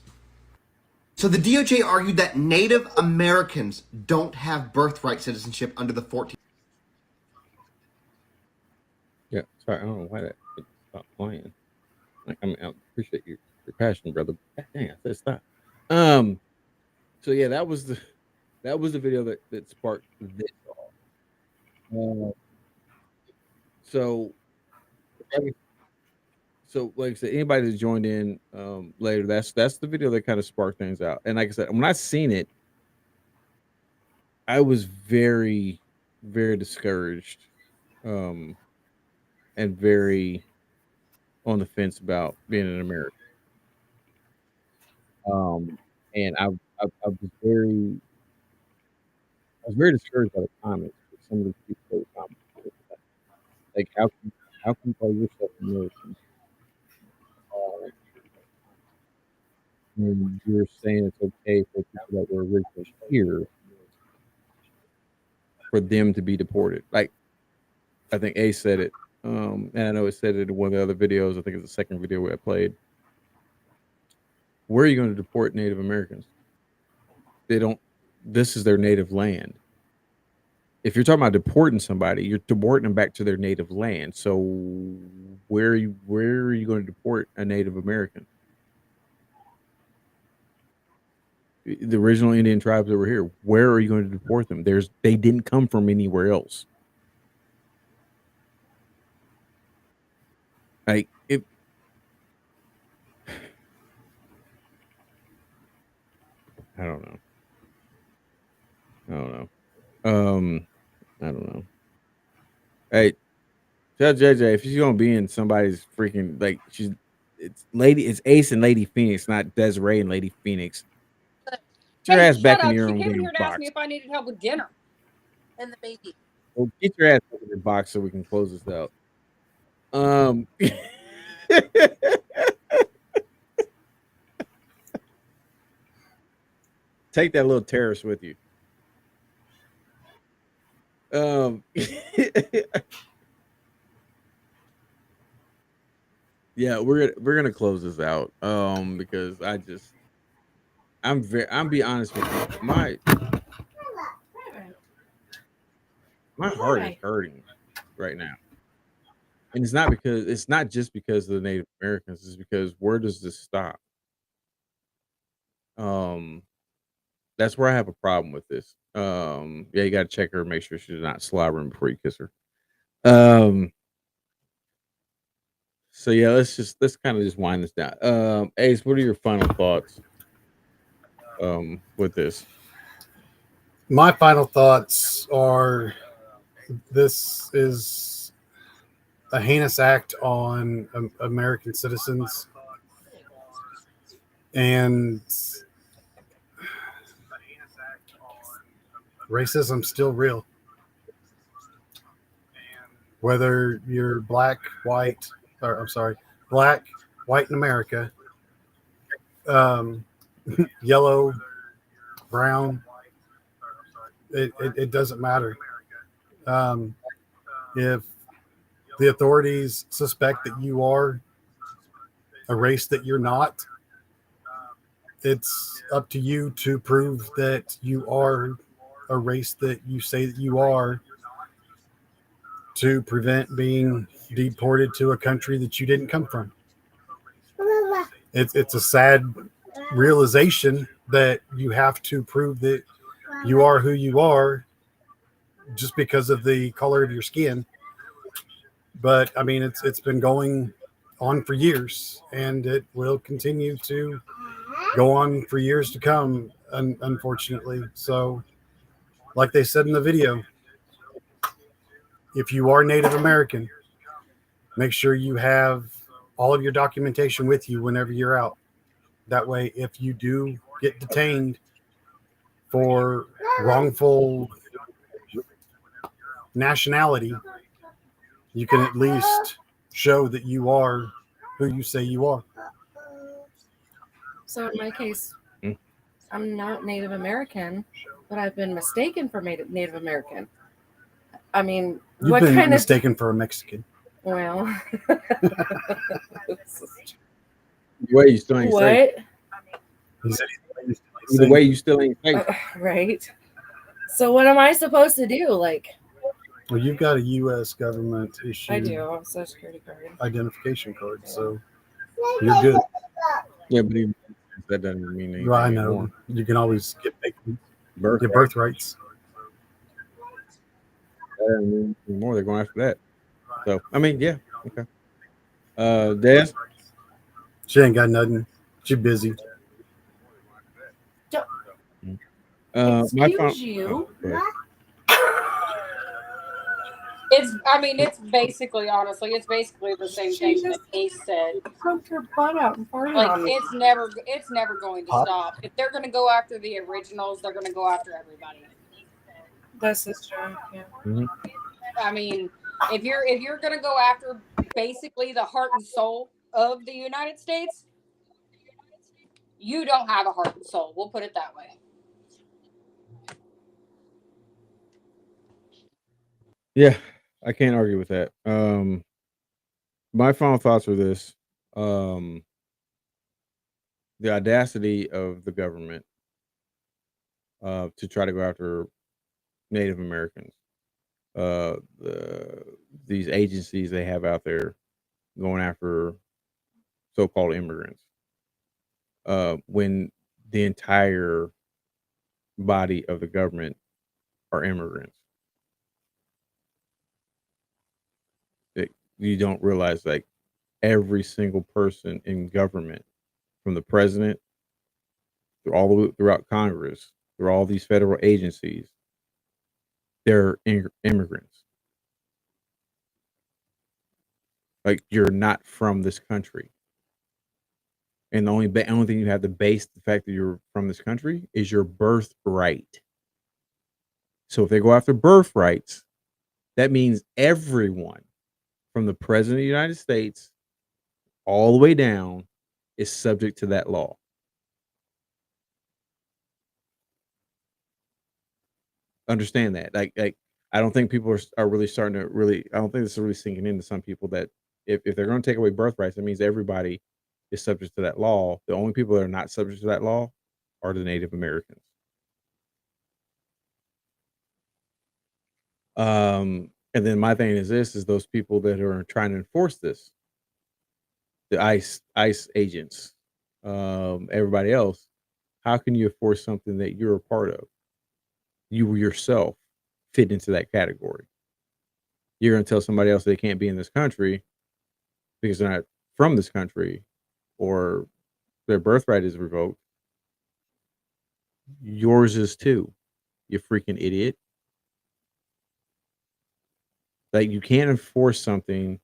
So the DOJ argued that Native Americans don't have birthright citizenship under the 14th. Yeah, sorry, I don't know why that stopped playing. I mean, I appreciate your passion, brother. God dang, I said stop. So yeah, that was the video that sparked this off. So like I said, anybody that joined in later, that's the video that kind of sparked things out. And like I said, when I seen it, I was very, very discouraged, and very on the fence about being an American. And I was very discouraged by the comments. Some of the people that were commenting, like how can you call yourself American? And you're saying it's okay for people that were originally here for them to be deported. Like, I think Ace said it, and I know it said it in one of the other videos. I think it's the second video I played. Where are you going to deport Native Americans? They don't. This is their native land. If you're talking about deporting somebody, you're deporting them back to their native land. So where are you going to deport a Native American? The original Indian tribes that were here, where are you going to deport them? They didn't come from anywhere else. Like it. I don't know. I don't know. Hey, tell JJ if she's gonna be in somebody's freaking like it's Ace and Lady Phoenix, not Desiree and Lady Phoenix. Get your ass back in your own She came damn here to ask box. me if I needed help with dinner and the baby. Well, get your ass back in your box so we can close this out. Take that little terrorist with you. Um, yeah, we're gonna close this out. Because I'm be honest with you. My heart is hurting right now, and it's not just because of the Native Americans. It's because where does this stop? Um, that's where I have a problem with this. Yeah, you got to check her, make sure she's not slobbering before you kiss her. Um, so yeah, let's kind of just wind this down. Ace, what are your final thoughts? With this. My final thoughts are this is a heinous act on American citizens, and racism's still real. Whether you're black, white, or I'm sorry, black, white in America, um, yellow, brown, it doesn't matter. If the authorities suspect that you are a race that you're not, it's up to you to prove that you are a race that you say that you are, to prevent being deported to a country that you didn't come from. It's a sad realization that you have to prove that you are who you are just because of the color of your skin. But I mean, it's been going on for years, and it will continue to go on for years to come, unfortunately. So, like they said in the video, if you are Native American, make sure you have all of your documentation with you whenever you're out. That way, if you do get detained for wrongful nationality, you can at least show that you are who you say you are. So in my case, Mm. I'm not Native American, but I've been mistaken for Native American. I mean, You've what been kind mistaken for a Mexican. Well, Either way, you still ain't safe. what? Either way, you still ain't safe. Right. So what am I supposed to do? Like, Well, you've got a U.S. government issued I do. I'm Social Security card. identification card, so you're good. Yeah, but even that doesn't mean anything Well, I know anymore. you can always get Birth your birthrights. That doesn't mean anymore. They're going after that. So I mean, yeah, okay. Des, She ain't got nothing. She busy. my final. Excuse you. Go ahead. It's basically, honestly, it's basically the same She thing just that Ace said. poked her butt out and farted Like, on me. it's never going to stop. If they're going to go after the originals, they're going to go after everybody. This is true. Yeah. Mhm. I mean, if you're going to go after basically the heart and soul of the United States, you don't have a heart and soul. We'll put it that way. Yeah, I can't argue with that. My final thoughts are this: um, the audacity of the government to try to go after Native Americans. These agencies they have out there going after so-called immigrants. When the entire body of the government are immigrants. You don't realize like every single person in government, from the president through all the way throughout Congress, through all these federal agencies, they're immigrants. Like you're not from this country, and the only thing you have to base the fact that you're from this country is your birthright. So if they go after birthrights, that means everyone from the president of the United States all the way down is subject to that law. Understand that. Like I don't think people are really starting to really. I don't think this is really sinking into some people that if they're going to take away birthrights, that means everybody is subject to that law. The only people that are not subject to that law are the Native Americans. And then my thing is this: is those people that are trying to enforce this, the ICE agents, everybody else. How can you enforce something that you're a part of? You yourself fit into that category. You're going to tell somebody else they can't be in this country because they're not from this country or their birthright is revoked. Yours is too, you freaking idiot. Like, you can't enforce something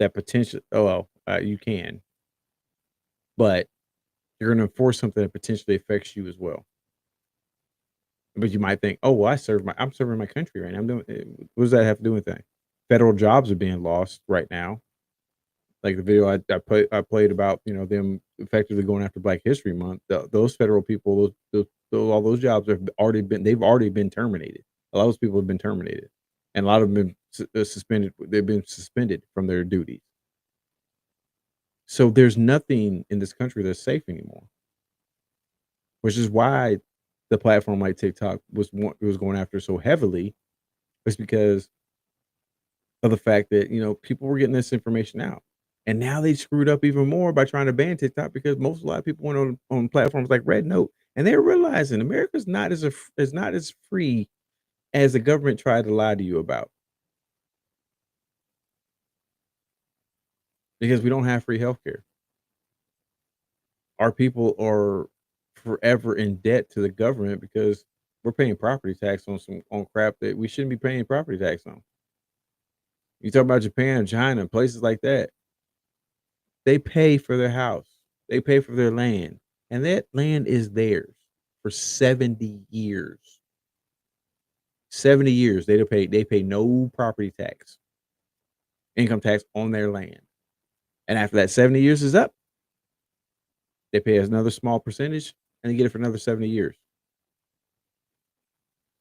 that potentially, you can, but you're going to enforce something that potentially affects you as well. But you might think, oh, well, I'm serving my country right now. What does that have to do with that? Federal jobs are being lost right now. Like the video I played about, them effectively going after Black History Month. Those federal people, all those jobs they've already been terminated. A lot of those people have been terminated, and a lot of them been suspended. They've been suspended from their duties. So there's nothing in this country that's safe anymore, which is why the platform like TikTok was going after so heavily. It's because of the fact that people were getting this information out. And now they screwed up even more by trying to ban TikTok because a lot of people went on platforms like Red Note, and they're realizing America's not as free as the government tried to lie to you about. Because we don't have free healthcare. Our people are forever in debt to the government because we're paying property tax on crap that we shouldn't be paying property tax on. You talk about Japan, China, places like that. They pay for their house. They pay for their land. And that land is theirs for 70 years. 70 years. They pay no property tax, income tax on their land. And after that 70 years is up, they pay us another small percentage and they get it for another 70 years.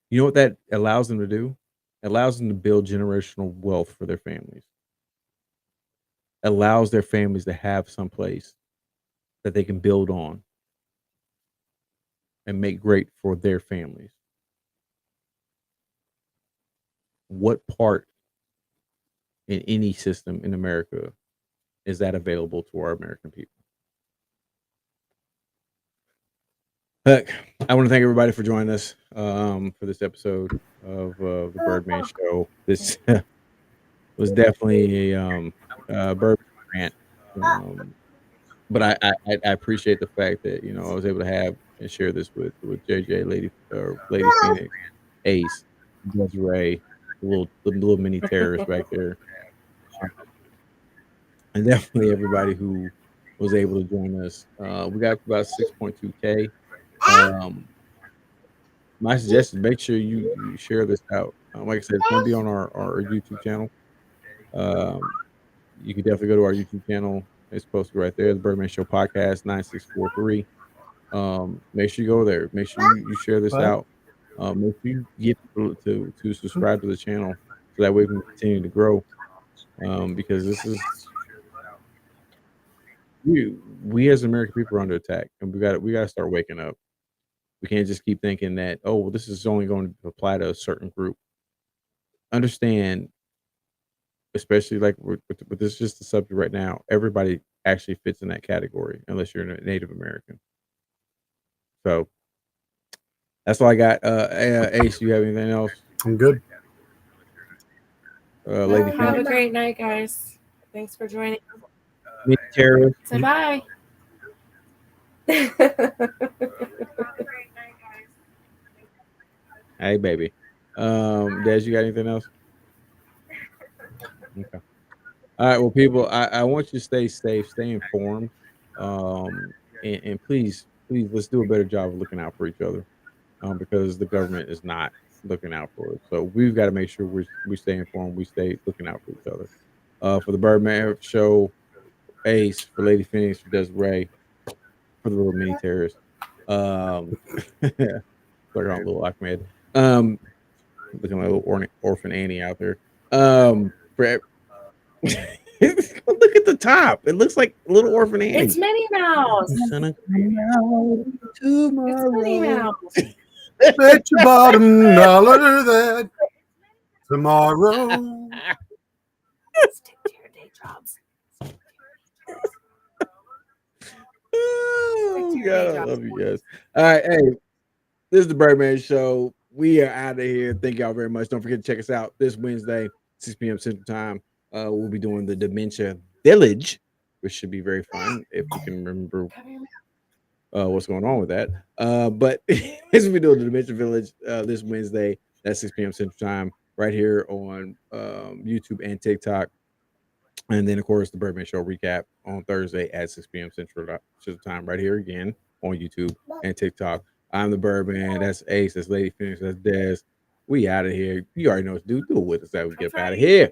You know what that allows them to do? It allows them to build generational wealth for their families. Allows their families to have some place that they can build on and make great for their families. What part in any system in America is that available to our American people? Look, I want to thank everybody for joining us for this episode of the Birdman Show. This was definitely a Birdman rant. But I appreciate the fact that I was able to have and share this with JJ, Lady Phoenix, Ace, Desiree, the little mini terrorist back there, and definitely everybody who was able to join us. We got about 6.2K. My suggestion: make sure you share this out. Like I said, it's going to be on our YouTube channel. You can definitely go to our YouTube channel. It's posted right there. The Birdman Show Podcast 9643. Make sure you go there. Make sure you share this out. Make sure you get people to subscribe to the channel so that way we can continue to grow. Because this is we as American people are under attack, and we got to start waking up. We can't just keep thinking that this is only going to apply to a certain group. Understand, especially like with this is just the subject right now. Everybody actually fits in that category unless you're a Native American. So that's all I got. Ace, you have anything else? I'm good. Lady Have a great night, guys. Thanks for joining. Say bye. Hey, baby. Des, you got anything else? Okay. All right. Well, people, I want you to stay safe, stay informed, and please, let's do a better job of looking out for each other, because the government is not looking out for us. So we've got to make sure we stay informed, we stay looking out for each other. For the Birdman Show, Ace, for Lady Phoenix, for Desiree, for the little mini terrorist. Like on little Ahmed. looking like a little orphan Annie out there. Look at the top. It looks like little orphan Annie. It's Minnie Mouse. It's gonna come out tomorrow. It's Minnie Mouse. Bet your bottom dollar that tomorrow. Stick to your day jobs. Oh God, I love you guys. All right, hey, this is the Birdman Show. We are out of here. Thank y'all very much. Don't forget to check us out this Wednesday, 6 p.m. Central Time. We'll be doing the Dementia Village, which should be very fun if you can remember what's going on with that. But as we do the Dementia Village this Wednesday at 6 p.m. Central Time, right here on YouTube and TikTok. And then, of course, the Birdman Show recap on Thursday at 6 p.m. Central Time, right here again on YouTube and TikTok. I'm the Birdman. That's Ace. That's Lady Phoenix. That's Dez. We out of here. You already know what to do. Do it with us that we get out of here.